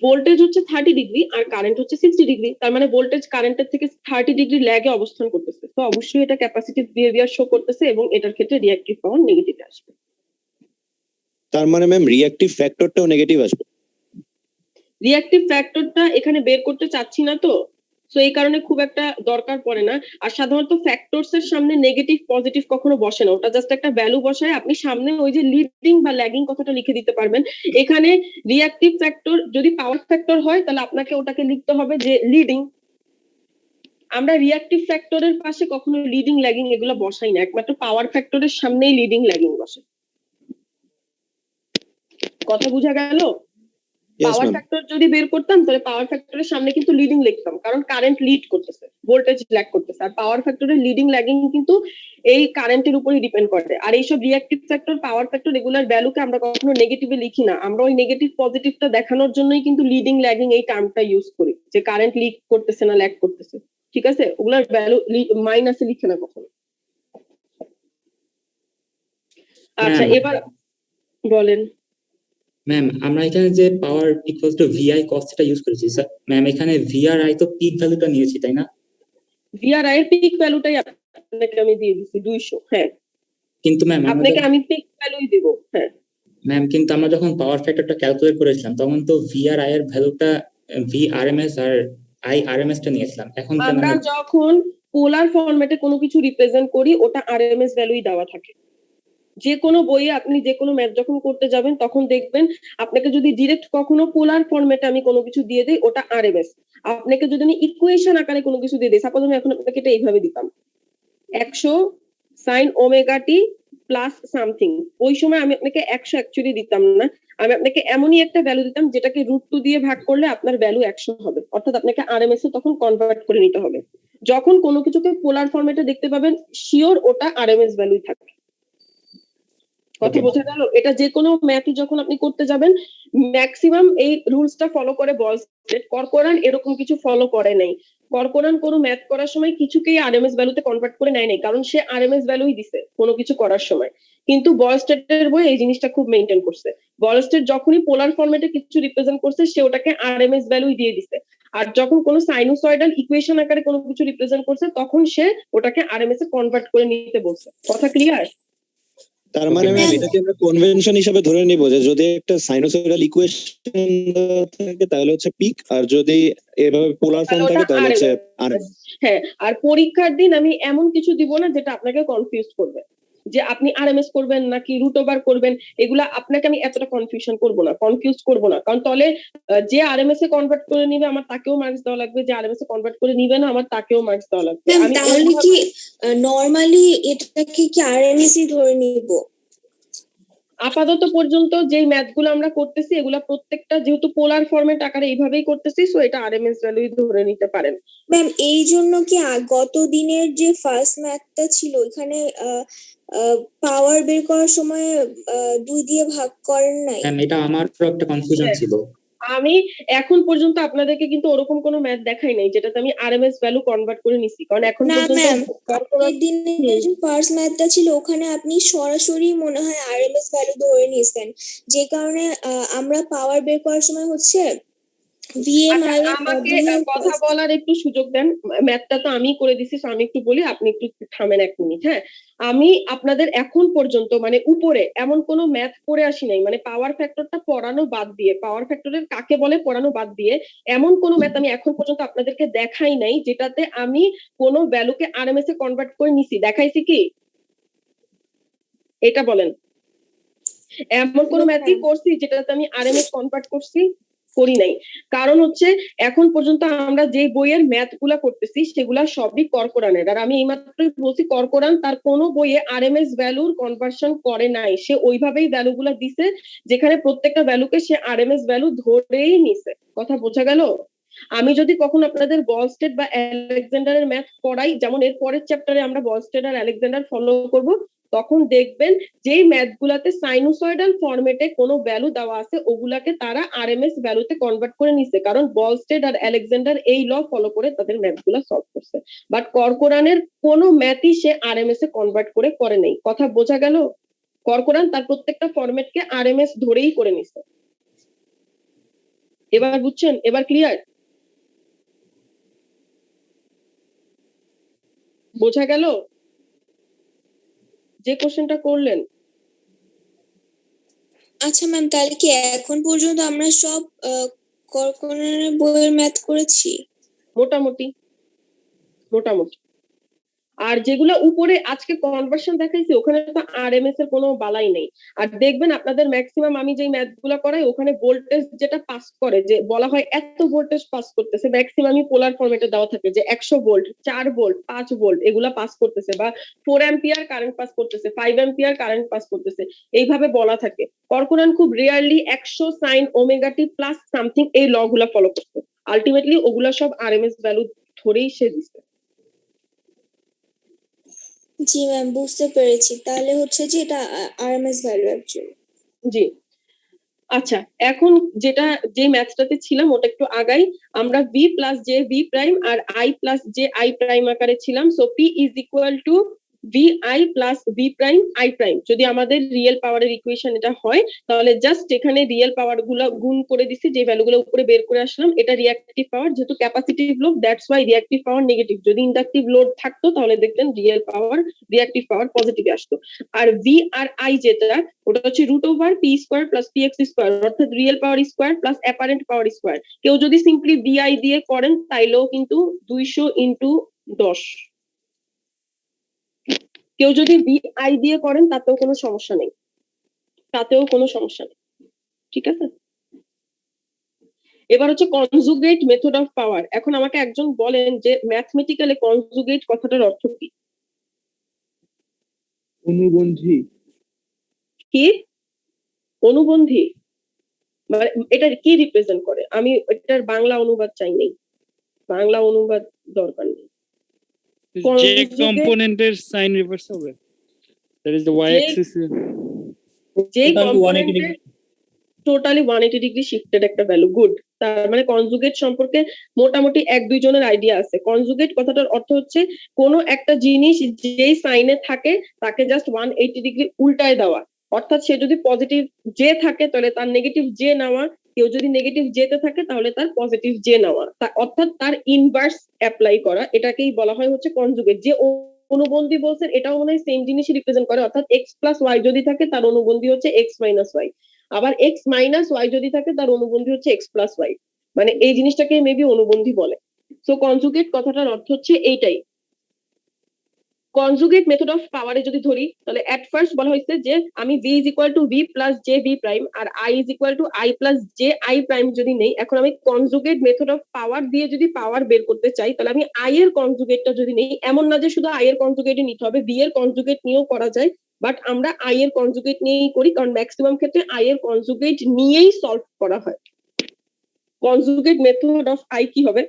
ভোল্টেজ হচ্ছে 30 ডিগ্রি আর কারেন্ট হচ্ছে 60 ডিগ্রি, তার মানে ভোল্টেজ কারেন্টের থেকে 30 ডিগ্রি ল্যাগে অবস্থান করতেছে। তো অবশ্যই এটা ক্যাপাসিটিভ বিহেভিয়ার শো করতেছে এবং এটার ক্ষেত্রে রিঅ্যাক্টিভ পাওয়ার নেগেটিভে আসবে। তার মানে ম্যাম রিঅ্যাক্টিভ ফ্যাক্টরটাও নেগেটিভ আসবে? রিঅ্যাক্টিভ ফ্যাক্টরটা এখানে বের করতে চাচ্ছি না, তো সো এই কারণে খুব একটা দরকার পড়ে না। আর সাধারণত ফ্যাক্টরস এর সামনে নেগেটিভ পজিটিভ কখনো বসে না, ওটা জাস্ট একটা ভ্যালু বসায় আপনি সামনে ওই যে লিডিং বা ল্যাগিং কথাটা লিখে দিতে পারবেন। এখানে রিঅ্যাক্টিভ ফ্যাক্টর যদি পাওয়ার ফ্যাক্টর হয় তাহলে আপনাকে ওটাকে লিখতে হবে যে লিডিং। আমরা রিঅ্যাক্টিভ ফ্যাক্টরের পাশে কখনো লিডিং ল্যাগিং এগুলো বসাই না, একমাত্র পাওয়ার ফ্যাক্টরের সামনেই লিডিং ল্যাগিং বসে। কথা বোঝা গেল? পাওয়ার ফ্যাক্টর যদি বের করতাম তাহলে পাওয়ার ফ্যাক্টরের সামনে কিন্তু লিডিং লিখতাম, কারণ কারেন্ট লিড করতেছে, ভোল্টেজ ল্যাগ করতেছে। আর পাওয়ার ফ্যাক্টরের লিডিং ল্যাগিং কিন্তু এই কারেন্টের উপরই ডিপেন্ড করে। আর এইসব রিঅ্যাক্টিভ ফ্যাক্টর পাওয়ার ফ্যাক্টর এগুলার ভ্যালুকে আমরা কখনো নেগেটিভে লিখি না, আমরা ওই নেগেটিভ পজিটিভটা দেখানোর জন্যই কিন্তু লিডিং ল্যাগিং এই টার্মটা ইউজ করি, যে কারেন্ট লিড করতেছে না ল্যাগ করতেছে। ঠিক আছে, ওগুলার ভ্যালু মাইনাসে লিখে না কখনো। আচ্ছা এবার বলেন। ম্যাম আমরা এখানে যে power equal to V I cos theta use করেছি স্যার, ম্যাম এখানে ভিআর আই তো পিক ভ্যালুটা নিয়েছি তাই না? ভিআর আই এর পিক ভ্যালুটাই আপনাকে আমি দিয়ে দিছি 200। হ্যাঁ, কিন্তু ম্যাম আপনাকে আমি পিক ভ্যালুই দেব। হ্যাঁ ম্যাম, কিন্তু আমরা যখন পাওয়ার ফ্যাক্টরটা ক্যালকুলেট করেছিলাম তখন তো ভিআর আই এর ভ্যালুটা ভি আরএমএস আর আই আরএমএস টা নিয়েছিলাম। এখন আমরা যখন পোলার ফরম্যাটে কোনো কিছু রিপ্রেজেন্ট করি ওটা আরএমএস ভ্যালুই দেওয়া থাকে। যে কোনো বইয়ে আপনি যে কোনো ম্যাথ যখন করতে যাবেন তখন দেখবেন আপনাকে যদি ডিরেক্ট কখনো পোলার ফরম্যাটে আমি কোনো কিছু দিয়ে দিই ওটা আরএমএস। আপনাকে যদি আমি ইকুয়েশন আকারে কোনো কিছু দিয়ে দিই, সাপোজ আমি এখন আপনাকে এটা এইভাবে দিতাম 100 sin omega t plus something, ওই সময় আমি আপনাকে 100 অ্যাকচুয়ালি দিতাম না, আমি আপনাকে এমনই একটা ভ্যালু দিতাম যেটাকে √2 দিয়ে ভাগ করলে আপনার ভ্যালু 100 হবে, অর্থাৎ আপনাকে আরএমএস এ তখন কনভার্ট করে নিতে হবে। যখন কোনো কিছুকে পোলার ফরম্যাটে দেখতে পাবেন শিওর ওটা আরএমএস ভ্যালুই থাকবে। কথা বোঝা গেল? এটা যে কোনো ম্যাথই যখন আপনি করতে যাবেন ম্যাক্সিমাম এই রুলসটা ফলো করে বলস্টেড। করকোরান এরকম কিছু ফলো করে নাই। করকোরান কোনো ম্যাথ করার সময় কিছুকেই আরএমএস ভ্যালুতে কনভার্ট করে নেয় নাই, কারণ সে আরএমএস ভ্যালুই দিছে কোনো কিছু করার সময়। কিন্তু বলস্টেডের বই এই জিনিসটা খুব মেইনটেইন করছে। বলস্টেড যখনই পোলার ফরম্যাটে কিছু রিপ্রেজেন্ট করছে সে ওটাকে আরএমএস ভ্যালুই দিয়ে দিছে, আর যখন কোনো সাইনোসয়েডাল ইকুয়েশন আকারে কোনো কিছু রিপ্রেজেন্ট করছে তখন সে ওটাকে আরএমএস এ কনভার্ট করে নিতে বলছে। কথা ক্লিয়ার? তার মানে ম্যাম এটাকে আমরা কনভেনশন হিসেবে ধরে নিব যে যদি একটা সাইনোসয়েডাল ইকুয়েশন থাকে তাহলে হচ্ছে পিক, আর যদি এভাবে পোলার ফর্ম থাকে তাহলে হচ্ছে আরএমএস। হ্যাঁ, আর পরীক্ষার দিন আমি এমন কিছু দিব না যেটা আপনাকে কনফিউজ করবে, যে আপনি আরএমএস করবেন নাকি √ওভার করবেন, এগুলা আপনাকে আমি এতটা কনফিউজ করব না, কারণ তাহলে যে আরএমএস এ কনভার্ট করে নিবে আমার তাকেও মার্কস দেওয়া লাগবে, যে আরএমএস এ কনভার্ট করে নিবে না আমার তাকেও মার্কস দেওয়া লাগবে। আমি তাহলে কি নরমালি এটাকে কি আরএমএস ই ধরে নিব? আপাতত পর্যন্ত যেই ম্যাথগুলো আমরা করতেছি এগুলা প্রত্যেকটা যেহেতু পোলার ফরম্যাট আকারে এইভাবেই করতেছি, সো এটা আরএমএস ভ্যালুই ধরে নিতে পারেন। ম্যাম এই জন্য কি গত দিনের যে ফার্স্ট ম্যাথটা ছিল ওইখানে পাওয়ার বের করার সময় 2 দিয়ে ভাগ করেন নাই? ম্যাম এটা আমারও একটা কনফিউশন ছিল। আমি এখন পর্যন্ত আপনাদেরকে কিন্তু ওরকম কোনো ম্যাথ দেখাই নাই যেটাতে আমি আরএমএস ভ্যালু কনভার্ট করে নিছি, কারণ এখন না পর্যন্ত ম্যাম আগের দিনের যে ফার্স্ট ম্যাথটা ছিল ওখানে আপনি সরাসরি মনে হয় আরএমএস ভ্যালু ধরে নিয়েছেন, যে কারণে আমরা পাওয়ার বের করার সময় হচ্ছে আমাকে কথা বলার একটু সুযোগ দেন। ম্যাথটা তো আমি করে দিছি, আমি একটু বলি, আপনি একটু থামেন 1 মিনিট। হ্যাঁ, আমি আপনাদের এখন পর্যন্ত মানে উপরে এমন কোনো ম্যাথ করে আসি নাই, মানে পাওয়ার ফ্যাক্টরটা পড়ানো বাদ দিয়ে, পাওয়ার ফ্যাক্টরের কাকে বলে পড়ানো বাদ দিয়ে এমন কোনো ম্যাথ আমি এখন পর্যন্ত আপনাদেরকে দেখাই নাই যেটাতে আমি কোনো ভ্যালুকে আরএমএস এ কনভার্ট করে নিছি। দেখাইছি কি? এটা বলেন। এমন কোন ম্যাথই করছি যেটাতে আমি আরএমএস কনভার্ট করছি? করি নাই। কারণ হচ্ছে এখন পর্যন্ত আমরা যে বইয়ের ম্যাথ গুলা করতেছি সেগুলা সবই করকোরানের, আর আমি এইমাত্রই বলছি করকোরান তার কোনো বইয়ে আরএমএস ভ্যালুর কনভার্সন করে নাই, সে ওইভাবেই ভ্যালুগুলা দিছে যেখানে প্রত্যেকটা ভ্যালুকে সে আরএমএস ভ্যালু ধরেই নিছে। কথা বোঝা গেল? আমি যদি কখনো আপনাদের বলস্টেড বা আলেকজান্ডারের ম্যাথ পড়াই, যেমন এর পরের চ্যাপ্টারে আমরা বলস্টেড আর আলেকজান্ডার ফলো করব, তখন দেখবেন যেই ম্যাথগুলাতে সাইনোসয়েডাল ফরম্যাটে কোনো ভ্যালু দেওয়া আছে ওগুলাকে তারা আরএমএস ভ্যালুতে কনভার্ট করে নিছে, কারণ বলস্টেড আর আলেকজান্ডার এই ল ফলো করে তাদের ম্যাথগুলা সলভ করছে। বাট করকোরানের কোনো ম্যাথই সে আরএমএস এ কনভার্ট করে নাই। কথা বোঝা গেল? করকোরান তার প্রত্যেকটা ফরম্যাটকে আরএমএস ধরেই করে নিছে। এবার বুঝছেন? এবার ক্লিয়ার? বোঝা গেল যে কোশ্চেনটা করলেন? আচ্ছা ম্যাম, তাহলে কি এখন পর্যন্ত আমরা সব করকোরানের বইয়ের ম্যাথ করেছি? মোটামুটি। আর যেগুলো উপরে আজকে কনভার্সন দেখাইছি ওখানে তো আরএমএস এর কোনো বালাই নেই। আর দেখবেন আপনাদের ম্যাক্সিমাম আমি যেই ম্যাথগুলো করাই ওখানে ভোল্টেজ যেটা পাস করে, যে বলা হয় এত ভোল্টেজ পাস করতেছে, ম্যাক্সিমামই পোলার ফরম্যাটে দেওয়া থাকে যে 100 ভোল্ট, 4 ভোল্ট, 5 ভোল্ট এগুলা পাস করতেছে, বা 4 অ্যাম্পিয়ার কারেন্ট পাস করতেছে, 5 অ্যাম্পিয়ার কারেন্ট পাস করতেছে, এইভাবে বলা থাকে। করকোরান খুব rarely 100 sin omega t plus something এই ল গুলা ফলো করছে। আলটিমেটলি ওগুলা সব আরএমএস ভ্যালু ধরেই সে দিচ্ছে। জি ম্যাম, বুঝতে পেরেছি। তাহলে হচ্ছে যে এটা আরএমএস ভ্যালু অ্যাকচুয়ালি। জি। আচ্ছা, এখন যে ম্যাথটাতে ছিলাম ওটা একটু আগাই। আমরা v plus J V prime আর i plus J I prime আকারে ছিলাম। So p is equal to vi plus V prime I prime. যদি আমাদের রিয়েল পাওয়ারের ইকুয়েশন এটা হয় তাহলে জাস্ট এখানে রিয়েল পাওয়ার গুলো গুণ করে দিছি, যে ভ্যালুগুলো উপরে বের করে আসলাম। এটা রিঅ্যাকটিভ পাওয়ার, যেহেতু capacitive load that's why reactive power negative. যদি ইন্ডাকটিভ লোড থাকতো তাহলে দেখতেন রিঅ্যাকটিভ পাওয়ার পজিটিভে আসতো। আর ভি আর আই যেটা ওটা হচ্ছে √ওভার P square plus P X square, অর্থাৎ real power square plus apparent power square. কেউ যদি সিম্পলি বিআই দিয়ে করেন তাইলেও কিন্তু 200 × 10 কেউ যদি VI দিয়ে করেন তাতেও কোনো সমস্যা নেই, ঠিক আছে। এবার হচ্ছে কনজুগেট মেথড অফ পাওয়ার। এখন আমাকে একজন বলেন যে ম্যাথমেটিক্যালি কনজুগেট কথাটার অর্থ কি? অনুবন্ধী। কি অনুবন্ধী মানে এটা কি রিপ্রেজেন্ট করে? আমি এটার বাংলা অনুবাদ চাই নেই, বাংলা অনুবাদ দরকার নেই। যে Conjugate- কম্পোনেন্টের সাইন রিভার্স হবে, দ্যাট ইজ দ্য ওয়াই যে- অ্যাক্সিস। যে Total 180 কম্পোনেন্টের টোটালি 180 ডিগ্রি শিফটেড একটা ভ্যালু, গুড। তার মানে কনজুগেট সম্পর্কে মোটামুটি 1-2 জনের আইডিয়া আছে। কনজুগেট কথাটার অর্থ হচ্ছে কোনো একটা জিনিস যেই সাইনে থাকে তাকে জাস্ট 180 ডিগ্রি উল্টায় দেওয়া। অর্থাৎ সে যদি পজিটিভ জে থাকে তাহলে তার নেগেটিভ জে নেওয়া, কেউ যদি নেগেটিভ জে তে থাকে তাহলে তার পজিটিভ জে নেওয়া, অর্থাৎ তার ইনভার্স অ্যাপ্লাই করা, এটাকেই বলা হয় হচ্ছে কনজুগেট। যে অনুবন্ধী বলছেন এটাও মনে হয় সেম জিনিসই রিপ্রেজেন্ট করে, অর্থাৎ এক্স প্লাস ওয়াই যদি থাকে তার অনুবন্ধী হচ্ছে এক্স মাইনাস ওয়াই, আবার এক্স মাইনাস ওয়াই যদি থাকে তার অনুবন্ধী হচ্ছে এক্স প্লাস ওয়াই, মানে এই জিনিসটাকে মেবি অনুবন্ধী বলে। সো কনজুগেট কথাটার অর্থ হচ্ছে এইটাই। কনজুগেট মেথড অফ পাওয়ারে যদি ধরি তাহলে এট ফার্স্ট বলা হয়েছে যে আমি v is equal to V plus J V prime আর i is equal to I plus J I prime যদি নেই, এখন আমি কনজুগেট মেথড অফ পাওয়ার দিয়ে যদি পাওয়ার বের করতে চাই তাহলে আমি i এর কনজুগেটটা যদি নেই, এমন না যে শুধু i এর কনজুগেটই নিতে হবে, v এর কনজুগেট নিয়েও করা যায়, বাট আমরা i এর কনজুগেট নিয়েই করি কারণ ম্যাক্সিমাম ক্ষেত্রে i এর কনজুগেট নিয়েই সলভ করা হয়। কনজুগেট মেথড অফ i কি হবে?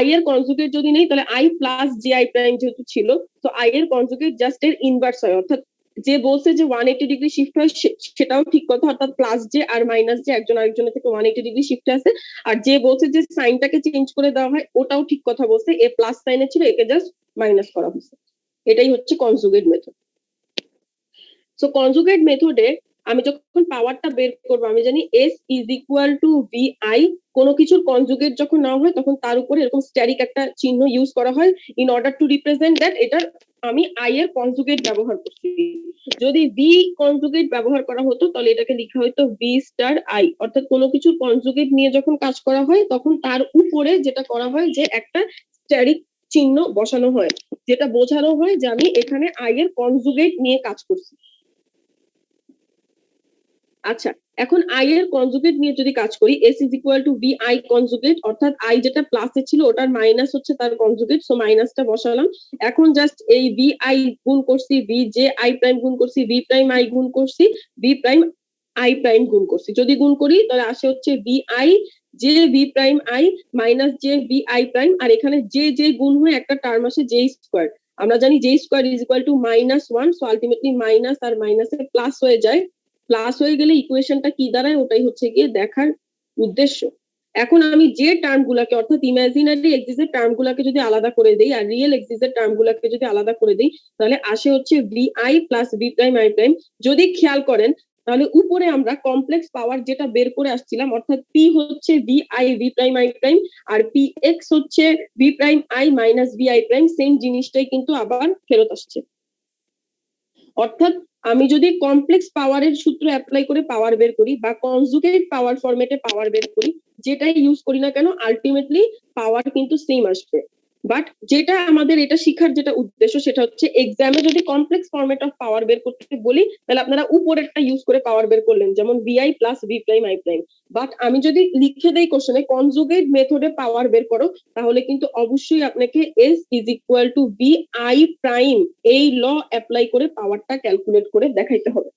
i এর কনজুগেট যদি নেই তাহলে i plus J I prime যেহেতু ছিল, তো i এর কনজুগেট জাস্ট এর ইনভার্স হয়, অর্থাৎ যে বলছে যে 180 ডিগ্রি শিফট হয় সেটাও ঠিক কথা, অর্থাৎ plus J R minus J একজন আরেকজনের থেকে 180 ডিগ্রি শিফট আছে, আর যে বলছে যে সাইনটাকে চেঞ্জ করে দেওয়া হয় ওটাও ঠিক কথা বলছে, এ প্লাস সাইনে ছিল একে জাস্ট মাইনাস করা হয়েছে, এটাই হচ্ছে কনজুগেট মেথড। সো কনজুগেট মেথডে আমি যখন পাওয়ারটা বের করবো আমি জানি S is equal to VI, কোনো কিছুর কনজুগেট যখন নেওয়া হয় তখন তার উপরে এরকম স্ট্যারিক একটা চিহ্ন ইউজ করা হয় in order to represent that এটার আমি I এর কনজুগেট ব্যবহার করছি। যদি V কনজুগেট ব্যবহার করা হতো তাহলে এটাকে লেখা হতো V স্টার I, অর্থাৎ কোনো কিছুর কনজুগেট নিয়ে যখন কাজ করা হয় তখন তার উপরে যেটা করা হয় যে একটা স্ট্যারিক চিহ্ন বসানো হয়, যেটা বোঝানো হয় যে আমি এখানে I এর কনজুগেট নিয়ে কাজ করছি। আচ্ছা, এখন i এর কনজুগেট নিয়ে যদি কাজ করি, s is equal to vi conjugate, অর্থাৎ i যেটা প্লাসে ছিল ওটার মাইনাস হচ্ছে তার কনজুগেট, সো মাইনাসটা বসালাম। এখন জাস্ট এই vi গুণ করছি vj i প্রাইম গুণ করছি v প্রাইম i গুণ করছি v প্রাইম i প্রাইম গুণ করছি, যদি গুণ করি তাহলে আসে হচ্ছে vi j v prime i minus j vi prime, আর এখানে j গুণ হয়ে একটা টার্ম আসে j স্কয়ার। আমরা জানি j square is equal to -1, so ultimately minus আর মাইনাসে প্লাস হয়ে যায়, প্লাস হয়ে গেলে ইকুয়েশনটা কি দাঁড়ায় ওটাই হচ্ছে গিয়ে দেখার উদ্দেশ্য। এখন আমি যে টার্ম গুলাকে অর্থাৎ ইমাজিনারি এক্সিস এর টার্ম গুলাকে যদি আলাদা করে দেই আর রিয়েল এক্সিস এর টার্ম গুলাকে যদি আলাদা করে দেই তাহলে আসে হচ্ছে vi plus v prime i prime. যদি খেয়াল করেন তাহলে উপরে আমরা কমপ্লেক্স পাওয়ার যেটা বের করে আসছিলাম অর্থাৎ p হচ্ছে vi v prime i prime আর px হচ্ছে v prime i minus vi prime, same জিনিসটাই কিন্তু আবার ফেরত আসছে। অর্থাৎ আমি যদি কমপ্লেক্স পাওয়ারের সূত্র অ্যাপ্লাই করে পাওয়ার বের করি বা কনজুগেট পাওয়ার ফরম্যাটে পাওয়ার বের করি, যেটাই ইউজ করি না কেন আলটিমেটলি পাওয়ার কিন্তু সেম আসবে। বাট যেটা আমাদের এটা শিখার যেটা উদ্দেশ্য সেটা হচ্ছে এক্সামে যদি কমপ্লেক্স ফরম্যাট অফ পাওয়ার বের করতে বলি তাহলে আপনারা উপরেরটা ইউজ করে পাওয়ার বের করলেন, যেমন vi plus v prime i prime. But আমি যদি লিখে দেই কোশ্চেনে কনজুগেট মেথডে পাওয়ার বের করো তাহলে কিন্তু অবশ্যই আপনাকে s is equal to vi prime এই ল অ্যাপ্লাই করে পাওয়ারটা ক্যালকুলেট করে দেখাইতে হবে।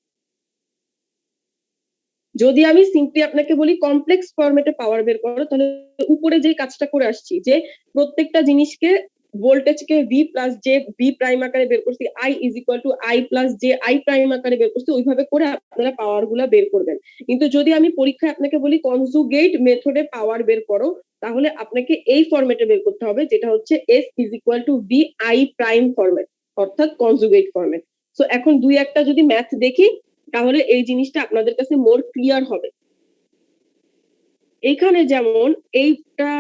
যদি আমি সিম্পলি আপনাকে বলি কমপ্লেক্স ফরম্যাটে পাওয়ার বের করো তাহলে উপরে যে কাজটা করে আসছি যে প্রত্যেকটা জিনিসকে ভোল্টেজকে v plus J v prime আকারে বের করছি, i is equal two i plus J i prime আকারে বের করছি, ওইভাবে করে আপনারা পাওয়ার গুলা বের করবেন। কিন্তু যদি আমি পরীক্ষায় আপনাকে বলি কনজুগেট মেথডে পাওয়ার বের করো তাহলে আপনাকে এই ফরম্যাটে বের করতে হবে যেটা হচ্ছে s is equal to vi prime format অর্থাৎ কনজুগেট ফরম্যাট। সো এখন দুই একটা যদি ম্যাথ দেখি তাহলে এই জিনিসটা আপনাদের কাছে মোর ক্লিয়ার হবে। এখানে যেমন এইটা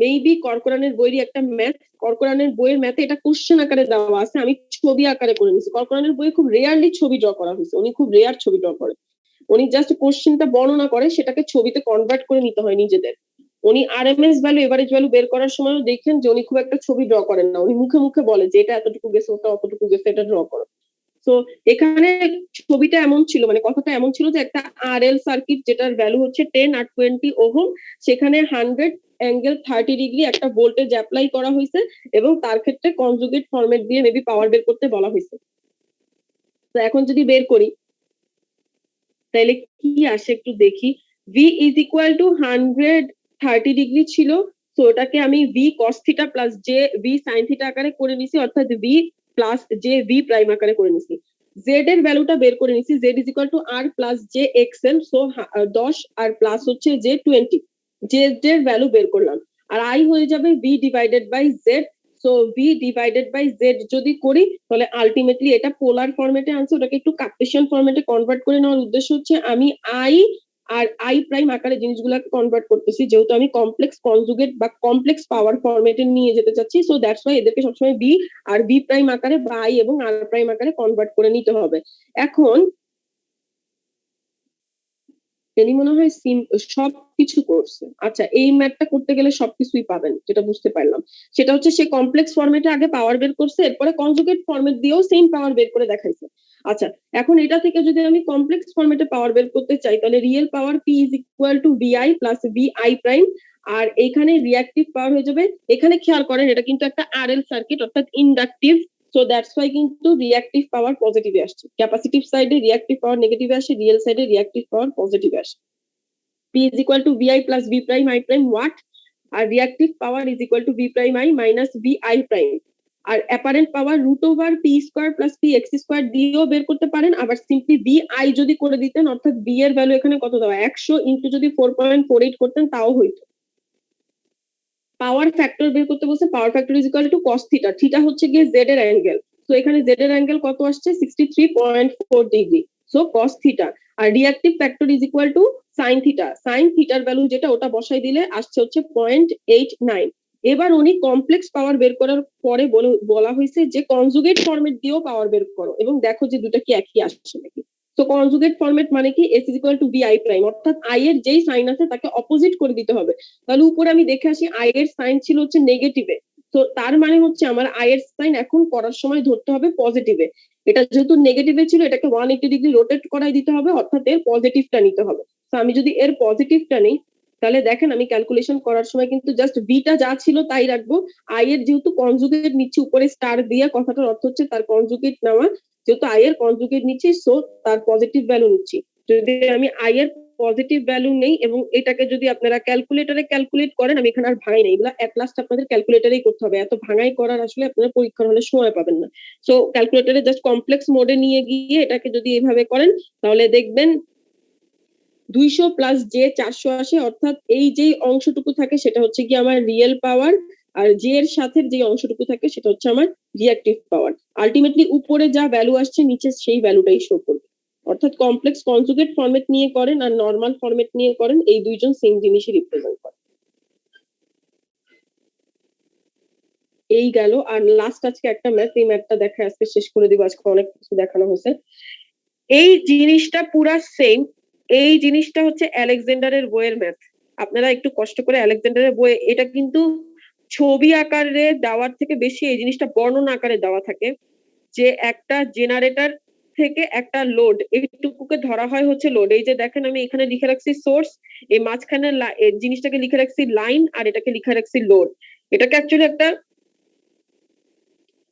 মেবি করকরানের বইয়ের একটা ম্যাথ, করকরানের বইয়ের ম্যাথে এটা কোশ্চেন আকারে দেওয়া আছে, আমি ছবি আকারে করে নিয়েছি। করকরানের বইয়ে খুব রেয়ারলি ছবি ড্র করা হয়েছে, উনি খুব রেয়ার ছবি ড্র করে, উনি জাস্ট কোশ্চেনটা বর্ণনা করে সেটাকে ছবিতে কনভার্ট করে নিতে হয় নিজেদের। উনি আরএমএস ভ্যালু এভারেজ ভ্যালু বের করার সময়ও দেখেন যে উনি খুব একটা ছবি ড্র করেন না, উনি মুখে মুখে বলে যে এটা এতটুকু গেছে, ওটা অতটুকু গেছে, এটা ড্র করো। তো এখানে ছবিটা এমন ছিল, মানে কথাটা এমন ছিল যে একটা আরএল সার্কিট যেটার ভ্যালু হচ্ছে 10 আর 20 ওহম, সেখানে 100 অ্যাঙ্গেল 30 ডিগ্রি একটা ভোল্টেজ অ্যাপ্লাই করা হয়েছে এবং তার ক্ষেত্রে কনজুগেট ফরম্যাট দিয়ে মেবি পাওয়ার বের করতে বলা হয়েছে। তো এখন যদি বের করি তাহলে কি আসে একটু দেখি। V is equal to 130 degree ছিল, তো ওটাকে আমি V cos theta plus J V sine theta আকারে করে নিছি, অর্থাৎ V plus J V prime আকারে করে নিছি। জেড এর ভ্যালুটা বের করে নিছি, Z is equal to R plus J X L, so 10 R plus হচ্ছে জে 20, জেড এর ভ্যালু বের করলাম। আর আই হয়ে যাবে V divided by Z, so V divided by Z যদি করি তাহলে আলটিমেটলি এটা পোলার ফরম্যাটে আনছে, ওটাকে একটু কার্টেসিয়ান ফরম্যাটে কনভার্ট করে নেওয়ার উদ্দেশ্য হচ্ছে আমি আই আর আই প্রাইম আকারে জিনিসগুলোকে কনভার্ট করতেছি, যেহেতু আমি কমপ্লেক্স কনজুগেট বা কমপ্লেক্স পাওয়ার ফরম্যাটে নিয়ে যেতে চাচ্ছি। সো দ্যাটস ওয়াই এদেরকে সবসময় বি আর বি প্রাইম আকারে বা আই এবং আর প্রাইম আকারে কনভার্ট করে নিতে হবে। এখন তিনি মনে হয় সবকিছু করছে। আচ্ছা, এই ম্যাথটা করতে গেলে সবকিছুই পাবেন, যেটা বুঝতে পারলাম সেটা হচ্ছে সে কমপ্লেক্স ফরম্যাটে আগে পাওয়ার বের করছে, এরপরে কনজুগেট ফরম্যাট দিয়েও সেম পাওয়ার বের করে দেখাইছে। আচ্ছা, এখন এটা থেকে যদি আমি কমপ্লেক্স ফরম্যাটে পাওয়ার বের করতে চাই তাহলে real power P is equal to VI plus VI prime, আর এইখানে রিঅ্যাক্টিভ পাওয়ার হয়ে যাবে, এখানে খেয়াল করেন এটা কিন্তু একটা আরএল সার্কিট অর্থাৎ ইন্ডাকটিভ, সো দ্যাটস ওয়াই কিন্তু রিঅ্যাক্টিভ পাওয়ার পজিটিভে আসছে, ক্যাপাসিটিভ সাইডে রিঅ্যাক্টিভ পাওয়ার নেগেটিভে আসে, রিয়েল সাইডে রিঅ্যাক্টিভ পাওয়ার পজিটিভে আসে। P is equal to VI plus V prime I prime watt, R reactive power is equal to V prime I minus VI prime, R apparent power root over P square plus PX square দিয়েও বের করতে পারেন, আবার সিম্পলি VI যদি করে দিতেন অর্থাৎ V এর ভ্যালু এখানে কত দেওয়া 100 ইনটু যদি 4.48 করতেন তাও হইতো। পাওয়ার ফ্যাক্টর বের করতে বলছে, power factor is equal two cos theta, theta হচ্ছে গিয়ে Z এর অ্যাঙ্গেল, তো এখানে Z এর অ্যাঙ্গেল কত আসছে 63.4 ডিগ্রি, সো cos থিটা, আর reactive factor is equal to sine theta, sine থিটার ভ্যালু যেটা ওটা বসাই দিলে আসছে হচ্ছে 0.89। এবার উনি কমপ্লেক্স পাওয়ার বের করার পরে বলা হয়েছে যে কনজুগেট ফরম্যাট দিয়েও পাওয়ার বের করো এবং দেখো যে দুটো কি একই আসছে নাকি। তো কনজুগেট ফরম্যাট মানে কি S is equal to VI prime, অর্থাৎ I এর যেই সাইন আছে তাকে অপোজিট করে দিতে হবে। তাহলে উপরে আমি দেখে আসি I এর সাইন ছিল হচ্ছে নেগেটিভে, তো তার মানে হচ্ছে আমার I এর সাইন এখন করার সময় ধরতে হবে পজিটিভে, এটা যেহেতু নেগেটিভে ছিল এটাকে 180 ডিগ্রি রোটেট করাই দিতে হবে, অর্থাৎ এর পজিটিভটা নিতে হবে। তো আমি যদি এর পজিটিভটা নেই তাহলে দেখেন আমি ক্যালকুলেশন করার সময় কিন্তু জাস্ট ভিটা যা ছিল তাই রাখবো, আই এর যেহেতু কনজুগেট নিচ্ছি উপরে স্টার দিয়ে, কথাটার অর্থ হচ্ছে তার কনজুগেট নেওয়া, যেহেতু আই এর কনজুগেট নিচ্ছি সো তার পজিটিভ ভ্যালু নিচ্ছি। যদি আমি আই এর পজিটিভ ভ্যালু নেই এবং এটাকে যদি আপনারা ক্যালকুলেটরে ক্যালকুলেট করেন, আমি এখানে আর ভাঙাই না, এগুলো এট লাস্ট আপনাদের ক্যালকুলেটরেই করতে হবে, এত ভাঙাই করার আসলে আপনারা পরীক্ষার হলে সময় পাবেন না। সো ক্যালকুলেটরে জাস্ট কমপ্লেক্স মোডে নিয়ে গিয়ে এটাকে যদি এইভাবে করেন তাহলে দেখবেন 200 প্লাস জে 400 আসে, অর্থাৎ এই যেই অংশটুকু থাকে সেটা হচ্ছে কি আমার রিয়েল পাওয়ার, আর জে এর সাথে যে অংশটুকু থাকে সেটা হচ্ছে আমার রিঅ্যাক্টিভ পাওয়ার। আলটিমেটলি উপরে যা ভ্যালু আসছে নিচে সেই ভ্যালুটাই শো করবে, অর্থাৎ কমপ্লেক্স কনজুগেট ফরম্যাট নিয়ে করেন আর নরমাল ফরম্যাট নিয়ে করেন, এই দুইজন সেম জিনিসই রিপ্রেজেন্ট করে। এই গেল, আর লাস্ট আজকে একটা ম্যাথ, এই ম্যাথটা দেখা আজকে শেষ করে দিব, আজকে অনেক কিছু দেখানো হয়েছে। এই জিনিসটা পুরা সেম, এই জিনিসটা হচ্ছে আলেকজান্ডারের বইয়ের ম্যাথ, আপনারা একটু কষ্ট করে আলেকজান্ডারের বই, এটা কিন্তু ছবি আকারে দেওয়ার থেকে বেশি এই জিনিসটা বর্ণনা আকারে দেওয়া থাকে, যে একটা জেনারেটর থেকে একটা লোড এইটুকুকে ধরা হয় হচ্ছে লোড। এই যে দেখেন আমি এখানে লিখে রাখছি সোর্স, এই মাঝখানে জিনিসটাকে লিখে রাখছি লাইন, আর এটাকে লিখে রাখছি লোড। এটাকে অ্যাকচুয়ালি একটা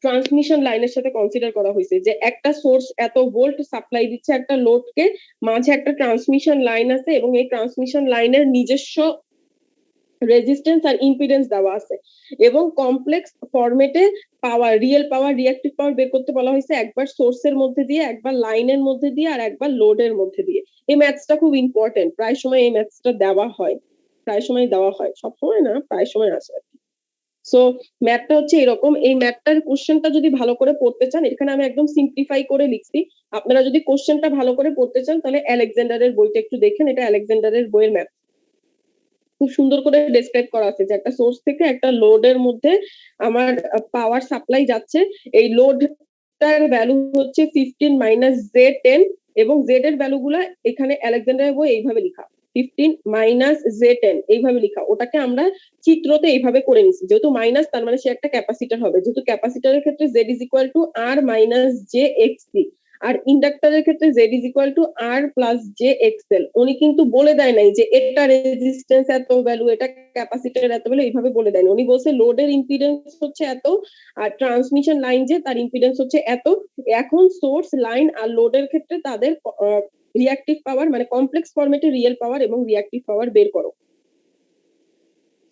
ট্রান্সমিশন লাইনের সাথে কনসিডার করা হয়েছে, যে একটা সোর্স এত ভোল্ট সাপ্লাই দিচ্ছে একটা লোডকে, মাঝে একটা ট্রান্সমিশন লাইন আছে এবং এই ট্রান্সমিশন লাইনের নিজস্ব রেজিস্ট্যান্স আর ইম্পিডেন্স দেওয়া আছে, এবং কমপ্লেক্স ফরম্যাটে পাওয়ার রিয়েল পাওয়ার রিঅ্যাক্টিভ পাওয়ার বের করতে বলা হয়েছে একবার সোর্সের মধ্যে দিয়ে, একবার লাইনের মধ্যে দিয়ে, আর একবার লোডের মধ্যে দিয়ে। এই ম্যাথসটা খুব ইম্পর্টেন্ট, প্রায় সময় এই ম্যাথসটা দেওয়া হয়, প্রায় সময় দেওয়া হয়, সব সময় না প্রায় সময় আসে আর কি। সো ম্যাথটা হচ্ছে এরকম, এই ম্যাথটার কোশ্চেনটা যদি ভালো করে পড়তে চান, এখানে আমি একদম সিম্পলিফাই করে লিখছি, আপনারা যদি কোশ্চেনটা ভালো করে পড়তে চান তাহলে আলেকজান্ডারের বইটা একটু দেখেন, এটা আলেকজান্ডারের বইয়ের ম্যাথ, খুব সুন্দর করে ডেসক্রাইব করা আছে যে একটা সোর্স থেকে একটা লোডের মধ্যে আমার পাওয়ার সাপ্লাই যাচ্ছে, এই লোডটার ভ্যালু হচ্ছে 15 মাইনাস Z10 এবং জেড এর ভ্যালুগুলো এখানে আলেকজান্ডারের বই এইভাবে লেখা, 15 মাইনাস Z10 এইভাবে লেখা, ওটাকে আমরা চিত্রতে এইভাবে করে নিছি, যেহেতু মাইনাস তার মানে সে একটা ক্যাপাসিটর হবে, যেহেতু ক্যাপাসিটরের ক্ষেত্রে Z is equal two R minus JXC, আর ইন্ডাক্টরের ক্ষেত্রে Z is equal two R plus JXL। উনি কিন্তু বলে দেয় নাই যে এটা রেজিস্ট্যান্স এত ভ্যালু, এটা ক্যাপাসিটর এত ভ্যালু, এইভাবে বলে দেয়নি। উনি বলছে লোডের ইম্পিডেন্স হচ্ছে এত, আর ট্রান্সমিশন লাইন যে তার ইম্পিডেন্স হচ্ছে এত। এখন সোর্স লাইন আর লোডের ক্ষেত্রে তাদের রিঅ্যাক্টিভ পাওয়ার মানে কমপ্লেক্স ফরম্যাটে রিয়েল পাওয়ার এবং রিঅ্যাক্টিভ পাওয়ার বের করো।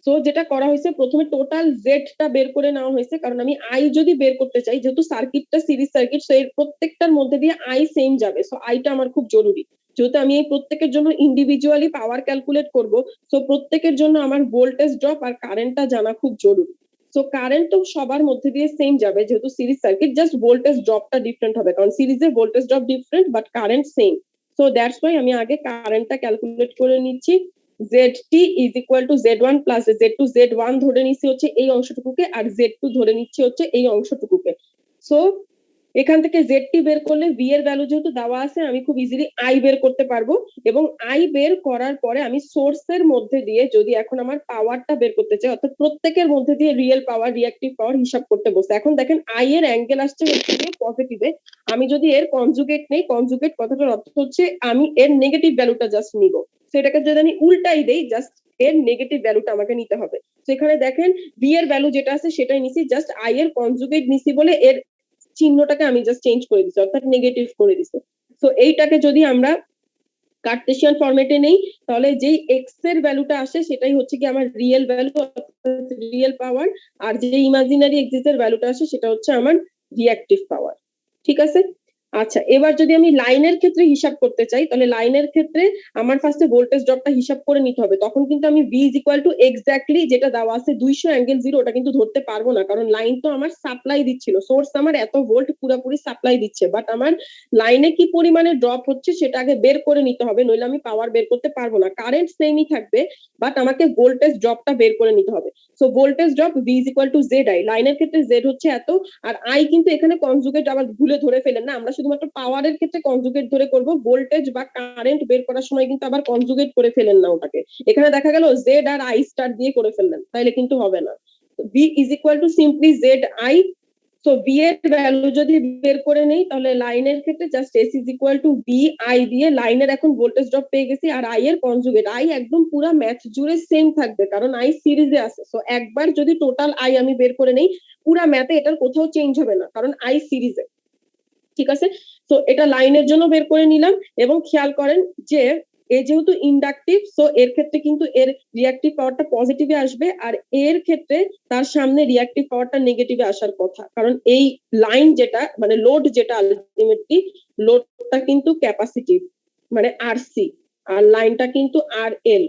সো যেটা করা হয়েছে, প্রথমে টোটাল জেডটা বের করে নেওয়া হয়েছে, কারণ আমি আই যদি বের করতে চাই, যেহেতু সার্কিটটা সিরিজ সার্কিট, সো এর প্রত্যেকটার মধ্যে দিয়ে আই সেম যাবে, সো আইটা আমার খুব জরুরি। যেহেতু আমি এই প্রত্যেকের জন্য ইন্ডিভিজুয়ালি পাওয়ার ক্যালকুলেট করব, সো প্রত্যেকের জন্য আমার ভোল্টেজ ড্রপ আর কারেন্টটা জানা খুব জরুরি। সো কারেন্ট তো সবার মধ্যে দিয়ে সেম যাবে, যেহেতু সিরিজ সার্কিট, জাস্ট ভোল্টেজ ড্রপটা ডিফারেন্ট হবে, কারণ সিরিজে voltage drop different but current same. So that's why আমি আগে কারেন্টটা ক্যালকুলেট করে নিচ্ছি। ZT is equal to Z1 plus Z2, Z1 ধরে নিচ্ছি হচ্ছে এই অংশটুকুকে, আর Z2 ধরে নিচ্ছি হচ্ছে এই অংশটুকুকে। সো এখান থেকে ZT বের করলে V এর ভ্যালু যেহেতু দেওয়া আছে, আমি খুব ইজিলি I বের করতে পারবো, এবং I বের করার পরে আমি সোর্সের মধ্যে দিয়ে যদি এখন আমার পাওয়ারটা বের করতে চাই, অর্থাৎ প্রত্যেকের মধ্যে দিয়ে রিয়েল পাওয়ার রিঅ্যাক্টিভ পাওয়ার হিসাব করতে বসে। এখন দেখেন I এর অ্যাঙ্গেল আসছে হচ্ছে পজিটিভে, আমি যদি এর কনজুগেট নেই, কনজুগেট কথাটার অর্থ হচ্ছে আমি এর নেগেটিভ ভ্যালুটা জাস্ট নিব, সেটাকে যদি আমি উল্টাই দেই, জাস্ট এর নেগেটিভ ভ্যালুটা আমাকে নিতে হবে। সেখানে দেখেন V এর ভ্যালু যেটা আছে সেটাই নিছি, জাস্ট I এর কনজুগেট নিছি বলে এর চিহ্নটাকে আমি জাস্ট চেঞ্জ করে দিচ্ছি, অর্থাৎ নেগেটিভ করে দিচ্ছি। সো এইটাকে যদি আমরা কার্টেসিয়ান ফরম্যাটে নেই, তাহলে যেই এক্স এর ভ্যালুটা আসে সেটাই হচ্ছে কি আমার রিয়েল ভ্যালু, রিয়েল পাওয়ার, আর যে ইমাজিনারি এক্সিস এর ভ্যালুটা আসে সেটা হচ্ছে আমার রিঅ্যাক্টিভ পাওয়ার। ঠিক আছে? আচ্ছা, এবার যদি আমি লাইনের ক্ষেত্রে হিসাব করতে চাই, তাহলে লাইনের ক্ষেত্রে আমার ফার্স্টে ভোল্টেজ ড্রপটা হিসাব করে নিতে হবে। তখন কিন্তু আমি V is equal two exactly যেটা দেওয়া আছে 200 অ্যাঙ্গেল 0, ওটা কিন্তু ধরতে পারবো না, কারণ লাইন তো আমার সাপ্লাই দিচ্ছিল, সোর্স আমার এত ভোল্ট পুরোপুরি সাপ্লাই দিচ্ছে, বাট আমার লাইনে কি পরিমাণে ড্রপ হচ্ছে সেটা আগে বের করে নিতে হবে, নইলে আমি পাওয়ার বের করতে পারবো না। কারেন্ট সেমই থাকবে, বাট আমাকে ভোল্টেজ ড্রপটা বের করে নিতে হবে। So voltage drop V is equal two ZI, লাইনের ক্ষেত্রে Z হচ্ছে এত, আর I কিন্তু এখানে কনজুগেট আবার ভুলে ধরে ফেলেন না, আমরা শুধুমাত্র পাওয়ারের ক্ষেত্রে কনজুগেট ধরে করব, ভোল্টেজ বা কারেন্ট বের করার সময় কিন্তু আবার কনজুগেট করে ফেলেন না ওটাকে। এখানে দেখা গেল Z আর I স্টার দিয়ে করে ফেললেন, তাইলে কিন্তু হবে না। V is equal two simply ZI। So V এর ভ্যালু যদি বের করে নেই, তাহলে লাইনের ক্ষেত্রে just S is equal to VI দিয়ে লাইনের এখন ভোল্টেজ ড্রপ পেয়ে গেছি, আর I এর কনজুগেট I একদম পুরো ম্যাথ জুড়ে সেম থাকবে, কারণ I সিরিজে আছে। সো একবার যদি টোটাল I আমি বের করে নেই, পুরো ম্যাথে এটার কোথাও চেঞ্জ হবে না, কারণ I সিরিজে। ঠিক আছে? তো এটা লাইনের জন্য বের করে নিলাম, এবং খেয়াল করেন যে এ যেহেতু ইন্ডাকটিভ, সো এর ক্ষেত্রে কিন্তু এর রিঅ্যাক্টিভ পাওয়ারটা পজিটিভে আসবে, আর এর ক্ষেত্রে তার সামনে রিঅ্যাক্টিভ পাওয়ারটা নেগেটিভে আসার কথা, কারণ এই লাইন যেটা মানে লোড যেটা আলটিমেটলি লোডটা কিন্তু ক্যাপাসিটিভ মানে RC, আর লাইনটা কিন্তু RL।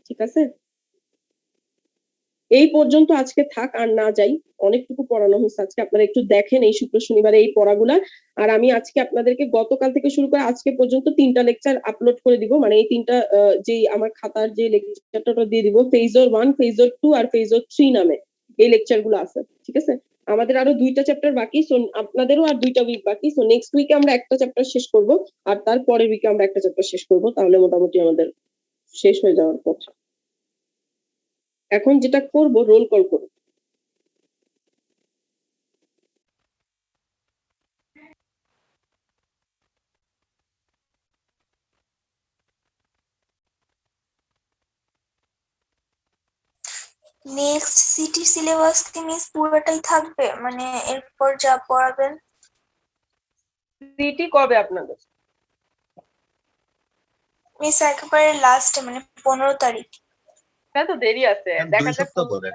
ঠিক আছে? এই পর্যন্ত আজকে থাক, আর না যাই, অনেকটুকু পড়ানো হয়েছে আজকে, আপনারা একটু দেখেন এই শুক্র শনিবারে এই পড়াগুলা। আর আমি আজকে আপনাদেরকে গতকাল থেকে শুরু করে আজকে পর্যন্ত 3টা লেকচার আপলোড করে দিব, মানে এই 3টা যে আমার খাতার যে লেকচারটা দিয়ে দিব, ফেজর 1, ফেজর 2 আর ফেজর 3 নামে এই লেকচার গুলো আছে। ঠিক আছে? আমাদের আরো 2টা চ্যাপ্টার বাকি, সো আপনাদেরও আর 2টা উইক বাকি। সো নেক্সট উইকে আমরা একটা চ্যাপ্টার শেষ করব, আর তারপরের উইকে আমরা একটা চ্যাপ্টার শেষ করব, তাহলে মোটামুটি আমাদের শেষ হয়ে যাওয়ার কথা। এখন যেটা করব, রোল কল করব। নেক্সট সিটি সিলেবাস কি মিস পুরোটাই থাকবে, মানে এরপর যা পড়াবেন? সিটি কবে আপনাদের? মিস একেবারে লাস্টে মানে 15 তারিখ। হ্যাঁ, তো দেরি আছে, দেখা যাক 2 সপ্তাহ পরে।